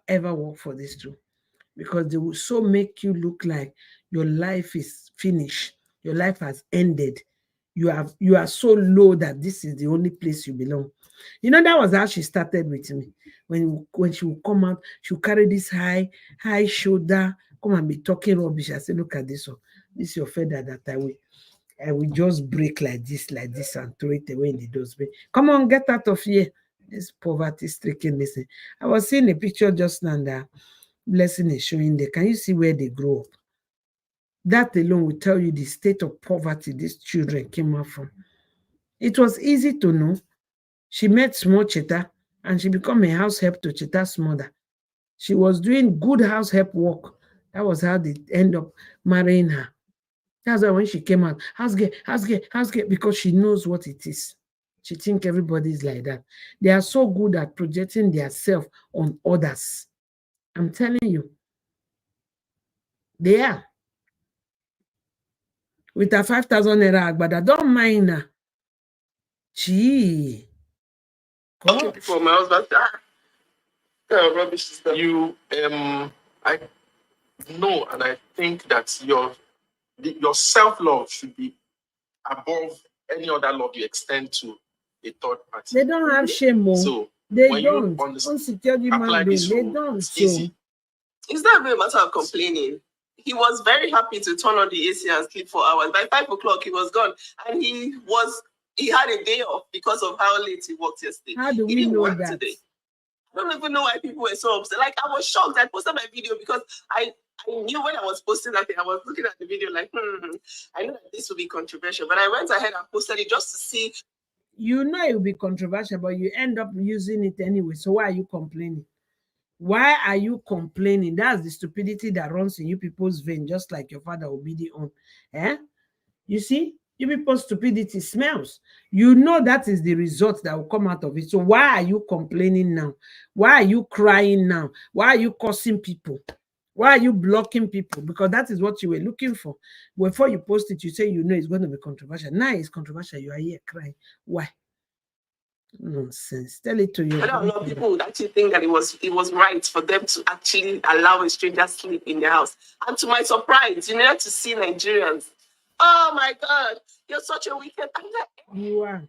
ever work for these two. Because they will so make you look like your life is finished. Your life has ended. You are so low that this is the only place you belong. That was how she started with me. When she would come out, she would carry this high shoulder, come and be talking rubbish. I said, look at this one. This is your feather that I will just break like this, and throw it away in the dustbin. Come on, get out of here. This poverty-stricken listen. I was seeing a picture just now that Blessing is showing there. Can you see where they grow up? That alone will tell you the state of poverty these children came out from. It was easy to know. She met small Cheta and she became a house help to Cheta's mother. She was doing good house help work. That was how they end up marrying her. That's why when she came out, house girl, because she knows what it is. She thinks everybody is like that. They are so good at projecting their self on others. I'm telling you. They are. With a 5,000 naira, but I don't mind her. Gee. God. For my husband, rubbish is that. I know, and I think that your self-love should be above any other love you extend to a third party. They don't have shame more. So they don't. Apply this they don't. It's easy. It's not really a matter of complaining. he was very happy to turn on the AC and sleep for hours. By 5 o'clock, he was gone. And he had a day off because of how late he worked yesterday. How do He we didn't know work that? today. I don't even know why people were so upset. Like, I was shocked. I posted my video because I knew when I was posting that thing, I was looking at the video like, I know that this will be controversial. But I went ahead and posted it just to see. You know it will be controversial, but you end up using it anyway. So why are you complaining? Why are you complaining? That's the stupidity that runs in you people's vein, just like your father Ubidi on. You see, you people's stupidity smells. You know that is the result that will come out of it. So why are you complaining now? Why are you crying now? Why are you cursing people? Why are you blocking people? Because that is what you were looking for. Before you post it, you say you know it's going to be controversial. Now it's controversial. You are here crying. Why? Nonsense. Tell it to you. I know a lot of people would actually think that it was right for them to actually allow a stranger sleep in their house. And to my surprise, you needed to see Nigerians. Oh my God, you're such a wicked. You are.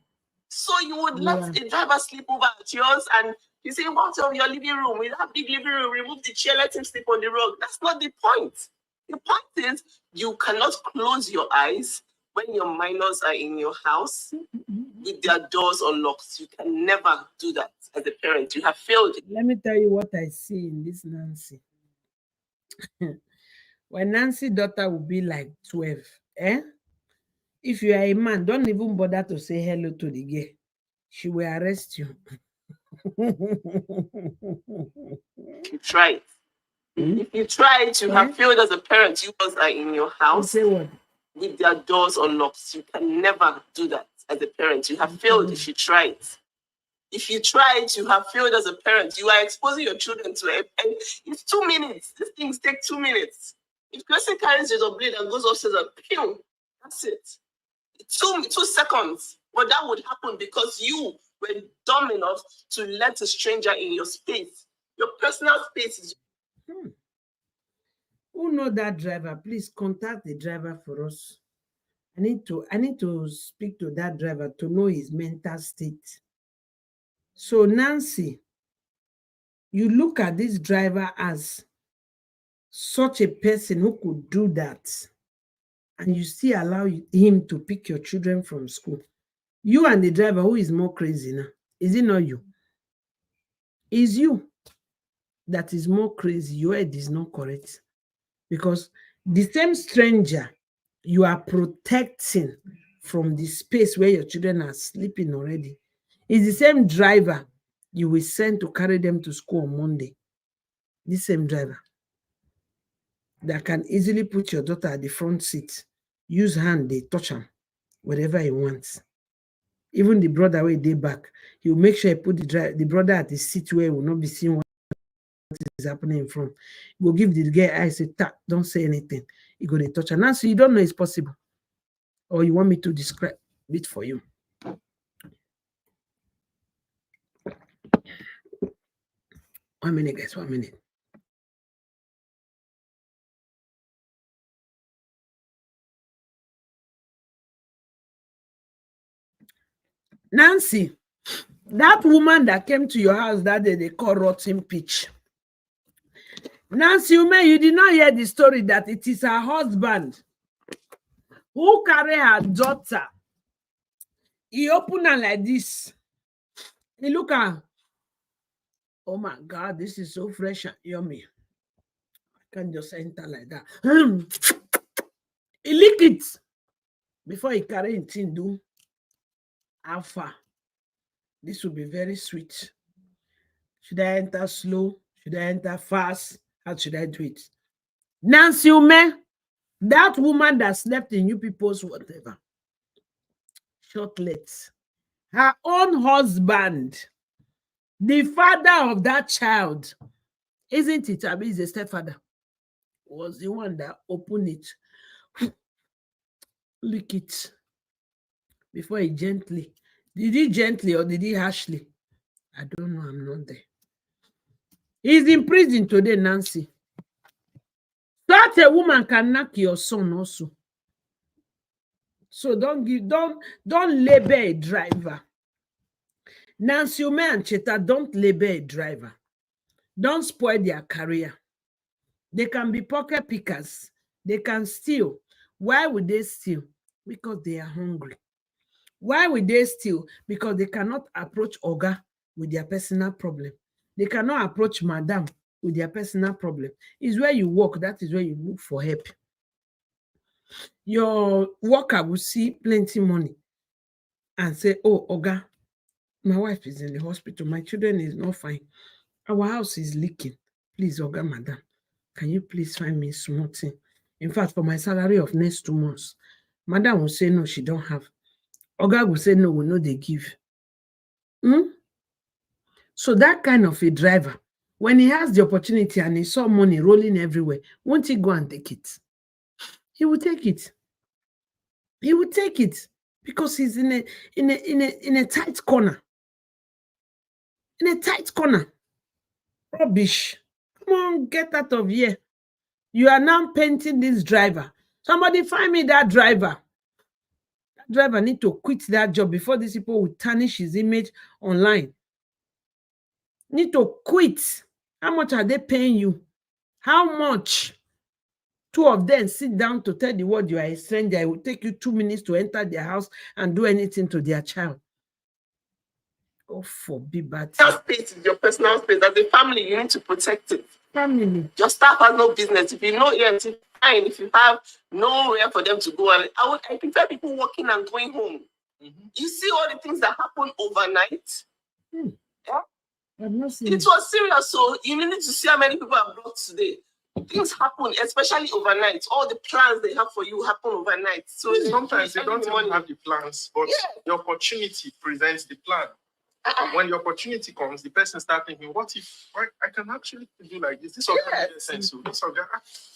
So you would let a driver sleep over at yours, and you say, "What's of your living room? We have big living room. Remove the chair. Let him sleep on the rug." That's not the point. The point is you cannot close your eyes when your minors are in your house with their doors unlocked. You can never do that as a parent. You have failed. Let me tell you what I see in this Nancy. When Nancy's daughter will be like 12, if you are a man, don't even bother to say hello to the girl. She will arrest you. You try it. If you try it, you have failed as a parent. You guys are in your house with their doors unlocked. You can never do that as a parent. You have failed if you try it. If you try it, you have failed as a parent. You are exposing your children to it. And it's 2 minutes. These things take 2 minutes. If person carries a blade and goes upstairs and pew, that's it. 2 seconds. But that would happen because you were dumb enough to let a stranger in your space. Your personal space is. Who know that driver? Please contact the driver for us. I need to speak to that driver to know his mental state. So Nancy, you look at this driver as such a person who could do that, and you still allow him to pick your children from school. You and the driver, who is more crazy now? Is it not you? Is you that is more crazy. Your head is not correct. Because the same stranger you are protecting from the space where your children are sleeping already is the same driver you will send to carry them to school on Monday. The same driver that can easily put your daughter at the front seat, use hand, they touch him, whatever he wants. Even the brother where they back, he will make sure he put the brother at the seat where he will not be seeing what is happening in front. He will give the guy eyes, say, "Tap, don't say anything." He go to touch her. Now, so you don't know it's possible. Or you want me to describe it for you? 1 minute, guys, 1 minute. Nancy, that woman that came to your house that day, they call rotten peach. Nancy, you did not hear the story that it is her husband who carry her daughter. He opened her like this. He look at her. Oh my God, this is so fresh and yummy. I can't just enter like that. He lick it before he carry it in. Do alpha. This will be very sweet. Should I enter slow? Should I enter fast? How should I do it? Nancy that woman that slept in you people's whatever, shortlets, her own husband, the father of that child, isn't it? I mean, the stepfather was the one that opened it, lick it before he gently. Did he gently or did he harshly? I don't know. I'm not there. He's in prison today, Nancy. That a woman can knock your son also. So don't label a driver. Nancy and Cheta, don't label a driver. Don't spoil their career. They can be pocket pickers. They can steal. Why would they steal? Because they are hungry. Why would they steal? Because they cannot approach Oga with their personal problem. They cannot approach Madam with their personal problem. It's where you work, that is where you look for help. Your worker will see plenty money and say, oh, Oga, my wife is in the hospital. My children is not fine. Our house is leaking. Please, Oga, Madam, can you please find me small thing? In fact, for my salary of next 2 months, Madam will say, no, she don't have. Oga will say, no, we know they give. So that kind of a driver, when he has the opportunity and he saw money rolling everywhere, won't he go and take it? He will take it. He will take it because he's in a tight corner. In a tight corner. Rubbish. Come on, get out of here. You are now painting this driver. Somebody find me that driver. That driver need to quit that job before these people will tarnish his image online. Need to quit. How much are they paying you? How much? 2 of them sit down to tell the world you are a stranger. It will take you 2 minutes to enter their house and do anything to their child. Oh, forbid bad. Your space is your personal space. As a family, you need to protect it. Family. Your staff has no business. If you know, yes, it's fine. If you have nowhere for them to go, and I prefer people working and going home. You see all the things that happen overnight. Yeah? I've not seen It was serious, so you need to see how many people are blocked today. Things happen, especially overnight. All the plans they have for you happen overnight. So sometimes they don't even have the plans, but the opportunity presents the plan. When the opportunity comes, the person starts thinking, what if I can actually do like this? This will make sense.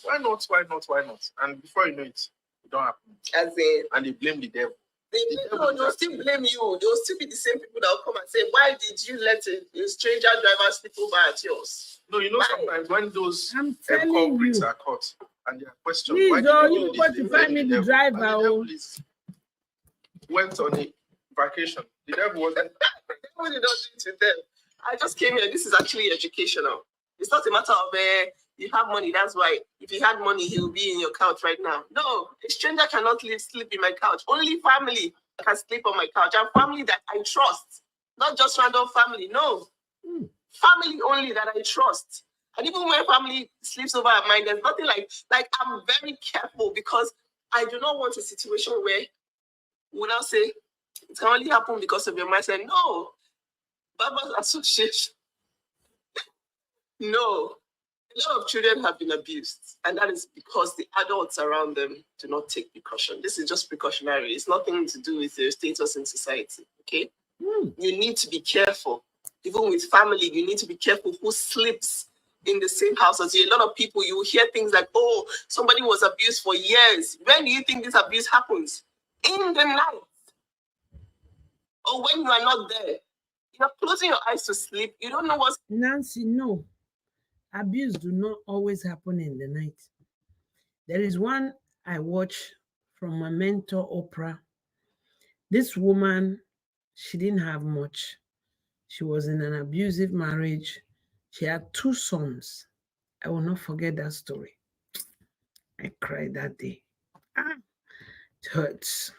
Why not? Why not? Why not? And before you know it, it don't happen. And they blame the devil. They'll still blame you. They'll still be the same people that will come and say, why did you let a stranger driver sleep over at yours? No, you know, sometimes when those culprits are caught and they are questioned, please, why did you got to find me the driver. The devil went on a vacation. The devil wasn't. The devil did not do it with them. I just came here. This is actually educational. It's not a matter of you have money, that's why. If he had money, he will be in your couch right now. No, a stranger cannot sleep in my couch. Only family can sleep on my couch. And family that I trust. Not just random family. No. Family only that I trust. And even when family sleeps over at mine, there's nothing like I'm very careful because I do not want a situation where we now say it can only happen because of your mindset. No. Barbers Association. No. A lot of children have been abused, and that is because the adults around them do not take precaution. This is just precautionary. It's nothing to do with their status in society, okay? You need to be careful. Even with family, you need to be careful who sleeps in the same house as you. A lot of people, you will hear things like, oh, somebody was abused for years. When do you think this abuse happens? In the night. Or when you are not there. You're closing your eyes to sleep. You don't know what's... Nancy, no. Abuse do not always happen in the night. There is one I watch from my mentor, Oprah. This woman, she didn't have much. She was in an abusive marriage. She had 2 sons. I will not forget that story. I cried that day. It hurts.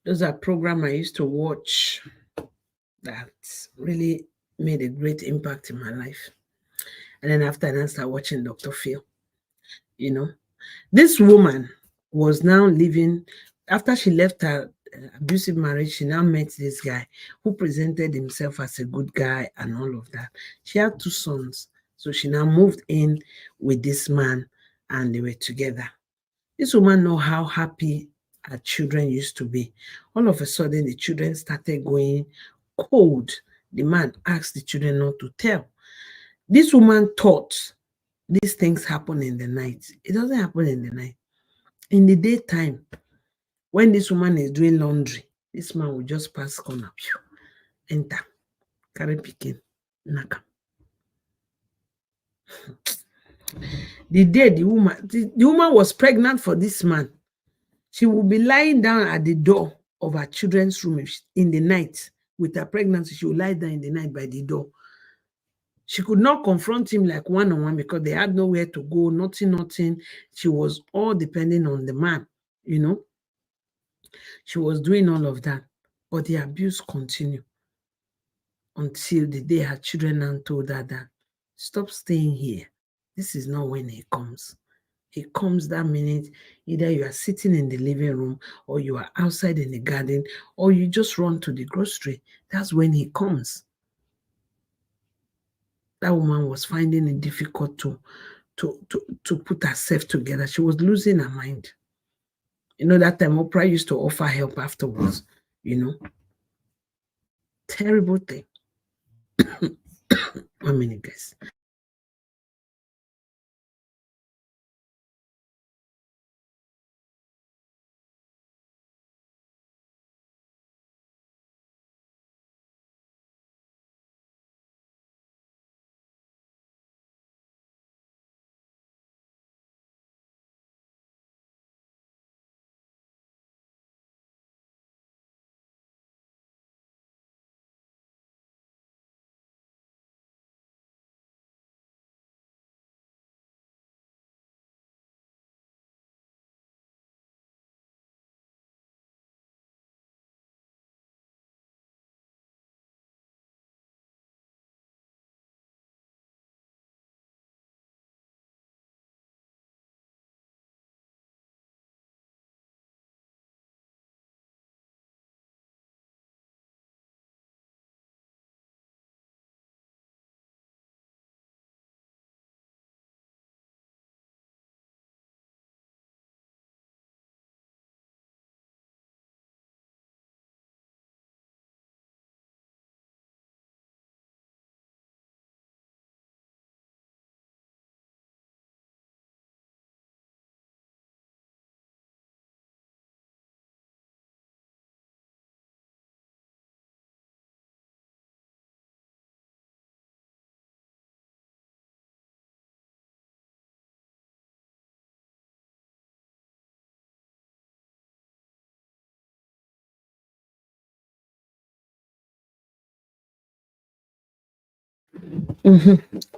Those are programs I used to watch that really made a great impact in my life. And then after that, I started watching Dr. Phil. You know, this woman was now living, after she left her abusive marriage, she now met this guy who presented himself as a good guy and all of that. She had 2 sons. So she now moved in with this man and they were together. This woman know how happy her children used to be. All of a sudden, the children started going cold. The man asked the children not to tell. This woman thought these things happen in the night. It doesn't happen in the night. In the daytime, when this woman is doing laundry, this man will just pass corner, enter, carry pikin, knock. The day the woman was pregnant for this man, she will be lying down at the door of her children's room in the night with her pregnancy. She will lie down in the night by the door. She could not confront him like one on one because they had nowhere to go, nothing. She was all depending on the man, you know. She was doing all of that. But the abuse continued until the day her children now told her that stop staying here. This is not when he comes. He comes that minute, either you are sitting in the living room or you are outside in the garden or you just run to the grocery. That's when he comes. That woman was finding it difficult to put herself together. She was losing her mind. You know, that time Oprah used to offer help afterwards, you know. Terrible thing. 1 minute, guys.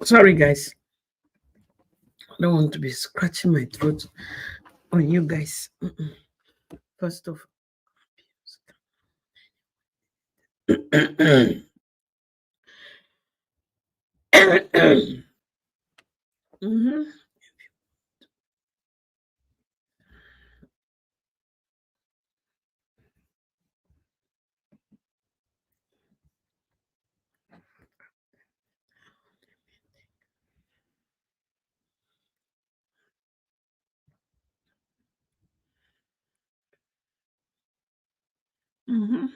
Sorry, guys. I don't want to be scratching my throat on you guys. First of Mhm. Mhm.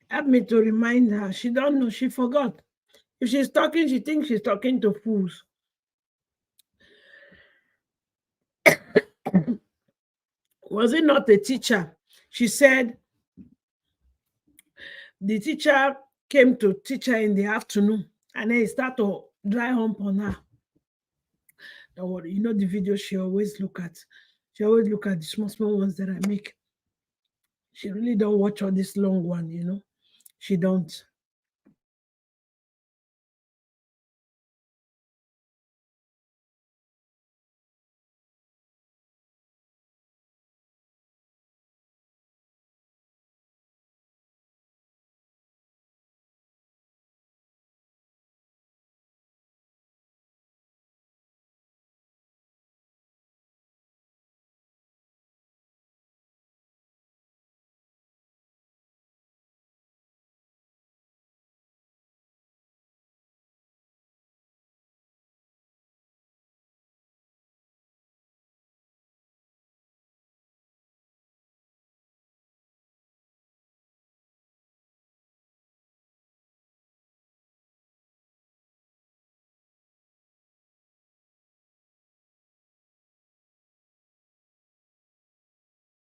Help me to remind her. She don't know. She forgot. If she's talking, she thinks she's talking to fools. Was it not a teacher? She said the teacher came to teach her in the afternoon and then he started to dry hump on her. Don't worry, you know the video she always look at. She always look at the small ones that I make. She really don't watch all this long one, you know. She don't.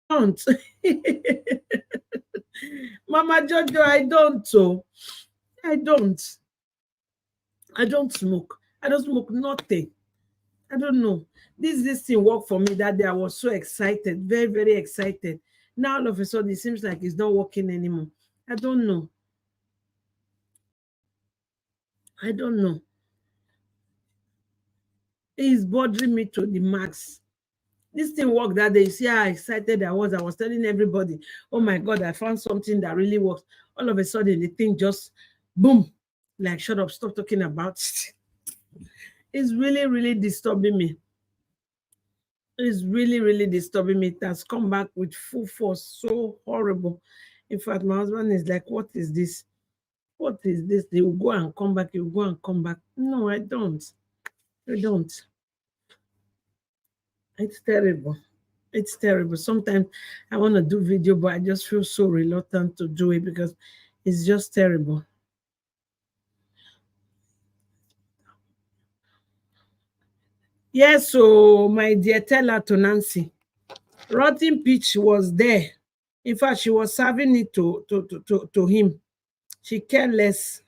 Don't. Mama Jojo, I don't. So I don't smoke. I don't smoke nothing. I don't know. This thing worked for me that day. I was so excited, very, very excited. Now all of a sudden it seems like it's not working anymore. I don't know. I don't know. It's bothering me to the max. This thing worked that day. You see how excited I was. I was telling everybody, oh my God, I found something that really works. All of a sudden, the thing just boom. Like, shut up, stop talking about it. It's really, really disturbing me. It's really, really disturbing me. It has come back with full force. So horrible. In fact, my husband is like, what is this? What is this? They will go and come back. You go and come back. No, I don't. I don't. It's terrible. It's terrible. Sometimes I want to do video, but I just feel so reluctant to do it because it's just terrible. Yes, so my dear, tell her to Nancy. Rotten peach was there. In fact, she was serving it to him. She cared less.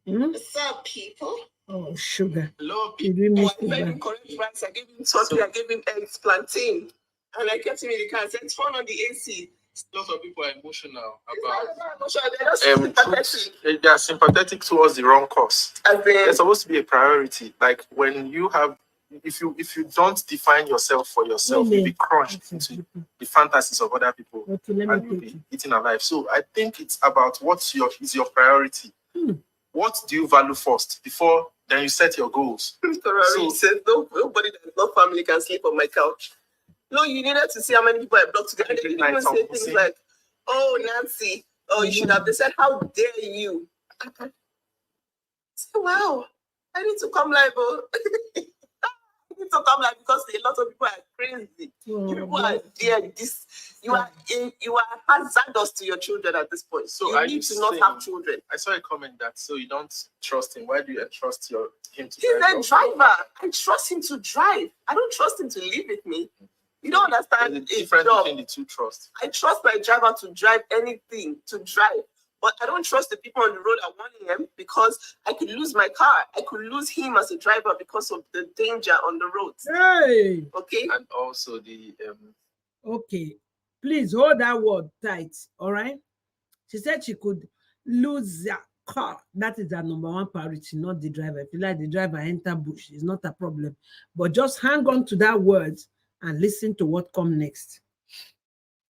What's up, people? Oh, sugar. Hello, Did we miss I gave him correct rice. I gave him turkey. I gave him eggs, plantain. And I kept him in the car. I said, turn on the AC. a lot of people are emotional It's about. not about emotion. They're just sympathetic. They are sympathetic towards the wrong cause. As in, There's supposed to be a priority. Like when you have, if you don't define yourself for yourself, you'll be crushed into the fantasies of other people, and you'll be eaten alive. So I think it's about what's your priority. What do you value first before then you set your goals? so said, nobody that is not family can sleep on my couch. No, you needed to see how many people I blocked together. They didn't even say things like, oh, Nancy, oh, you should have. They said, how dare you? I said, wow, I need to come live. Oh. I need to come live because a lot of people are crazy. People are there. You are hazardous to your children at this point. So you need to not have children. I saw a comment that so you don't trust him. Why do you trust him to He's a driver. I trust him to drive. I don't trust him to live with me. You don't understand the difference between the two trusts. I trust my driver to drive anything, to drive. But I don't trust the people on the road at 1 a.m. because I could lose my car. I could lose him as a driver because of the danger on the roads. Hey! Okay? And also the... Okay. Please hold that word tight, all right? She said she could lose her car. That is her number one priority, not the driver. If you like the driver, enter bush. It's not a problem. But just hang on to that word and listen to what comes next.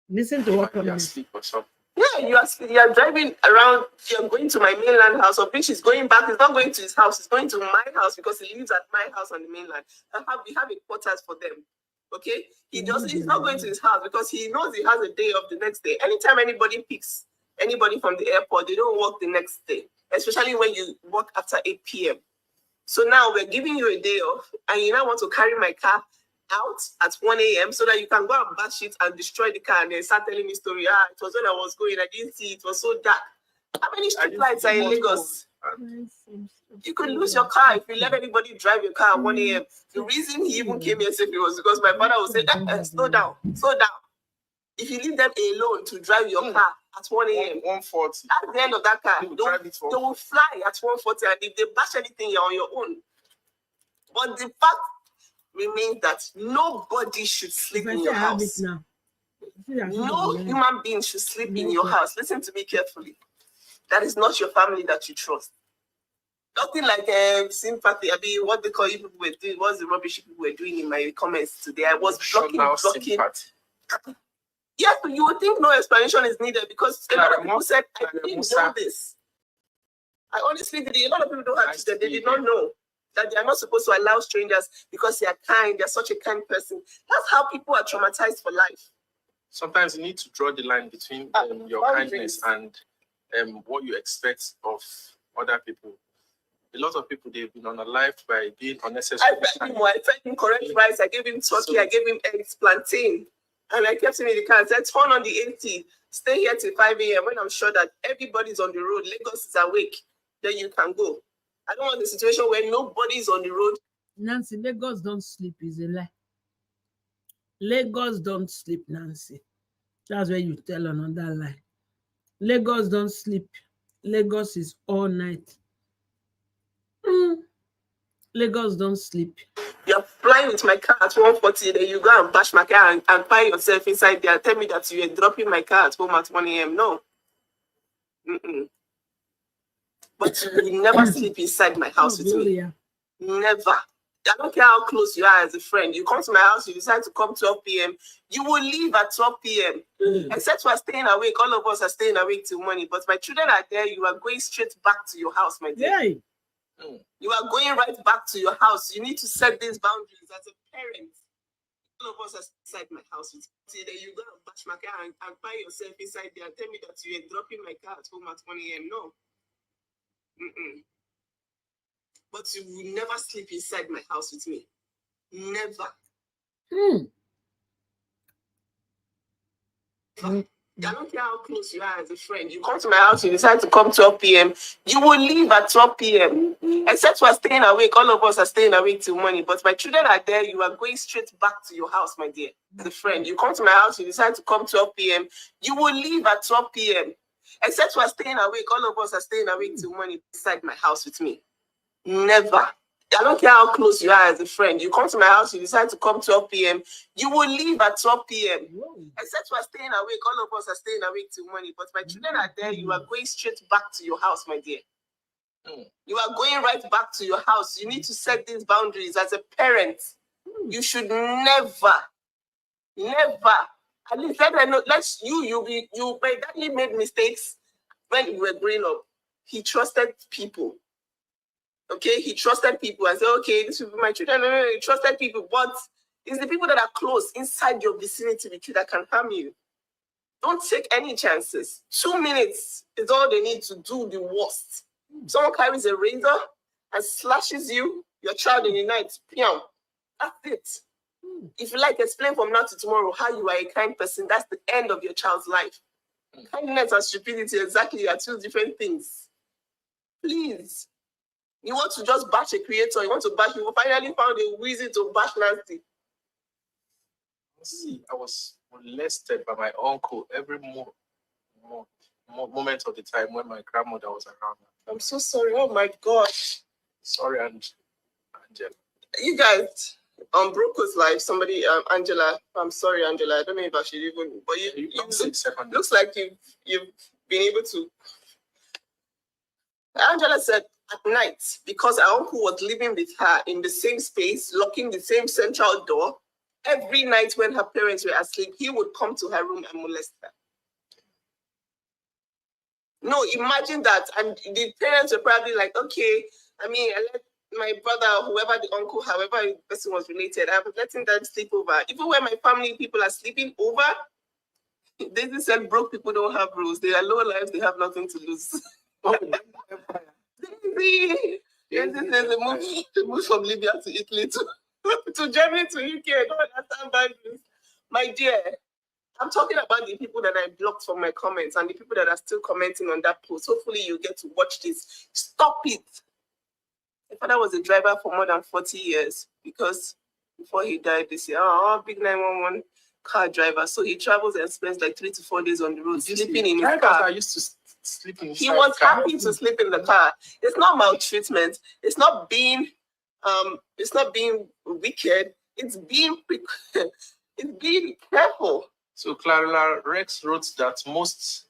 Listen to what comes next. Yeah, you are driving around, you're going to my mainland house, of which he's going back. He's not going to his house, he's going to my house because he lives at my house on the mainland. We have a quarters for them. Okay? He's not going to his house because he knows he has a day off the next day. Anytime anybody picks anybody from the airport, they don't work the next day, especially when you work after 8 p.m. So now we're giving you a day off, and you now want to carry my car out at 1 a.m. so that you can go and bash it and destroy the car and then start telling me story. It was when I was going, I didn't see it, was so dark. How many street lights are in Lagos? You could lose your car if you let anybody drive your car at 1 a.m. The reason he even came here safely was because my father would say, slow down. If you leave them alone to drive your car at 1 a.m. 140. At the end of that car, they will fly at 140, and if they bash anything, you're on your own. But the fact remains that nobody should sleep in your house. No human being should sleep in your house. Listen to me carefully. That is not your family that you trust. Nothing like sympathy. I mean, what they call you people were doing, what's the rubbish people were doing in my comments today? I was blocking. Yes, but you would think no explanation is needed because a lot of people said, I didn't know this. I honestly did. A lot of people don't have to. They did not know that they are not supposed to allow strangers because they are kind. They're such a kind person. That's how people are traumatized for life. Sometimes you need to draw the line between your kindness and what you expect of other people. A lot of people, they've been unalived by being unnecessary. I fed him correct rice. I gave him turkey. I gave him eggs, plantain. And I kept him in the car. I said, turn on the AC. Stay here till 5 a.m. when I'm sure that everybody's on the road. Lagos is awake. Then you can go. I don't want the situation where nobody's on the road. Nancy, Lagos don't sleep is a lie. Lagos don't sleep, Nancy. That's where you tell another lie. Lagos don't sleep. Lagos is all night. Lagos don't sleep. You're flying with my car at 1:40, then you go and bash my car and find yourself inside there and tell me that you were dropping my car at home at 1 a.m. No. Mm-mm. But you will never sleep inside my house with me. Never. I don't care how close you are as a friend. You come to my house, you decide to come 12 p.m. You will leave at 12 p.m. Except for staying awake. All of us are staying awake till morning. But my children are there. You are going straight back to your house, my dear. Yay. You are going right back to your house. You need to set these boundaries as a parent. All of us are inside my house. Then you go and bash my car and find yourself inside there and tell me that you are dropping my car at home at 1 a.m. No. Mm-mm. But you will never sleep inside my house with me. Never. I don't care how close you are as a friend. You come to my house, you decide to come 12 p.m. You will leave at 12 p.m. Except for staying awake. All of us are staying awake till morning. But my children are there. You are going straight back to your house, my dear. As a friend, you come to my house, you decide to come 12 p.m. You will leave at 12 p.m. Except for staying awake. All of us are staying awake till morning inside my house with me. Never. I don't care how close you are as a friend. You come to my house, you decide to come 12 p.m. You will leave at 12 p.m. Except for staying awake. All of us are staying awake till morning. But my children are there. You are going straight back to your house, my dear. You are going right back to your house. You need to set these boundaries as a parent. You should never. At least let them know. My daddy made mistakes when we were growing up. He trusted people. Okay, he trusted people and said, okay, this will be my children. No, he trusted people, but it's the people that are close inside your vicinity with you that can harm you. Don't take any chances. 2 minutes is all they need to do the worst. Someone carries a razor and slashes you, your child in the night. Piam. That's it. If you like, explain from now to tomorrow how you are a kind person. That's the end of your child's life. Kindness and stupidity exactly are two different things. Please. You want to just bash a creator, you want to bash, you finally found a reason to bash Nancy. See, I was molested by my uncle every moment of the time when my grandmother was around. I'm so sorry. Oh my gosh. Sorry, Angela. You guys, on Broco's life, somebody, Angela, I'm sorry, Angela. I don't know if I should even, but you looks like you've been able to. Angela said, at night, because our uncle was living with her in the same space, locking the same central door, every night when her parents were asleep, he would come to her room and molest her. No, imagine that. And the parents were probably like, okay, I mean, I let my brother, whoever the uncle, however the person was related, I'm letting them sleep over. Even when my family people are sleeping over, they just said broke people don't have rules. They are low lives, they have nothing to lose. They moved from Libya to Italy to Germany to UK. Don't understand boundaries. My dear, I'm talking about the people that I blocked from my comments and the people that are still commenting on that post. Hopefully you get to watch this. Stop it. My father was a driver for more than 40 years because before he died this year, big 911 car driver. So he travels and spends like 3 to 4 days on the road, sleeping in his car. I used to sleep in. He was happy to sleep in the car. It's not maltreatment. It's not being wicked. It's being careful. So Clara Rex wrote that most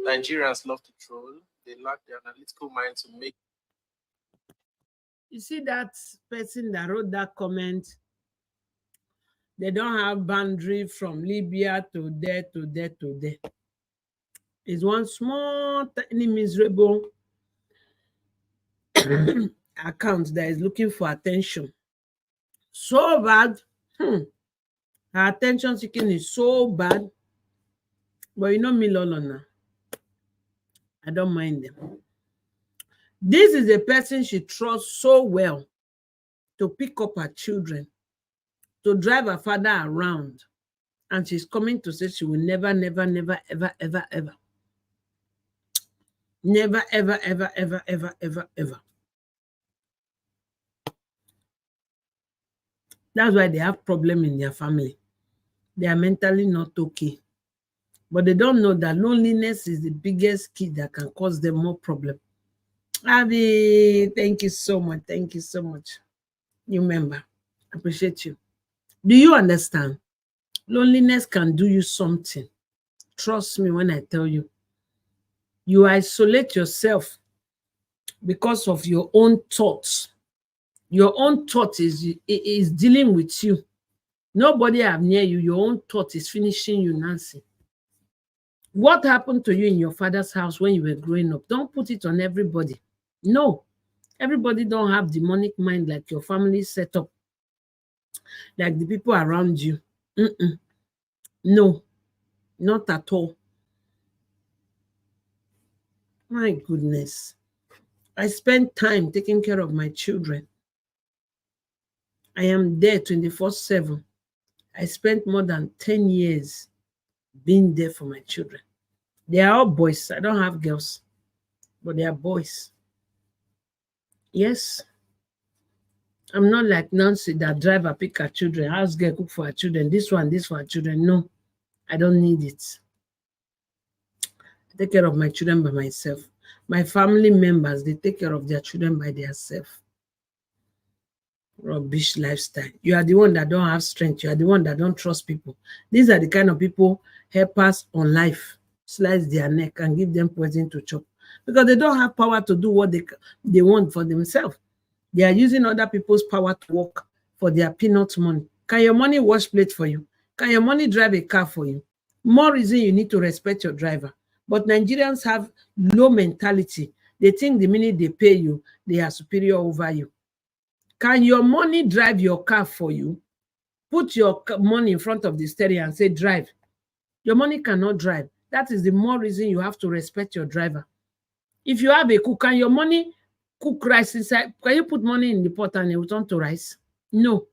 Nigerians love to troll. They lack the analytical mind to make. You see that person that wrote that comment? They don't have boundary from Libya to there, to there, to there. It's one small, tiny, miserable account that is looking for attention. So bad. Her attention seeking is so bad. But you know me, Lolona. I don't mind them. This is a person she trusts so well to pick up her children, to drive her father around. And she's coming to say she will never, ever, ever, ever, ever. Never, ever, ever, ever, ever, ever, ever. That's why they have problem in their family. They are mentally not okay. But they don't know that loneliness is the biggest key that can cause them more problem. Abby, thank you so much. Thank you so much. New member, appreciate you. Do you understand? Loneliness can do you something. Trust me when I tell you. You isolate yourself because of your own thoughts. Your own thought is dealing with you. Nobody have near you. Your own thought is finishing you, Nancy. What happened to you in your father's house when you were growing up? Don't put it on everybody. No. Everybody don't have demonic mind like your family set up, like the people around you. No, not at all. My goodness. I spend time taking care of my children. I am there 24/7. I spent more than 10 years being there for my children. They are all boys. I don't have girls, but they are boys. Yes. I'm not like Nancy that drive and pick her children, house girl cook for her children, this for her children. No, I don't need it. I take care of my children by myself. My family members, they take care of their children by themselves. Rubbish lifestyle. You are the one that don't have strength. You are the one that don't trust people. These are the kind of people help us on life, slice their neck and give them poison to chop because they don't have power to do what they want for themselves. They are using other people's power to work for their peanut money. Can your money wash plate for you? Can your money drive a car for you? More reason you need to respect your driver. But Nigerians have low mentality. They think the minute they pay you, they are superior over you. Can your money drive your car for you? Put your money in front of the steering and say, drive. Your money cannot drive. That is the more reason you have to respect your driver. If you have a cook, can your money cook rice inside? Can you put money in the pot and it will turn to rice? No.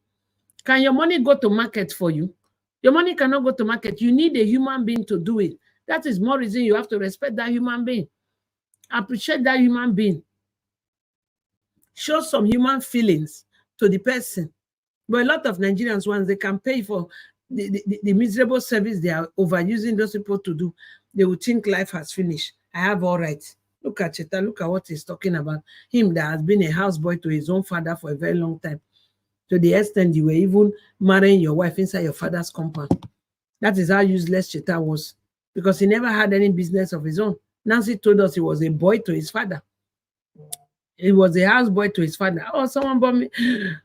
Can your money go to market for you? Your money cannot go to market. You need a human being to do it. That is more reason you have to respect that human being. Appreciate that human being. Show some human feelings to the person. But a lot of Nigerians, once they can pay for the miserable service they are overusing those people to do, they will think life has finished. I have all rights. Look at Cheta, look at what he's talking about. Him that has been a houseboy to his own father for a very long time. To the extent you were even marrying your wife inside your father's compound. That is how useless Cheta was. Because he never had any business of his own. Nancy told us he was a boy to his father. He was a houseboy to his father. Oh, someone bought me.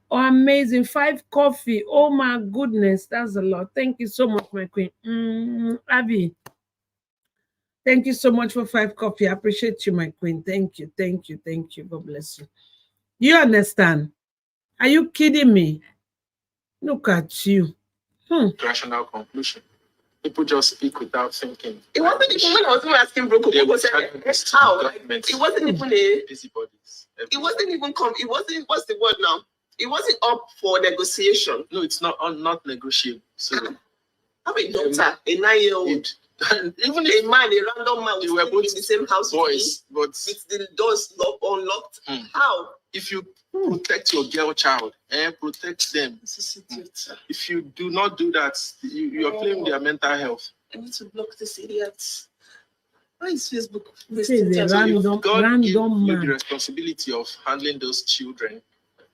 Oh, amazing. 5 coffee. Oh, my goodness. That's a lot. Thank you so much, my queen. Abby. Thank you so much for 5 coffee. I appreciate you, my queen. Thank you. Thank you. Thank you. God bless you. Do you understand? Are you kidding me? Look at you. Rational conclusion. People just speak without thinking. It wasn't even when I was even asking Broco. Broco said, how? Like, it wasn't even a busybodies. It wasn't even it wasn't, what's the word now? It wasn't up for negotiation. No, it's not negotiable. So I'm a daughter, a 9-year-old. Even a man, a random man, they were both in the same house boys, but with the doors unlocked. How? If you protect your girl child and protect them, if you do not do that, you're playing their mental health. I need to block this idiot. Why is Facebook? This is a God give you man. the responsibility of handling those children.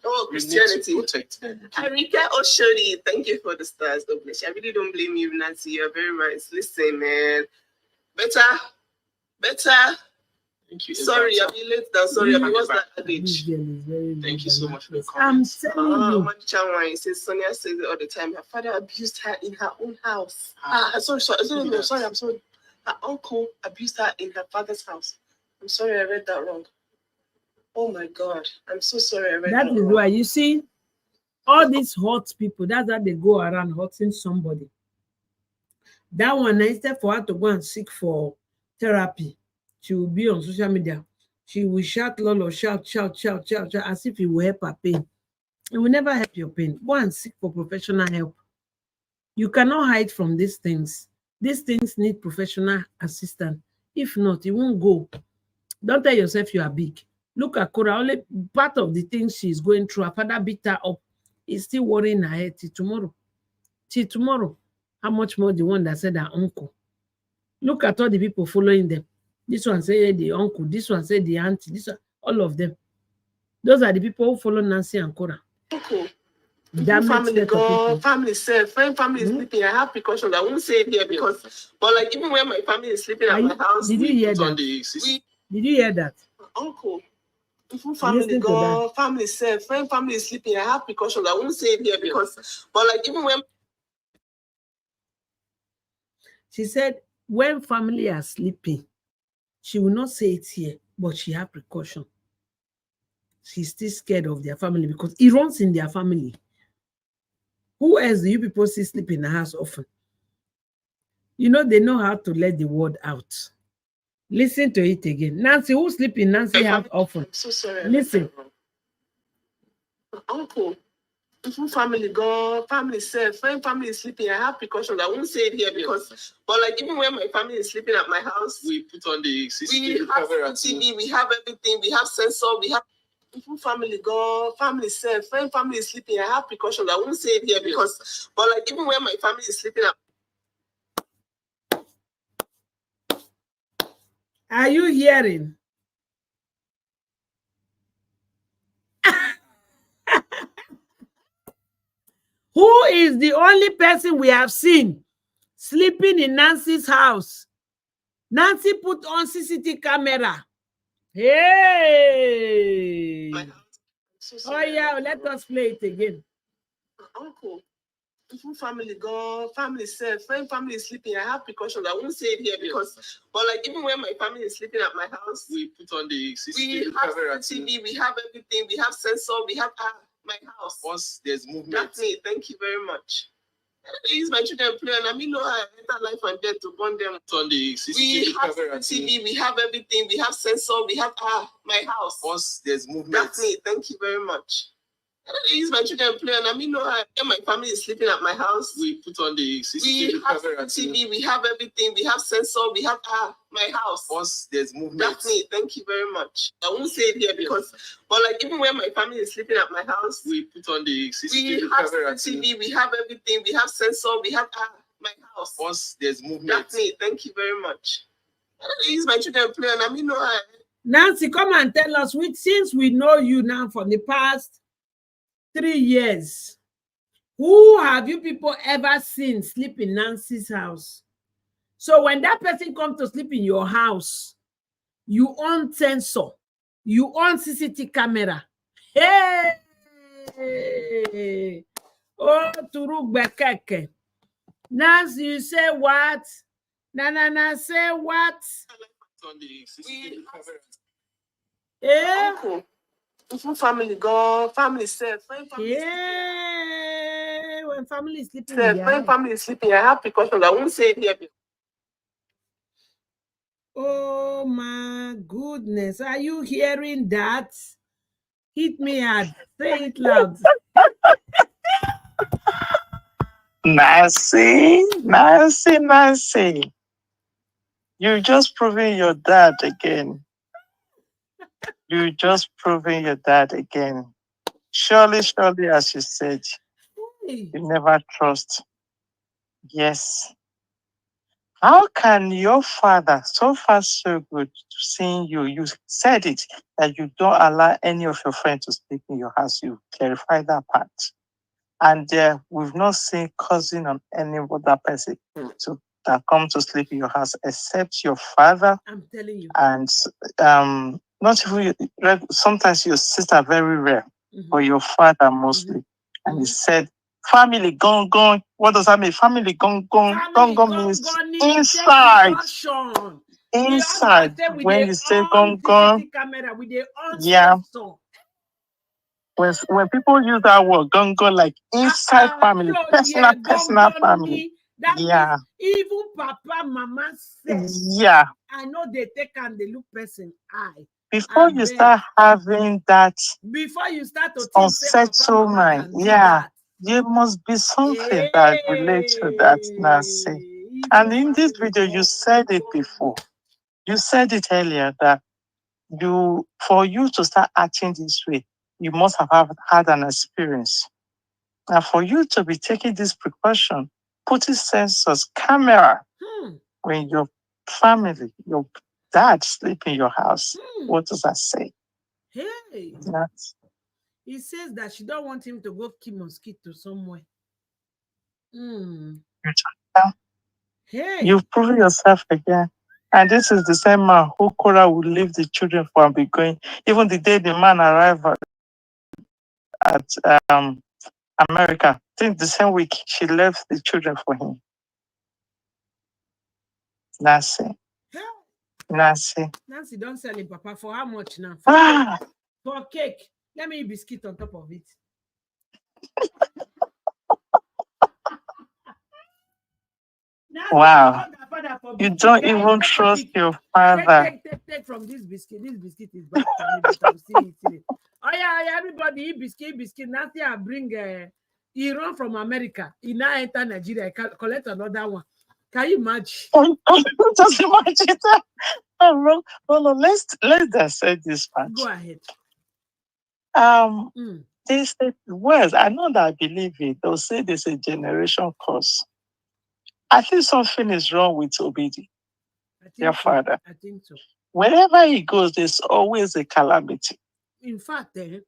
Oh, You Christianity. need to protect them. Arika Oshodi, thank you for the stars. God bless you. I really don't blame you, Nancy. You're very right. Listen, man. Better. Thank you. Sorry, I'll be late now. Sorry, what's that adage? Thank you so much for your I'm comments. telling you. He says Sonia says it all the time. Her father abused her in her own house. Sorry. I'm sorry. Her uncle abused her in her father's house. I'm sorry, I read that wrong. Oh my God. I'm so sorry I read that wrong. That is why, you see, all these hot people, that's how they go around hurting somebody. That one, instead for her to go and seek for therapy, she will be on social media. She will shout, Lolo, shout, as if it will help her pain. It will never help your pain. Go and seek for professional help. You cannot hide from these things. These things need professional assistance. If not, it won't go. Don't tell yourself you are big. Look at Cora. Only part of the things she's going through, her father beat her up. Is still worrying her head till tomorrow. Till tomorrow. How much more the one that said her uncle? Look at all the people following them. This one say the uncle, this one say the auntie, this one, all of them. Those are the people who follow Nancy and Cora. Uncle. That Family go, family safe, friend, family is sleeping. I have precautions. I won't say it here because, but like even when my family is sleeping at my house, did you hear that? Did you hear that? Uncle, family go, family safe, friend, family is sleeping. I have precautions. I won't say it here because, but like even when she said when family are sleeping, she will not say it here, but she have precaution. She's still scared of their family because it runs in their family. Who else do you people see sleep in the house often? You know, they know how to let the word out. Listen to it again. Nancy, who sleep in Nancy house often? I'm so sorry. Listen. Uncle, family go, family safe, friend, family is sleeping. I have precautions. I won't say it here because, but like even when my family is sleeping at my house, we put on the CCTV camera. We have everything. We have sensor. We have. Family go, family safe, friend, family is sleeping. I have precautions. I won't say it here because, but like even when my family is sleeping Are you hearing? Who is the only person we have seen sleeping in Nancy's house? Nancy put on CCTV camera. Hey! Oh yeah, let us play it again. Uncle, family go, family safe, friend, family is sleeping. I have precautions. I won't say it here because, but like even when my family is sleeping at my house, we put on the CCTV camera. We have everything. We have sensor. We have my house. Once there's movement. That's me. Thank you very much. I use my children play, and I mean, no, I enter life and death to burn them. On the CCTV camera. We have everything. We have sensor. We have my house. Once there's movement. That's me. Thank you very much. I use my children play, and I mean, no, when my family is sleeping at my house, we put on the CCTV camera. We have everything. We have sensor. We have my house. Once there's movement. That's me. Thank you very much. I won't say it here because, but like even when my family is sleeping at my house, we put on the CCTV camera. We have everything. We have sensor. We have my house. Once there's movement. That's me. Thank you very much. I use my children play, and I mean, no, Nancy, come and tell us, since we know you now for the past 3 years, who have you people ever seen sleep in Nancy's house? So when that person comes to sleep in your house, you on sensor, you on CCTV camera. Hey! Oh, Turuk Bekeke. Nancy, you say what? Na, say what? On the CCTV camera. Eh? Family go, family safe, friend, family when family is sleeping, friend, family is sleeping. I have precautions. I won't say it here. Oh my goodness, are you hearing that? Hit me hard. Say it loud. Nancy. You just proving your dad again. Surely, as you said, you never trust. Yes. How can your father, so far so good, seeing you? You said it, that you don't allow any of your friends to sleep in your house. You clarified that part. And we've not seen cousin or any other person that come to sleep in your house except your father. I'm telling you. And not even sometimes your sister, very rare, but your father mostly. And he said, family gone. What does that mean? Family gone means inside. Inside. When you say gone, yeah. When people use that word, gone, like inside family, personal family. That yeah. Even Papa, Mama said, yeah. I know they take and they look person eye. Before you start having that, before you start to unsettled mind, yeah, there must be something that relates to that, Nancy. And in this video, you said it before. You said it earlier that for you to start acting this way, you must have had an experience. Now, for you to be taking this precaution, putting sensors, camera, when your family, your dad sleep in your house. What does that say? Hey, That's he says that she don't want him to go kill mosquito somewhere. Hey, you've proven yourself again. And this is the same man who Cora would leave the children for and be going. Even the day the man arrived at America, I think the same week she left the children for him. Nancy. Nancy don't sell him, Papa. For how much now? For cake. For cake. Let me eat biscuit on top of it. Wow. You don't even trust your father. Take from this biscuit. This biscuit is bad for me, but I'm still eating it. Oh yeah, everybody eat biscuit. Nancy, I bring he run from America. He now enter Nigeria. I collect another one. Can you imagine? Just imagine that. No, let's dissect this part. Go ahead. They say words. I know that I believe it. They'll say there's a generation curse. I think something is wrong with Ubidi, their father. I think so. Wherever he goes, there's always a calamity. In fact, the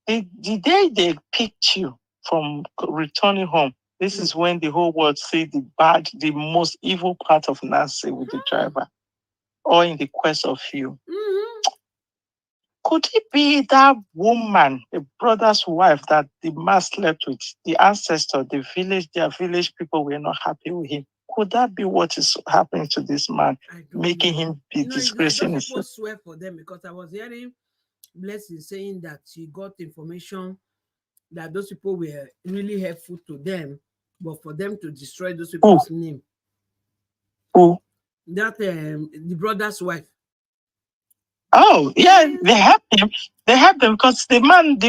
day they picked you from returning home, this is when the whole world see the most evil part of Nancy with the driver, or in the quest of you. Could it be that woman, the brother's wife that the man slept with, the ancestor, their village people were not happy with him? Could that be what is happening to this man, making him be disgracing himself? People swear for them, because I was hearing Blessing saying that she got information that those people were really helpful to them, but for them to destroy those people's name. Who? That the brother's wife. Oh yeah, they help him. They help them because the woman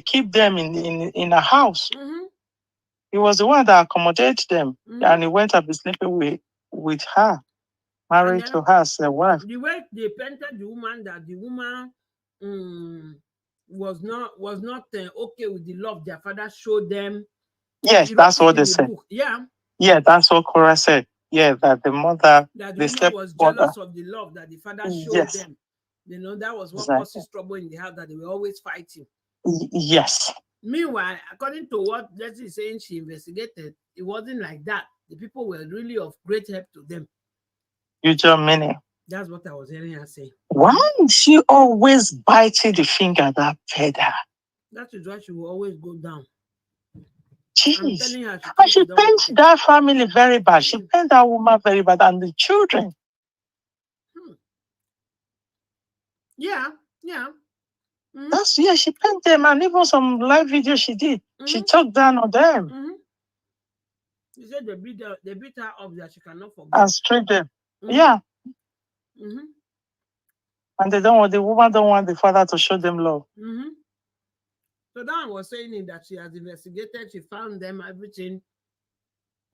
keep them in a house. He was the one that accommodated them, and he went to be sleeping with her, married to her as a wife. The way they painted the woman, that the woman was not okay with the love their father showed them. Yes, that's what they said. Yeah, that's what Cora said. Yeah, that the mother, that the woman was jealous of the love that the father showed them. You know, that was what causes trouble in the house, that they were always fighting. Yes. Meanwhile, according to what Leslie is saying, she investigated, it wasn't like that. The people were really of great help to them. You just mean it. That's what I was hearing her say. Why is she always biting the finger that fed her? That is why she will always go down. Jeez. But she paints that family very bad. She paints that woman very bad, and the children. Yeah. She painted them, and even some live videos she did. She talked down on them. She said they beat her up that she cannot forget. And straight them. Yeah. And the woman don't want the father to show them love. So that was saying that she has investigated, she found them, everything.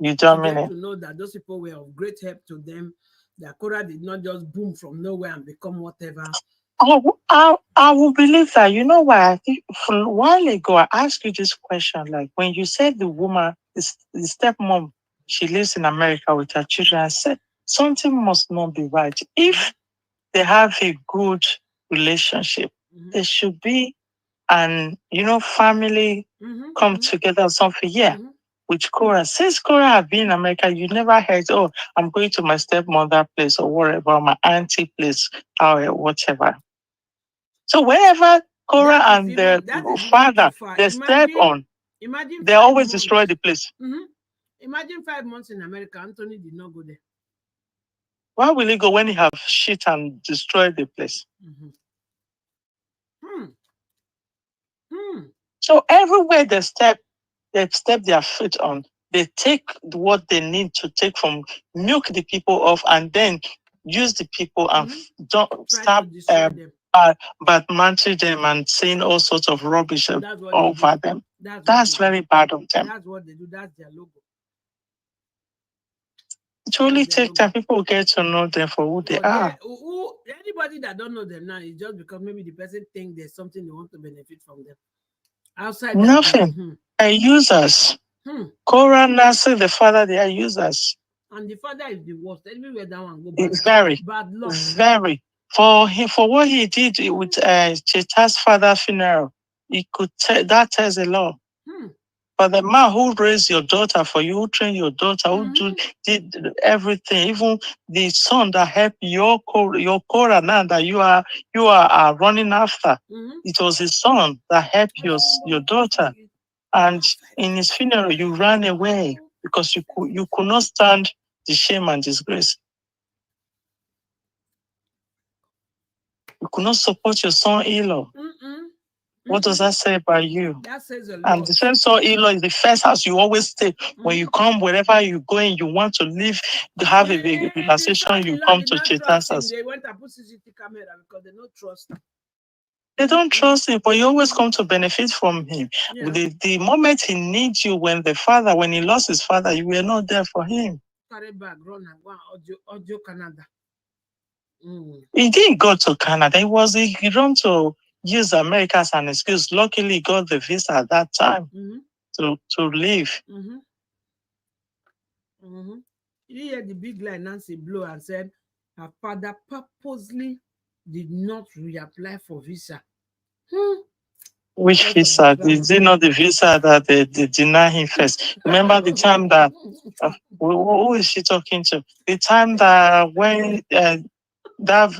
You don't mean it. To know that those people were of great help to them. That Cora did not just boom from nowhere and become whatever. I will believe that. You know why? I think a while ago I asked you this question. Like when you said the woman, the stepmom, she lives in America with her children. I said something must not be right. If they have a good relationship, there should be family come together or something. Yeah. With Cora. Since Cora have been in America, you never heard, oh, I'm going to my stepmother place or whatever, my auntie place or whatever. So wherever Cora and their father, they step on, they always destroy the place. Imagine 5 months in America, Anthony did not go there. Why will he go when he have shit and destroy the place? So everywhere they step their foot on, they take what they need to take from, milk the people off, and then use the people and don't stop badmouthing them and saying all sorts of rubbish over them. That's very bad of them. That's what they do. That's their logo. It only takes time. People get to know them for who they are. Anybody that don't know them now is just because maybe the person thinks there's something they want to benefit from them. Outside nothing. They are users. Cora, Nancy, the father, they are users. And the father is the worst. Everywhere that one go It's very, bad luck. very. For what he did with Cheta's father funeral, he could that tells a lot. But the man who raised your daughter for you, who trained your daughter, who did everything, even the son that helped your Korah now that you are running after, it was his son that helped your daughter. And in his funeral, you ran away because you could not stand the shame and disgrace. You could not support your son-in-law. What does that say about you? That says a lot. And the same son-in-law is the first house you always stay. When you come, wherever you going, you want to live, to have a relaxation, you come to Cheta's house. They went to put CCTV camera because they don't trust him. They don't trust him, but you always come to benefit from him. Yeah. The moment he needs you, when he lost his father, you were not there for him. Carry back, run and go audio Canada. He didn't go to Canada. He ran to use America as an excuse. Luckily, he got the visa at that time to leave. You hear the big line Nancy blew and said her father purposely did not reapply for visa. Which visa? Is it not the visa that they deny him first? Remember the time that who is she talking to? The time that when that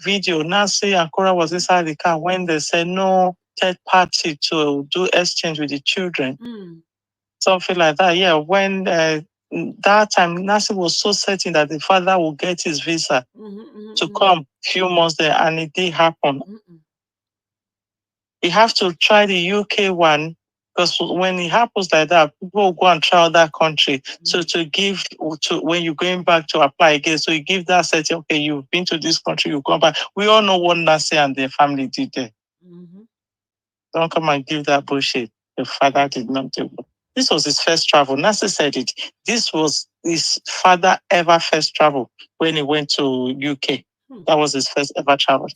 video, Nancy and Cora was inside the car when they said no third party to do exchange with the children. Something like that. Yeah, when that time Nancy was so certain that the father would get his visa to come few months there, and it did happen. You have to try the UK one, because when it happens like that, people will go and try that country. So when you're going back to apply again, so you give that set, okay, you've been to this country, you come back. We all know what Nancy and their family did there. Don't come and give that bullshit. The father did not do it. This was his first travel. Nancy said it. This was his father ever first travel when he went to UK. That was his first ever travel.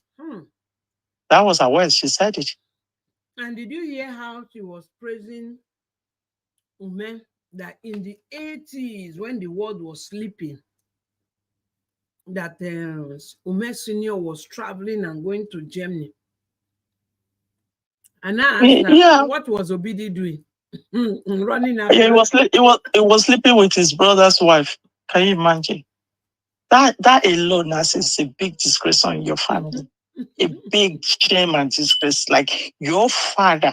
That was her words. She said it. And did you hear how she was praising Ume that in the 80s, when the world was sleeping, that Ume Senior was traveling and going to Germany? And I asked her, what was Ubidi doing? Running after. He was sleeping with his brother's wife. Can you imagine? That alone is a big disgrace on your family. A big shame and disgrace. Like your father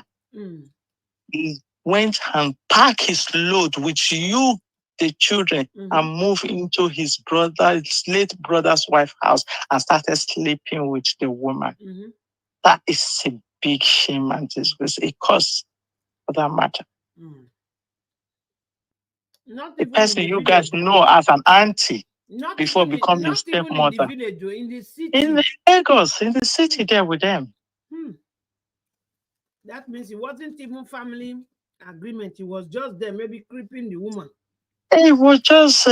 went and packed his load with you, the children, and moved into his late brother's wife's house and started sleeping with the woman. That is a big shame and disgrace. A cause for that matter. The person you guys know as an auntie before becoming a stepmother. In the city. In Lagos, in the city there with them. That means it wasn't even family agreement. It was just them maybe creeping the woman. It was just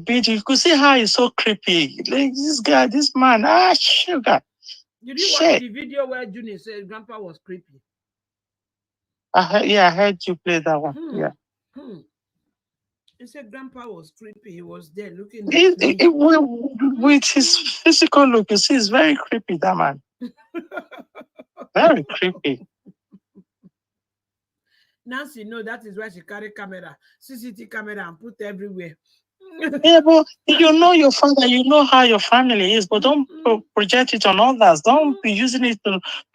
beauty. You could see how he's so creepy. Like this guy, this man, sugar. Did you watch the video where Junior said Grandpa was creepy? I heard you play that one. Yeah. He said Grandpa was creepy. He was there looking at me. With his physical look, you see, he's very creepy, that man. Very creepy. Nancy, no, that is why she carry camera, CCTV camera, and put everywhere. Yeah, but you know your father, you know how your family is, but don't project it on others. Don't be using it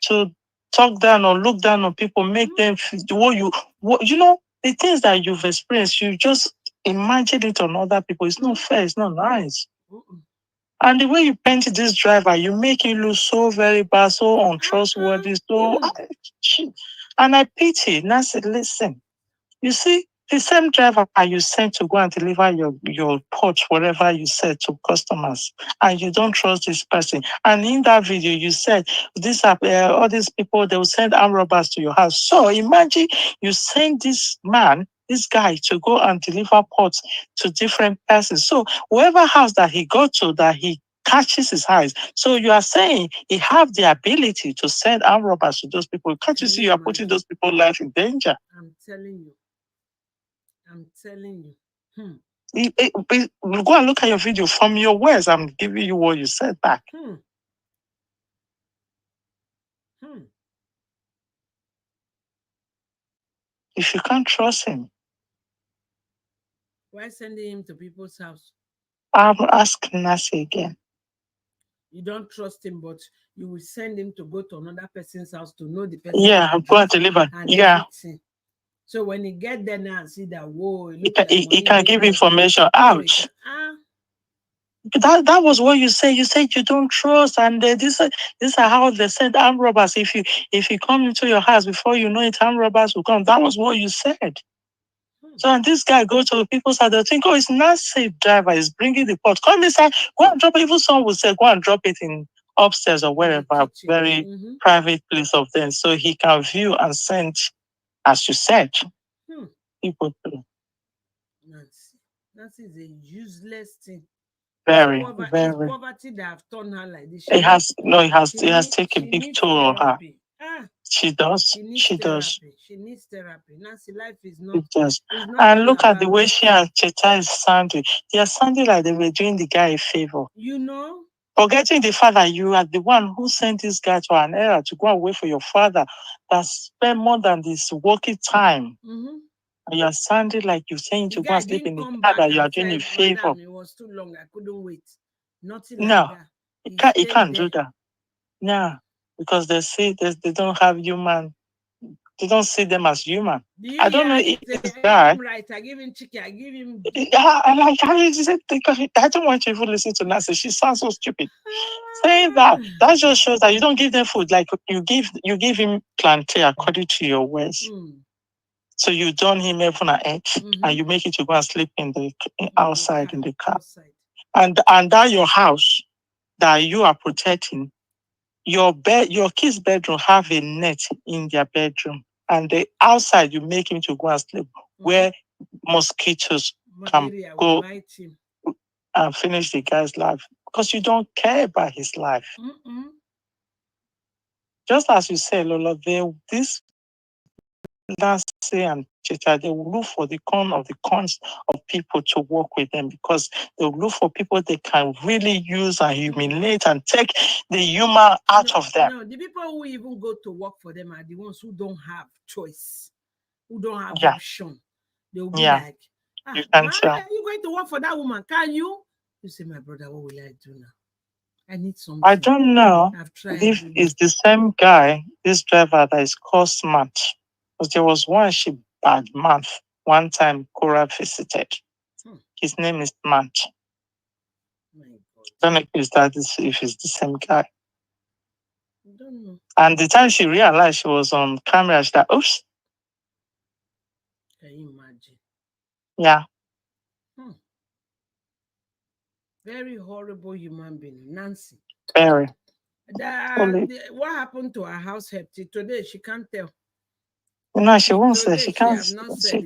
to talk down or look down on people, make them feel the things that you've experienced, you just imagine it on other people. It's not fair, it's not nice. And the way you paint this driver, you make it look so very bad, so untrustworthy, and I pity. Nancy, listen, you see, the same driver you sent to go and deliver your pot, whatever you said to customers, and you don't trust this person. And in that video, you said all these people, they will send armed robbers to your house. So imagine you send this guy to go and deliver pots to different persons. So whoever house that he got to, that he catches his eyes. So you are saying he have the ability to send armed robbers to those people. Can't you see you are putting those people's life in danger? I'm telling you. Go and look at your video. From your words, I'm giving you what you said back. If you can't trust him, why sending him to people's house? I'll ask Nasi again. You don't trust him, but you will send him to go to another person's house to know the person. Yeah, go and deliver. Yeah. Everything. So when he get there now and see that, whoa, He can give information out. That was what you said. You said you don't trust, and these are how they send armed robbers. If you come into your house before you know it, armed robbers will come. That was what you said. So and this guy go to people's house, they think, oh, it's not safe driver, he's bringing the pot. Come inside, go and drop it. Even some would say, go and drop it in upstairs or wherever, very private place of them, so he can view and send, as you said, people to. Nancy is a useless thing. Very. It's poverty that have turned her like this. It has taken a big toll on her. She does. She does. She needs therapy. Nancy, life is not. It does. And look at the way she and Cheta is sounding. They are sounding like they were doing the guy a favor. You know? Forgetting the fact that you are the one who sent this guy to an era to go and wait for your father that spent more than this working time. And you're sounding like you're saying to go and sleep in the car that you are doing a favor. It was too long. I couldn't wait. Nothing like that. He can't do that. Yeah. Because they see they don't have human. They don't see them as human. I don't know if this guy. Right, I give him chicken. I give him. I don't want you to even listen to Nancy. She sounds so stupid. Saying that just shows that you don't give them food. Like you give him plantain according to your words. So you done him even an egg, and you make it to go and sleep in the outside in the car. And that your house that you are protecting. Your kids' bedroom have a net in their bedroom, and the outside you make him to go and sleep where mosquitoes can go and finish the guy's life because you don't care about his life. Just as you say, Lola, this Nancy and Cheta, they will look for the cons of people to work with them because they will look for people they can really use and humiliate and take the humor out of them. No, the people who even go to work for them are the ones who don't have choice, who don't have option. They will be like, you can tell. Are you going to work for that woman? Can you? You say, my brother, what will I do now? I need something. I don't know if it's the same guy, this driver that is called Smart. Because there was one bad month. One time Cora visited. His name is Smart. I don't know if it's the same guy. I don't know. And the time she realized she was on camera, she thought, oops. Can you imagine? Yeah. Very horrible human being, Nancy. Very. What happened to her house help? Today she can't tell. No, she won't say. She can't say.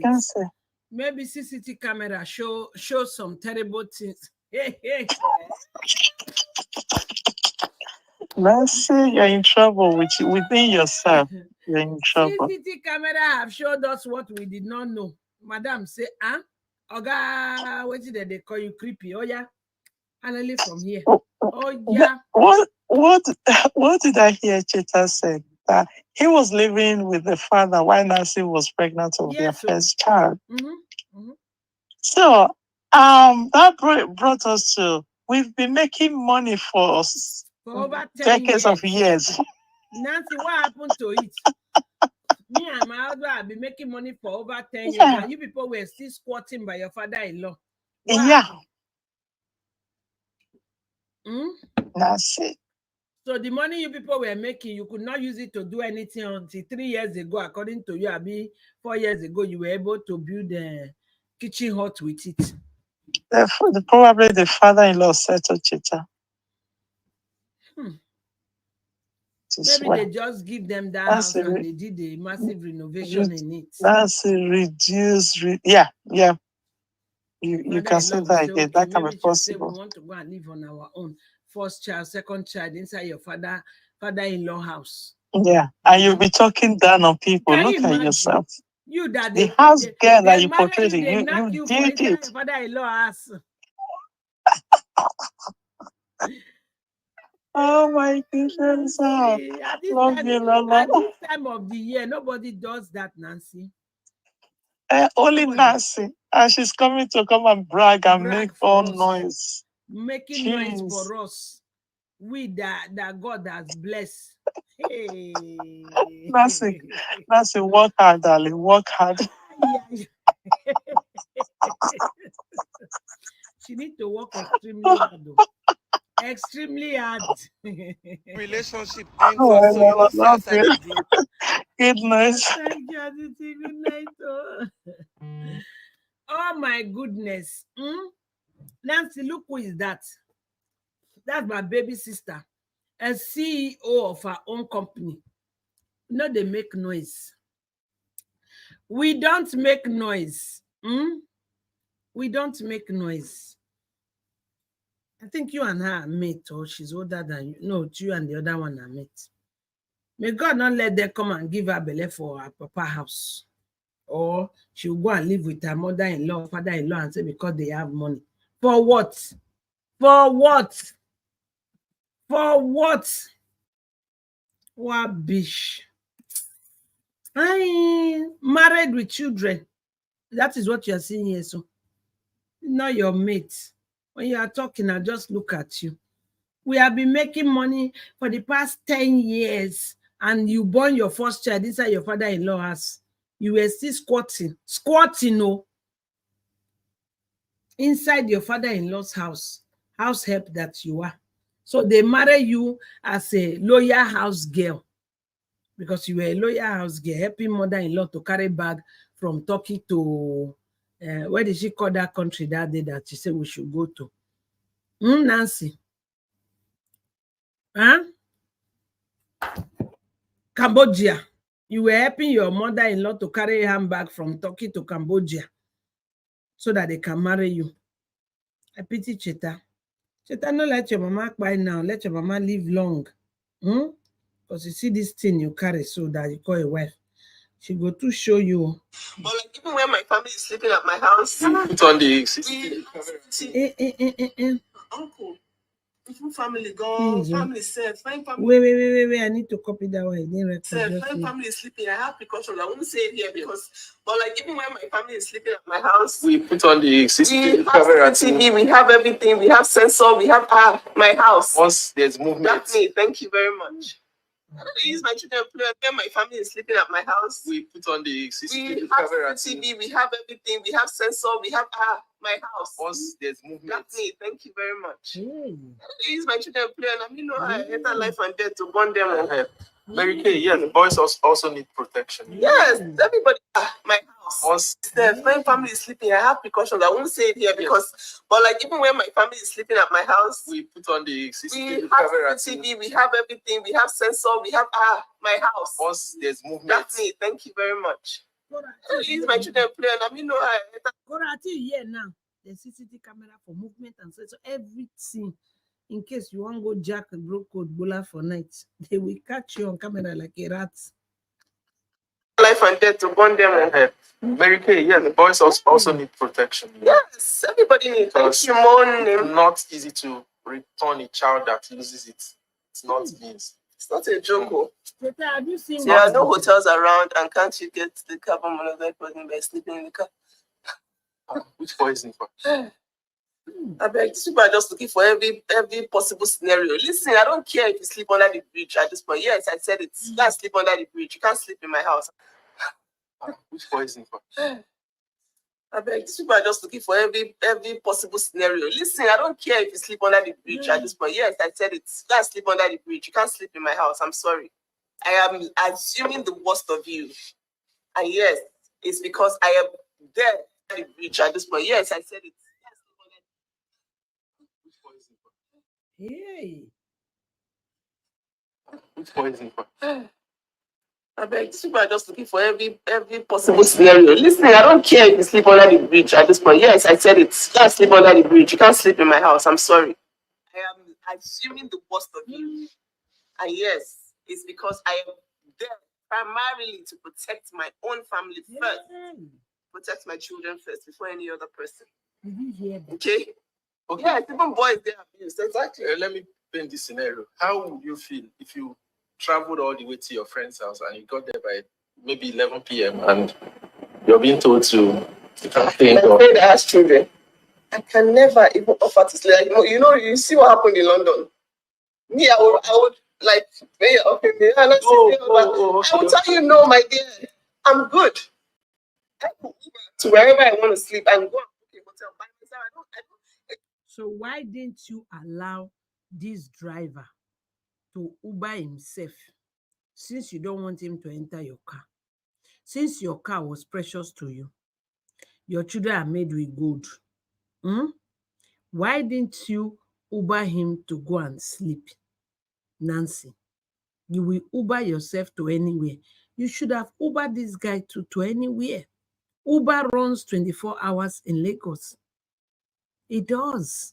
Maybe CCTV camera show some terrible things. Nancy, you're in trouble within yourself. You're in trouble. CCTV camera have showed us what we did not know. Madam say, Oga, what did they call you creepy? Oh yeah, and I live from here. Oh yeah. What did I hear Cheta say? That he was living with the father while Nancy was pregnant of their first child. So that brought us to we've been making money for over 10 decades of years. Nancy, what happened to it? Me and my husband have been making money for over 10 years, and you people were still squatting by your father-in-law. That's it. So the money you people were making, you could not use it to do anything until 3 years ago. According to you, Abi, 4 years ago, you were able to build a kitchen hut with it. Probably the father-in-law said to Cheta. Maybe they just give them that house and they did a massive renovation in it. That's a reduced. Yeah. You can say that again. Okay, that can be possible. We want to go and live on our own. First child, second child inside your father-in-law house. Yeah, and you'll be talking down on people. Look at yourself. You that the house girl that you marry portrayed, you, they you knock you for did inside it. your father-in-law ass. Oh my goodness. Nancy, Love you, Lala. at this time of the year, nobody does that, Nancy. Only Nobody. Nancy. And she's coming to come and brag and Brag make for all us. noise. Making noise for us. We that God has blessed. Hey. Nancy, work hard, darling. Work hard. Yeah. She need to work extremely hard, though. Extremely hard. Relationship ends us, so you know, see as I dey do. Good night. Thank you, Aditi. Good night. Oh my goodness. Nancy, look who is that. That's my baby sister, a CEO of her own company. No, they make noise. We don't make noise. We don't make noise. I think you and her are mates, or she's older than you. No, you and the other one are mates. May God not let them come and give her belly for her papa house. Or she'll go and live with her mother-in-law, father-in-law, and say because they have money. For what? For what? For what? What bish? I married with children. That is what you're seeing here. So, not your mate. When you are talking, I just look at you. We have been making money for the past 10 years, and you born your first child inside your father-in-law house. You were still squatting, no, inside your father-in-law's house help that you are. So they marry you as a lawyer house girl because you were a lawyer house girl helping mother-in-law to carry bag from Turkey to where did she call that country that day that she said we should go to? Nancy. Huh? Cambodia. You were helping your mother-in-law to carry a handbag from Turkey to Cambodia so that they can marry you. I pity Cheta. Cheta, no let your mama cry now. Let your mama live long. Because you see this thing you carry so that you call a wife. She go to show you. But like even when my family is sleeping at my house, Put on the CCTV. Uncle. Family gone, family safe, fine family. Wait. I need to copy that one. I didn't record. Fine family is sleeping. I have precautions. I won't say it here because, but like even when my family is sleeping at my house, We put on the CCTV. we have CCTV, we have everything, we have sensor, we have my house. Once there's movement. That's me. Thank you very much. I don't use my children when my family is sleeping at my house. We put on the CCTV. We have CCTV, we have everything, we have sensor, we have my house. Once there's movement. That's me. Thank you very much. I don't use my children and I enter life and death to bond them. Mary Kay, yeah, the boys also need protection. Yes, everybody. My house. Once when family is sleeping, I have precautions. I won't say it here because, but like even when my family is sleeping at my house, we put on the CCTV. We have CCTV, we have everything, we have sensor, we have my house. Once there's movement. That's me. Thank you very much. I don't use my children and here now. The CCTV camera for movement and so everything. In case you want to go jack a broke code bola for night, they will catch you on camera like a rat. Life and death to bond them. Mary Kay, yeah, the boys also need protection. Yes, everybody needs. It's not easy to return a child that loses it. It's not easy. It's not a joke. Have you seen there are no hotels around, and can't you get the carbon monoxide poisoning by sleeping in the car? Which poison for? I beg, people are just looking for every possible scenario. Listen, I don't care if you sleep under the bridge at this point. Yes, I said it. You can't sleep under the bridge. You can't sleep in my house. Which poison for? I beg, people are just looking for every possible scenario. Listen, I don't care if you sleep under the bridge at this point. Yes, I said it. You can't sleep under the bridge. You can't sleep in my house. I'm sorry. I am assuming the worst of you. And yes, it's because I am there at the bridge at this point. Yes, I said it. Hey. Which poison for? I beg, people are just looking for every possible scenario. Listen, I don't care if you sleep under the bridge at this point. Yes, I said it. You can't sleep under the bridge. You can't sleep in my house. I'm sorry. I am assuming the worst of you. And yes, it's because I am there primarily to protect my own family first, protect my children first before any other person. Did you hear that? Okay? Yes, even boys, they are abused. Exactly. Let me paint this scenario. How would you feel if you traveled all the way to your friend's house and you got there by maybe 11 p.m. and you're being told to think My friend has children. I can never even offer to sleep. Like, you see what happened in London. Me, I would like, okay, I will tell you, no, my dear, I'm good. I will Uber to wherever I want to sleep and go and book a hotel by myself. I don't. So why didn't you allow this driver to Uber himself, since you don't want him to enter your car? Since your car was precious to you, your children are made with gold. Why didn't you Uber him to go and sleep? Nancy, you will Uber yourself to anywhere. You should have Ubered this guy to anywhere. Uber runs 24 hours in Lagos. It does.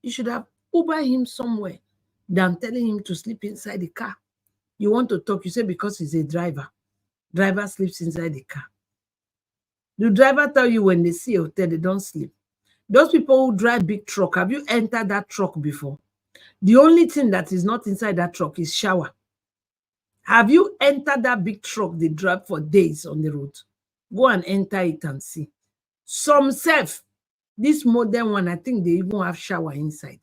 You should have Uber him somewhere than telling him to sleep inside the car. You want to talk, you say because he's a driver. Driver sleeps inside the car. The driver tell you when they see a hotel, they don't sleep. Those people who drive big truck, have you entered that truck before? The only thing that is not inside that truck is shower. Have you entered that big truck they drive for days on the road? Go and enter it and see. Some self, this modern one, I think they even have shower inside.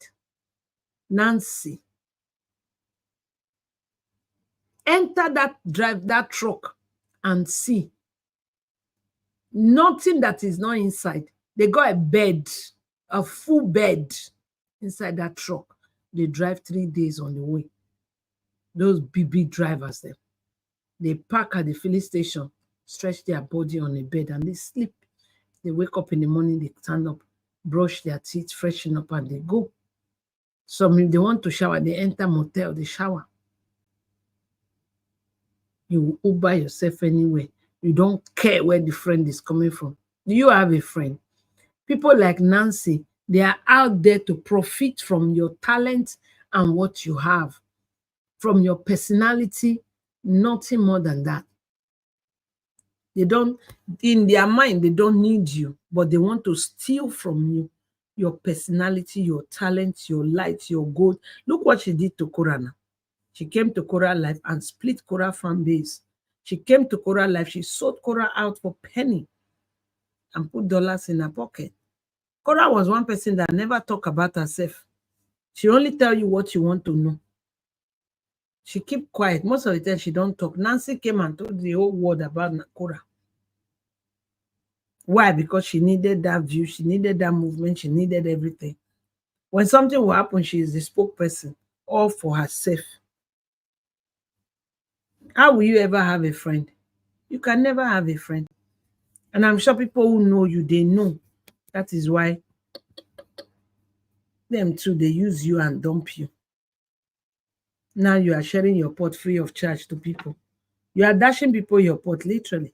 Nancy, enter that truck and see. Nothing that is not inside. They got a bed, a full bed inside that truck. They drive 3 days on the way. Those big drivers, they park at the filling station, stretch their body on a bed, and they sleep. They wake up in the morning, they stand up, brush their teeth, freshen up, and they go. Some, if they want to shower, they enter motel, they shower. You Uber yourself anywhere. You don't care where the friend is coming from. Do you have a friend? People like Nancy, they are out there to profit from your talent and what you have, from your personality, nothing more than that. They don't, in their mind, they don't need you, but they want to steal from you your personality, your talent, your light, your gold. Look what she did to Korana. She came to Cora Life and split Cora fan base. She came to Cora Life, she sold Cora out for penny and put dollars in her pocket. Cora was one person that never talk about herself. She only tell you what you want to know. She keep quiet. Most of the time, she don't talk. Nancy came and told the whole world about Cora. Why? Because she needed that view. She needed that movement. She needed everything. When something will happen, she is the spokesperson, all for herself. How will you ever have a friend? You can never have a friend. And I'm sure people who know you, they know. That is why them too, they use you and dump you. Now you are sharing your pot free of charge to people. You are dashing people your pot, literally.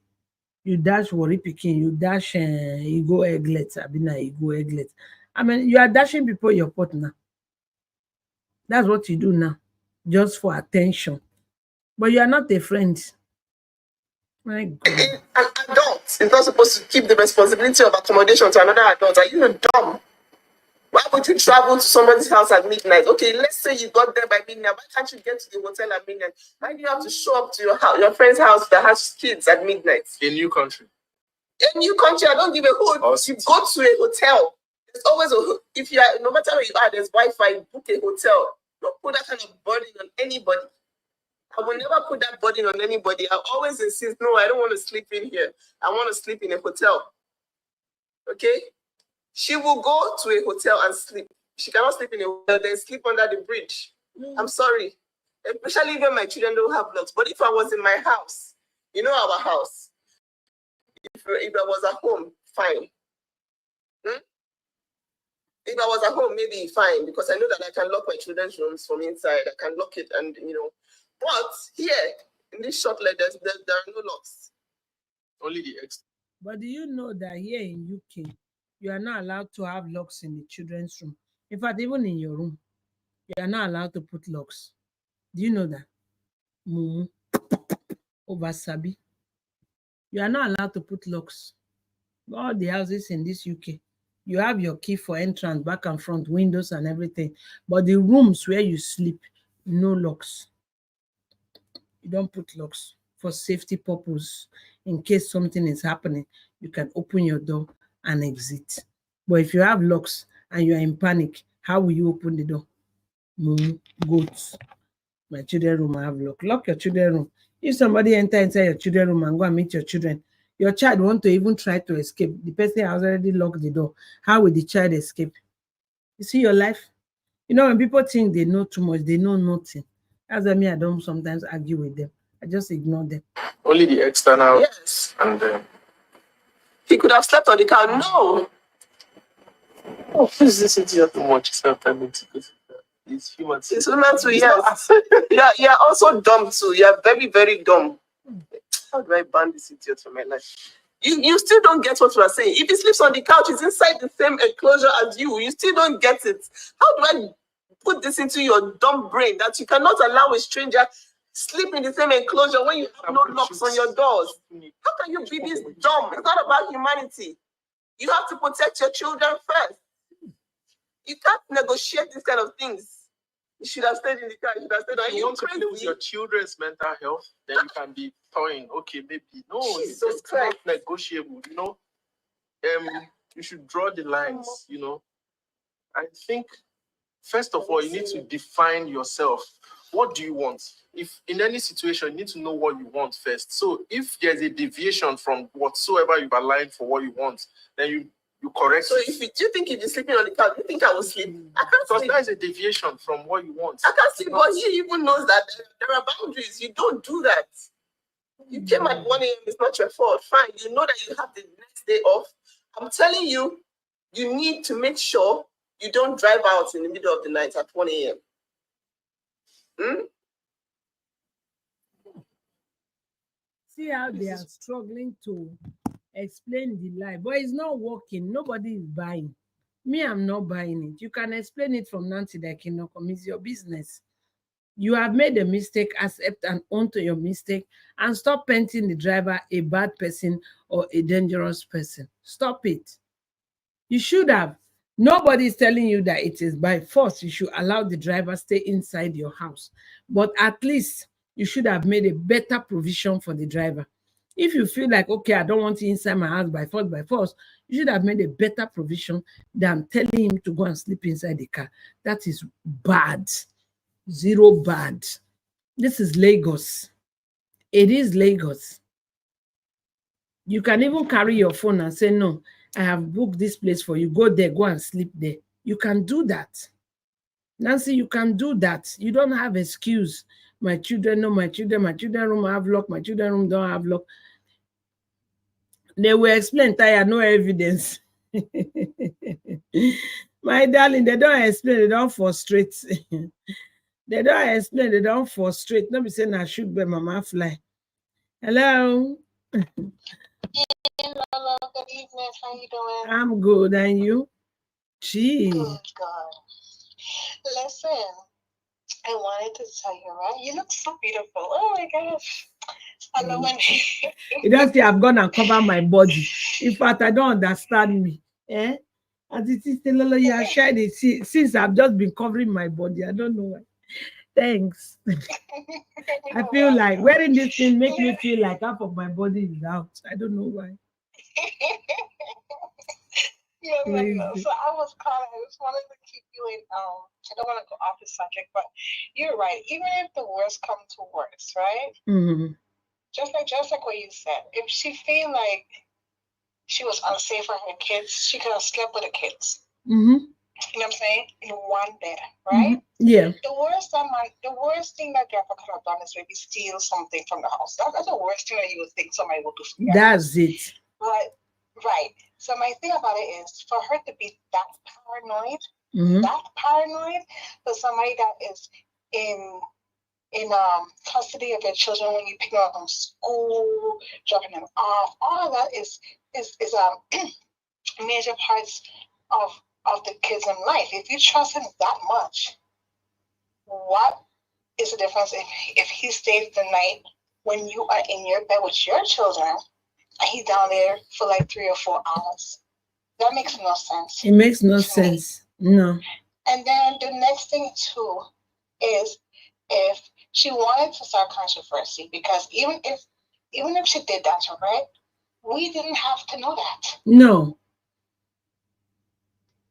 You dash worry picking, you dash ego egglets, Abina ego egglets. I mean, you are dashing people your pot now. That's what you do now, just for attention. But you are not a friend. My God. An adult is not supposed to keep the responsibility of accommodation to another adult. Are you dumb? Why would you travel to somebody's house at midnight? Okay, let's say you got there by midnight. Why can't you get to the hotel at midnight? Why do you have to show up to your friend's house that has kids at midnight? A new country. A new country, I don't give a hoot. You go to a hotel. There's always if you are, no matter where you are, there's Wi-Fi. Book a hotel. Don't put that kind of burden on anybody. I will never put that burden on anybody. I always insist, no, I don't want to sleep in here. I want to sleep in a hotel. Okay? She will go to a hotel and sleep. She cannot sleep in a hotel, then sleep under the bridge. I'm sorry. Especially when my children don't have locks. But if I was in my house, you know our house. If I was at home, fine. If I was at home, maybe fine, because I know that I can lock my children's rooms from inside. I can lock it and, But here, in this short letters, there are no locks. Only the ex. But do you know that here in UK, you are not allowed to have locks in the children's room? In fact, even in your room, you are not allowed to put locks. Do you know that? over Sabi. You are not allowed to put locks. All the houses in this UK, you have your key for entrance, back and front, windows and everything. But the rooms where you sleep, no locks. You don't put locks for safety purpose. In case something is happening, you can open your door and exit. But if you have locks and you are in panic, how will you open the door? Mumu, goats. My children room I have lock. Lock your children room. If somebody enter inside your children room and go and meet your children, your child want to even try to escape. The person has already locked the door. How will the child escape? You see your life? You know, when people think they know too much, they know nothing. That's why me, I don't sometimes argue with them. I just ignore them. Only the external. Yes. And He could have slept on the car. No. oh, please listen to you too much. It's human. It's human too, yes. You're also dumb too. You're very, very dumb. How do I ban this idiot from my life? You still don't get what we are saying. If he sleeps on the couch, he's inside the same enclosure as you. You still don't get it. How do I put this into your dumb brain that you cannot allow a stranger sleep in the same enclosure when you have no locks on your doors? How can you be this dumb? It's not about humanity. You have to protect your children first. You can't negotiate these kind of things. You should have stayed in the car. You should have stayed on. If you want to play with your children's mental health, then you can be toying. Okay, maybe no, Jesus it's not negotiable. You know, you should draw the lines. You know, I think first of all, you need to define yourself. What do you want? If in any situation, you need to know what you want first. So if there's a deviation from whatsoever you've aligned for what you want, then you correct. So if you think if you're sleeping on the couch, you think I will sleep? I can't because sleep. that is a deviation from what you want. I can't sleep, but he even knows that there are boundaries. You don't do that. You came at 1 a.m. It's not your fault. Fine. You know that you have the next day off. I'm telling you, you need to make sure you don't drive out in the middle of the night at 1 a.m. See how they are struggling to explain the lie, but it's not working. Nobody is buying. Me, I'm not buying it. You can explain it from Nancy that cannot come. It's your business. You have made a mistake, accept and own to your mistake, and stop painting the driver a bad person or a dangerous person. Stop it. You should have. Nobody is telling you that it is by force. You should allow the driver stay inside your house. But at least you should have made a better provision for the driver. If you feel like, okay, I don't want you inside my house by force, you should have made a better provision than telling him to go and sleep inside the car. That is bad. Zero bad. This is Lagos. It is Lagos. You can even carry your phone and say, no, I have booked this place for you. Go there, go and sleep there. You can do that. Nancy, you can do that. You don't have excuse. My children know my children room have lock, my children room don't have lock. They will explain, Taya, no evidence. My darling, they don't explain, they don't frustrate. They don't explain, they don't frustrate. Nobody saying I should be mama fly. Hello. Hello, good evening. How you doing? I'm good, and you? Gee. Good, God. Listen, I wanted to tell you, right? You look so beautiful. Oh my gosh. I love when you don't say I've gone and covered my body. In fact, I don't understand me. Eh? And it is still you are shining since I've just been covering my body. I don't know why. Thanks. I feel like wearing this thing makes me feel like half of my body is out. I don't know why. No. So I was calling. I just wanted to keep you in. I don't want to go off the subject, but you're right. Even if the worst come to worst, right? Mm-hmm. Just like what you said. If she feel like she was unsafe for her kids, she could have slept with the kids. Mm-hmm. You know what I'm saying? In one bed, right? Mm-hmm. Yeah. The worst thing that Jaffa could have done is maybe steal something from the house. That's the worst thing that you would think somebody would do. That's it. But right. So my thing about it is for her to be that paranoid, for somebody that is in custody of their children when you pick them up from school, dropping them off, all of that is major parts of the kids in life. If you trust him that much, what is the difference if he stays the night when you are in your bed with your children and he's down there for like 3 or 4 hours. That makes no sense. It makes no sense. No. And then the next thing too is if she wanted to start controversy, because even if she did that, right, we didn't have to know that. No.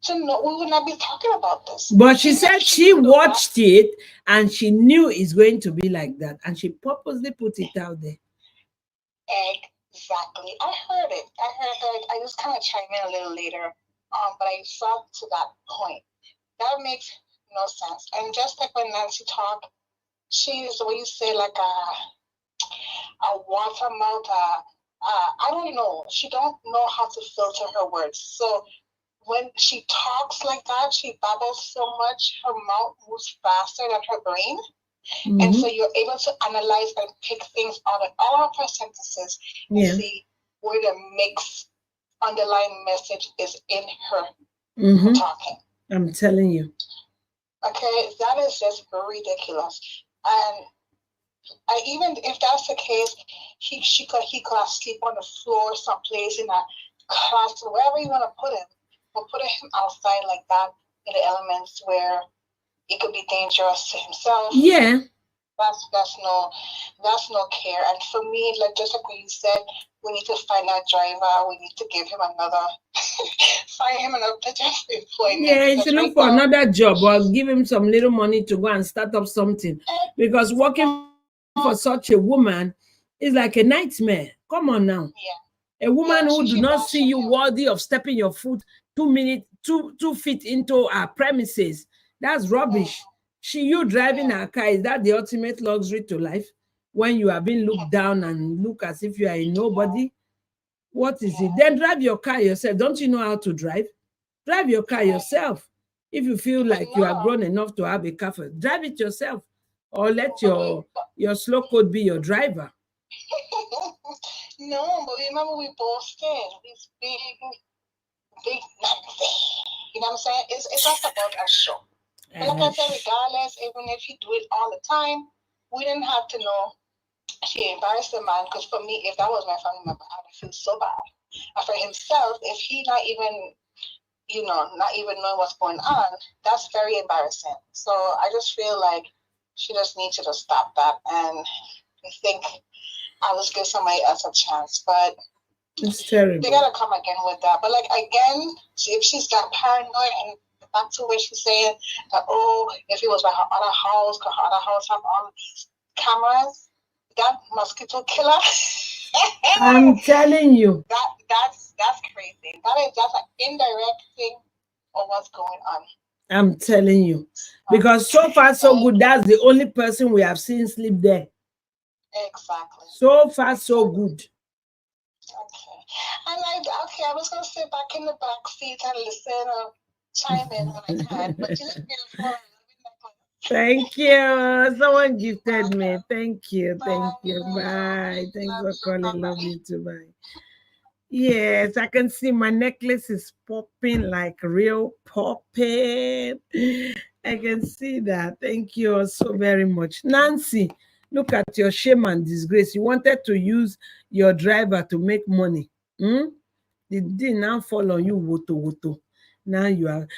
So no, we would not be talking about this. But she said she watched it and she knew it's going to be like that, and she purposely put it out there. Exactly. I heard it. I just kind of chimed in a little later, but I saw to that point. That makes no sense. And just like when Nancy talked, she's what you say, like a water mouth. I don't know. She don't know how to filter her words. So when she talks like that, she babbles so much, her mouth moves faster than her brain. Mm-hmm. And so you're able to analyze and pick things out of all of her sentences and see where the mixed underlying message is in her talking. I'm telling you. Okay, that is just ridiculous. And even if that's the case, he could sleep on the floor someplace in a class, wherever you want to put him. But putting him outside like that in the elements where it could be dangerous to himself. Yeah. That's no care. And for me, like just like what you said, we need to find that driver. We need to give him find him another employment. Yeah, he should look for another job or give him some little money to go and start up something. Because working for such a woman is like a nightmare. Come on now. Yeah. A woman who do not see you worthy of stepping your foot 2 feet into her premises. That's rubbish. You driving her car, is that the ultimate luxury to life? When you are being looked down and look as if you are a nobody? What is it? Then drive your car yourself. Don't you know how to drive? Drive your car yourself. If you feel like you are grown enough to have a car, drive it yourself. Or let your slow code be your driver. No, but remember we both said this big Nancy. You know what I'm saying? It's just about a show. And like I said, regardless, even if you do it all the time, we didn't have to know she embarrassed the man. Because for me, if that was my family member, I would feel so bad. And for himself, if he not even knowing what's going on, that's very embarrassing. So I just feel like she just needs to stop that. And I think I was give somebody else a chance, but it's terrible. They gotta come again with that. But like again, if she's got paranoid and back to where she's saying that, if it was by her other house, because her other house have all these cameras, that mosquito killer. I'm telling you. That's crazy. That's an indirect thing of what's going on. I'm telling you. Because so far so good, that's the only person we have seen sleep there. Exactly. So far so good. Okay. And I was gonna sit back in the back seat and listen or chime in when I can. But you look beautiful. Thank you. Someone gifted me. Thank you. Thank you. Bye. Thanks for calling. Love you too. Bye. Yes, I can see my necklace is popping like real popping. I can see that. Thank you so very much. Nancy, look at your shame and disgrace. You wanted to use your driver to make money. The thing now fall on you, woto. Now you are,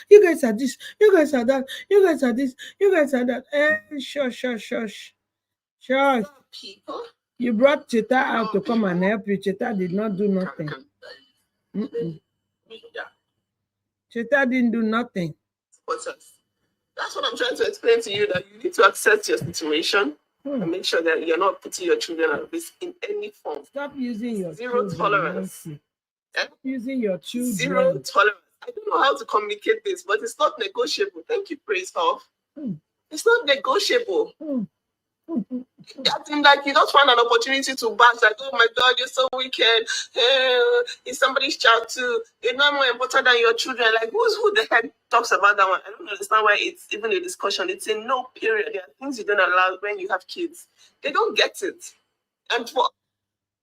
you guys are this, you guys are that, you guys are this, you guys are that. Shush. People. You brought Cheta out to come and help you. Cheta did not do nothing. Cheta didn't do nothing. That's what I'm trying to explain to you, that you need to accept your situation and make sure that you're not putting your children at risk in any form. Stop using your Zero tolerance. Stop using your children. Zero tolerance. I don't know how to communicate this, but it's not negotiable. Thank you, Praise Hoff. It's not negotiable. I think like you just find an opportunity to bash, like, oh my God, you're so wicked. It's somebody's child too. You're not more important than your children. Like, who the heck talks about that one? I don't understand why it's even a discussion. It's in no period. There are things you don't allow when you have kids. They don't get it. And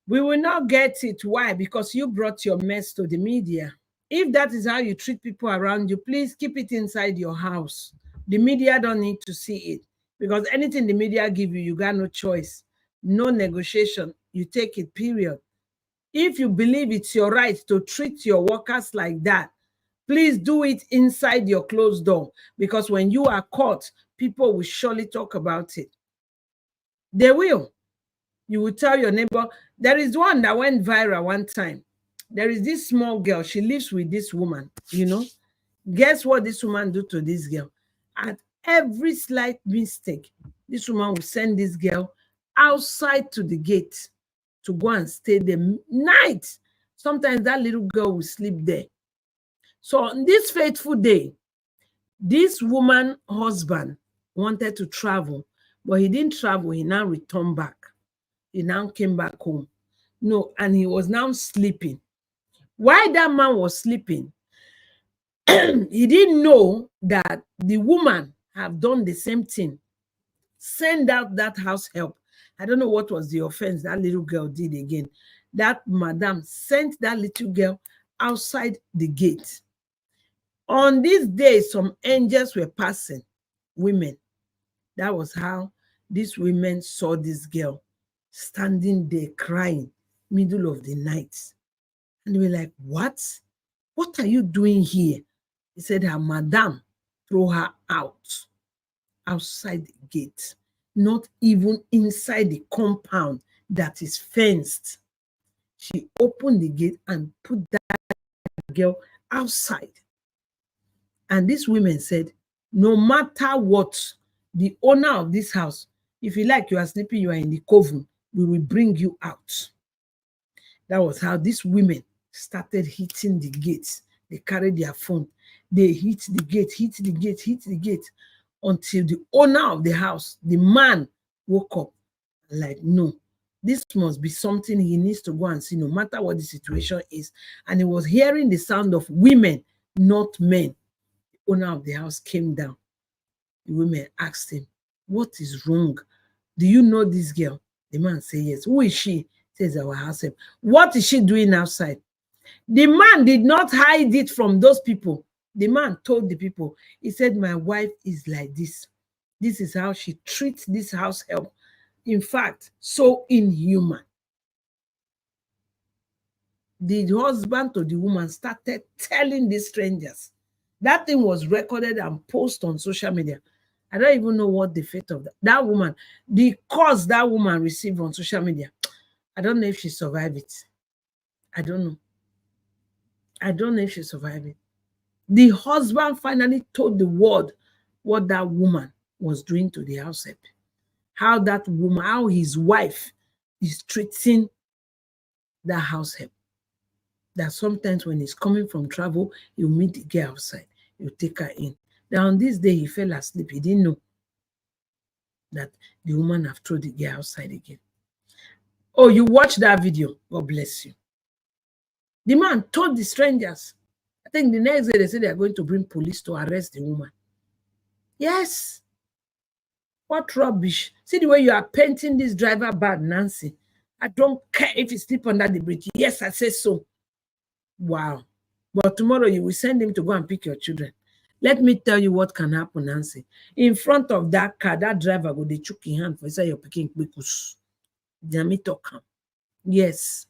we will not get it. Why? Because you brought your mess to the media. If that is how you treat people around you, please keep it inside your house. The media don't need to see it. Because anything the media give you, you got no choice no negotiation. You take it, period. If you believe it's your right to treat your workers like that, please do it inside your closed door, because when you are caught, people will surely talk about it. They will. You will tell your neighbor. There is one that went viral one time. There is this small girl. She lives with this woman, you know. Guess what this woman do to this girl? At every slight mistake, this woman will send this girl outside to the gate to go and stay the night. Sometimes that little girl will sleep there. So on this fateful day, this woman husband wanted to travel, but he didn't travel. He now returned back. He now came back home. No, and he was now sleeping. While that man was sleeping, he didn't know that the woman have done the same thing. Send out that house help. I don't know what was the offense that little girl did again. That madam sent that little girl outside the gate. On this day, some angels were passing, women. That was how these women saw this girl standing there crying, middle of the night. And they were like, what? What are you doing here? He said her madam threw her out, outside the gate, not even inside the compound that is fenced. She opened the gate and put that girl outside. And these women said, no matter what, the owner of this house, if you like, you are sleeping, you are in the coven, we will bring you out. That was how these women started hitting the gates. They carried their phone. They hit the gate, hit the gate, hit the gate, until the owner of the house, the man, woke up. Like, no, this must be something he needs to go and see, no matter what the situation is. And he was hearing the sound of women, not men. The owner of the house came down. The women asked him, what is wrong? Do you know this girl? The man said, yes. Who is she? Says, our house help. What is she doing outside? The man did not hide it from those people. The man told the people, he said, my wife is like this. This is how she treats this house help. In fact, so inhuman. The husband to the woman started telling these strangers. That thing was recorded and posted on social media. I don't even know what the fate of that woman, the cause that woman received on social media. I don't know if she survived it. I don't know. I don't know if she survived it. The husband finally told the world what that woman was doing to the house help. How that woman, how his wife is treating that house help. That sometimes when he's coming from travel, he'll meet the girl outside. He'll take her in. Now on this day, he fell asleep. He didn't know that the woman have thrown the girl outside again. Oh, you watched that video. God bless you. The man told the strangers. I think the next day they said they are going to bring police to arrest the woman. Yes. What rubbish. See the way you are painting this driver bad, Nancy. I don't care if you sleep under the bridge. Yes, I say so. Wow. But tomorrow you will send him to go and pick your children. Let me tell you what can happen, Nancy. In front of that car, that driver go the chook in hand for say you're picking quikus. Yes.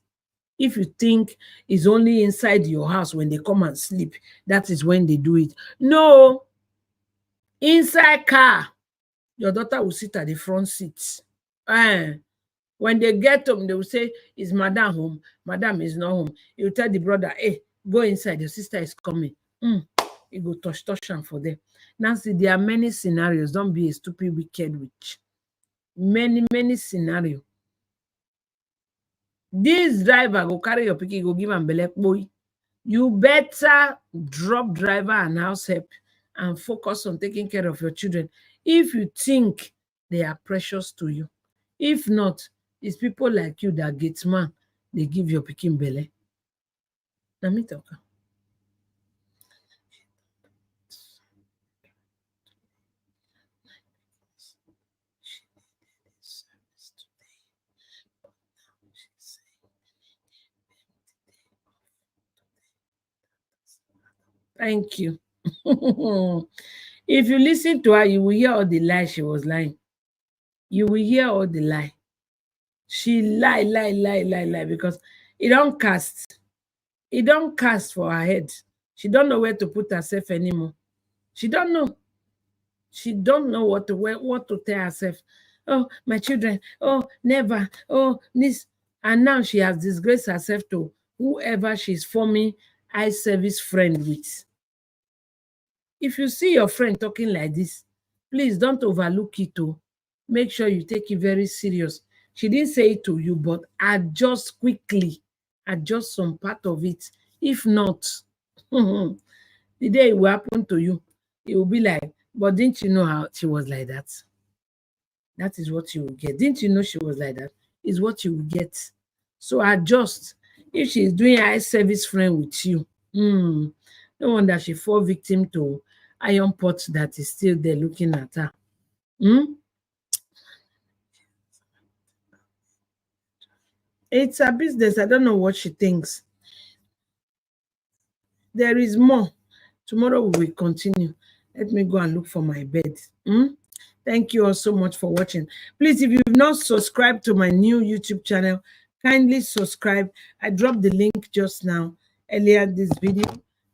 If you think it's only inside your house when they come and sleep, that is when they do it. No. Inside car, your daughter will sit at the front seat. When they get home, they will say, is madam home? Madam is not home. You tell the brother, hey, go inside, your sister is coming. You go touch am for them. Nancy, there are many scenarios. Don't be a stupid, wicked witch. Many scenarios. This driver go carry your pikin, go give am belle boy. You better drop driver and house help and focus on taking care of your children if you think they are precious to you. If not, it's people like you that get man, they give your pikin belle. Let me talk. Thank you. If you listen to her, you will hear all the lies she was lying. You will hear all the lie. She lie because it don't cast. It don't cast for her head. She don't know where to put herself anymore. She don't know. She don't know what to tell herself. Oh, my children. Oh, never. Oh, this. And now she has disgraced herself to whoever she's forming eye service friend with. If you see your friend talking like this, please don't overlook it. Make sure you take it very serious. She didn't say it to you, but adjust quickly. Adjust some part of it. If not, the day it will happen to you, it will be like, but didn't you know how she was like that? That is what you will get. Didn't you know she was like that? Is what you will get. So adjust. If she's doing eye service friend with you, no wonder she fall victim to iron pot that is still there looking at her. It's a business. I don't know what she thinks. There is more. Tomorrow we will continue. Let me go and look for my bed. Thank you all so much for watching. Please, if you've not subscribed to my new YouTube channel, kindly subscribe. I dropped the link just now, earlier this video.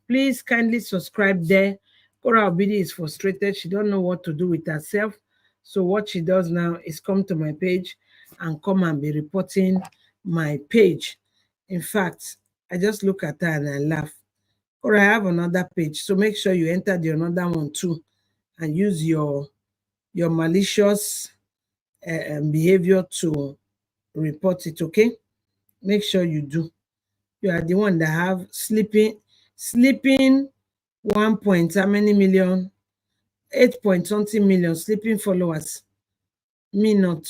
Please kindly subscribe there. Kora Ubidi is frustrated. She don't know what to do with herself. So what she does now is come to my page and come and be reporting my page. In fact, I just look at her and I laugh. Or I have another page. So make sure you enter the another one too and use your malicious behavior to report it, okay? Make sure you do. You are the one that have sleeping 1 point how many million, 8 point something million sleeping followers. Me not.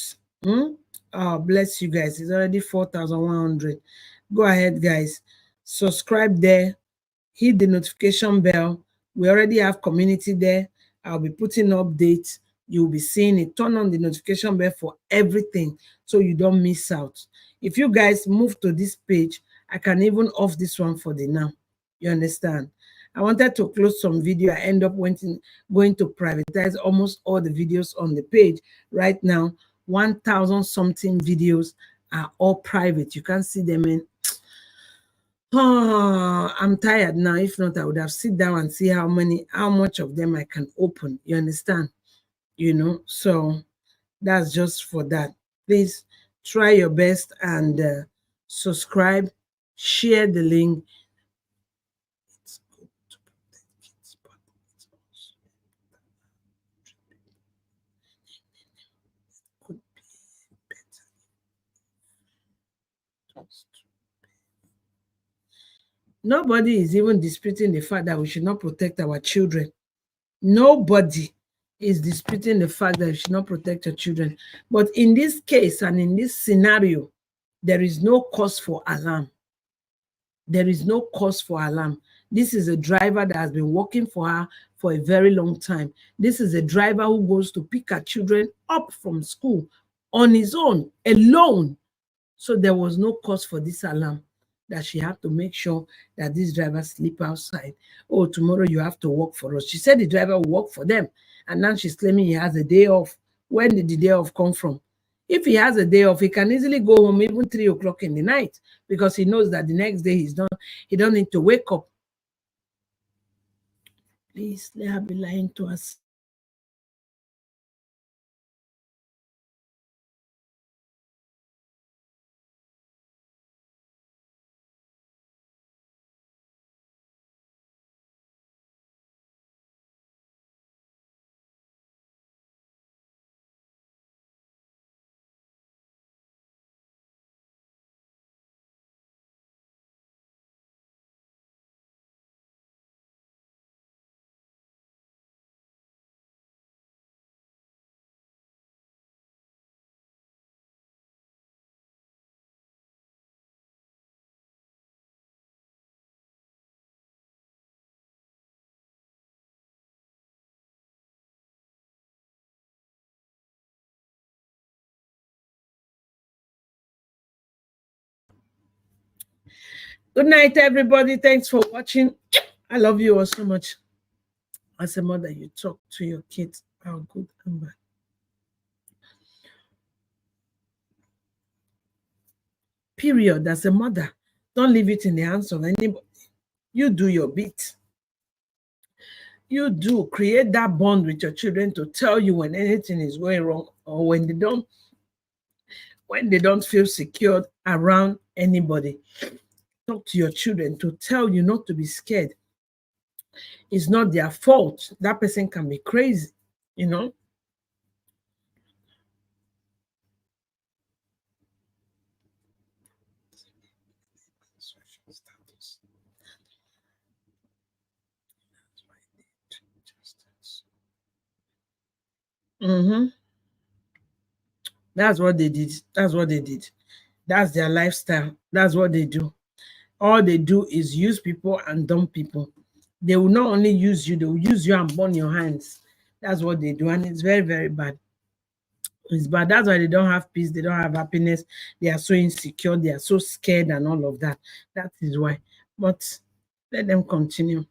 Oh, bless you guys. It's already 4,100. Go ahead, guys. Subscribe there. Hit the notification bell. We already have community there. I'll be putting updates. You'll be seeing it. Turn on the notification bell for everything so you don't miss out. If you guys move to this page, I can even off this one for the now. You understand? I wanted to close some video. I end up going to privatize almost all the videos on the page. Right now, 1,000 something videos are all private. You can't see them in. Oh, I'm tired now. If not, I would have sit down and see how much of them I can open. You understand? So that's just for that. Please try your best and subscribe, share the link. It's good to protect kids, but it's also could be better. Nobody is even disputing the fact that we should not protect our children. Nobody is disputing the fact that we should not protect our children. But in this case and in this scenario, there is no cause for alarm. There is no cause for alarm. This is a driver that has been working for her for a very long time. This is a driver who goes to pick her children up from school on his own, alone. So there was no cause for this alarm that she had to make sure that this driver sleep outside. Oh, tomorrow you have to work for us. She said the driver will work for them. And now she's claiming he has a day off. When did the day off come from? If he has a day off, he can easily go home even 3 o'clock in the night because he knows that the next day he don't need to wake up. Please, let her be lying to us. Good night, everybody. Thanks for watching. I love you all so much. As a mother, you talk to your kids how good and bad. Period. As a mother, don't leave it in the hands of anybody. You do your bit. You do create that bond with your children to tell you when anything is going wrong, or when they don't feel secured around anybody. Talk to your children to tell you not to be scared. It's not their fault. That person can be crazy, you know. Mm-hmm. That's what they did. That's what they did. That's their lifestyle. That's what they do. All they do is use people and dump people. They will not only use you, they will use you and burn your hands. That's what they do. And it's very, very bad. It's bad. That's why they don't have peace. They don't have happiness. They are so insecure. They are so scared and all of that. That is why. But let them continue.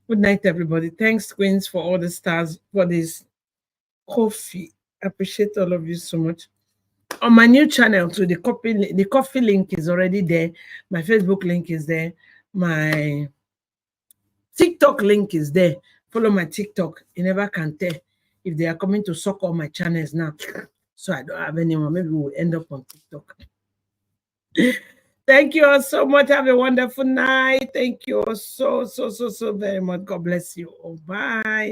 Good night, everybody. Thanks, Queens, for all the stars, for this coffee. I appreciate all of you so much. On my new channel too, the coffee link is already there. My Facebook link is there. My TikTok link is there. Follow my TikTok. You never can tell if they are coming to suck all my channels now. So I don't have anyone. Maybe we'll end up on TikTok. Thank you all so much. Have a wonderful night. Thank you all so very much. God bless you. Oh, bye.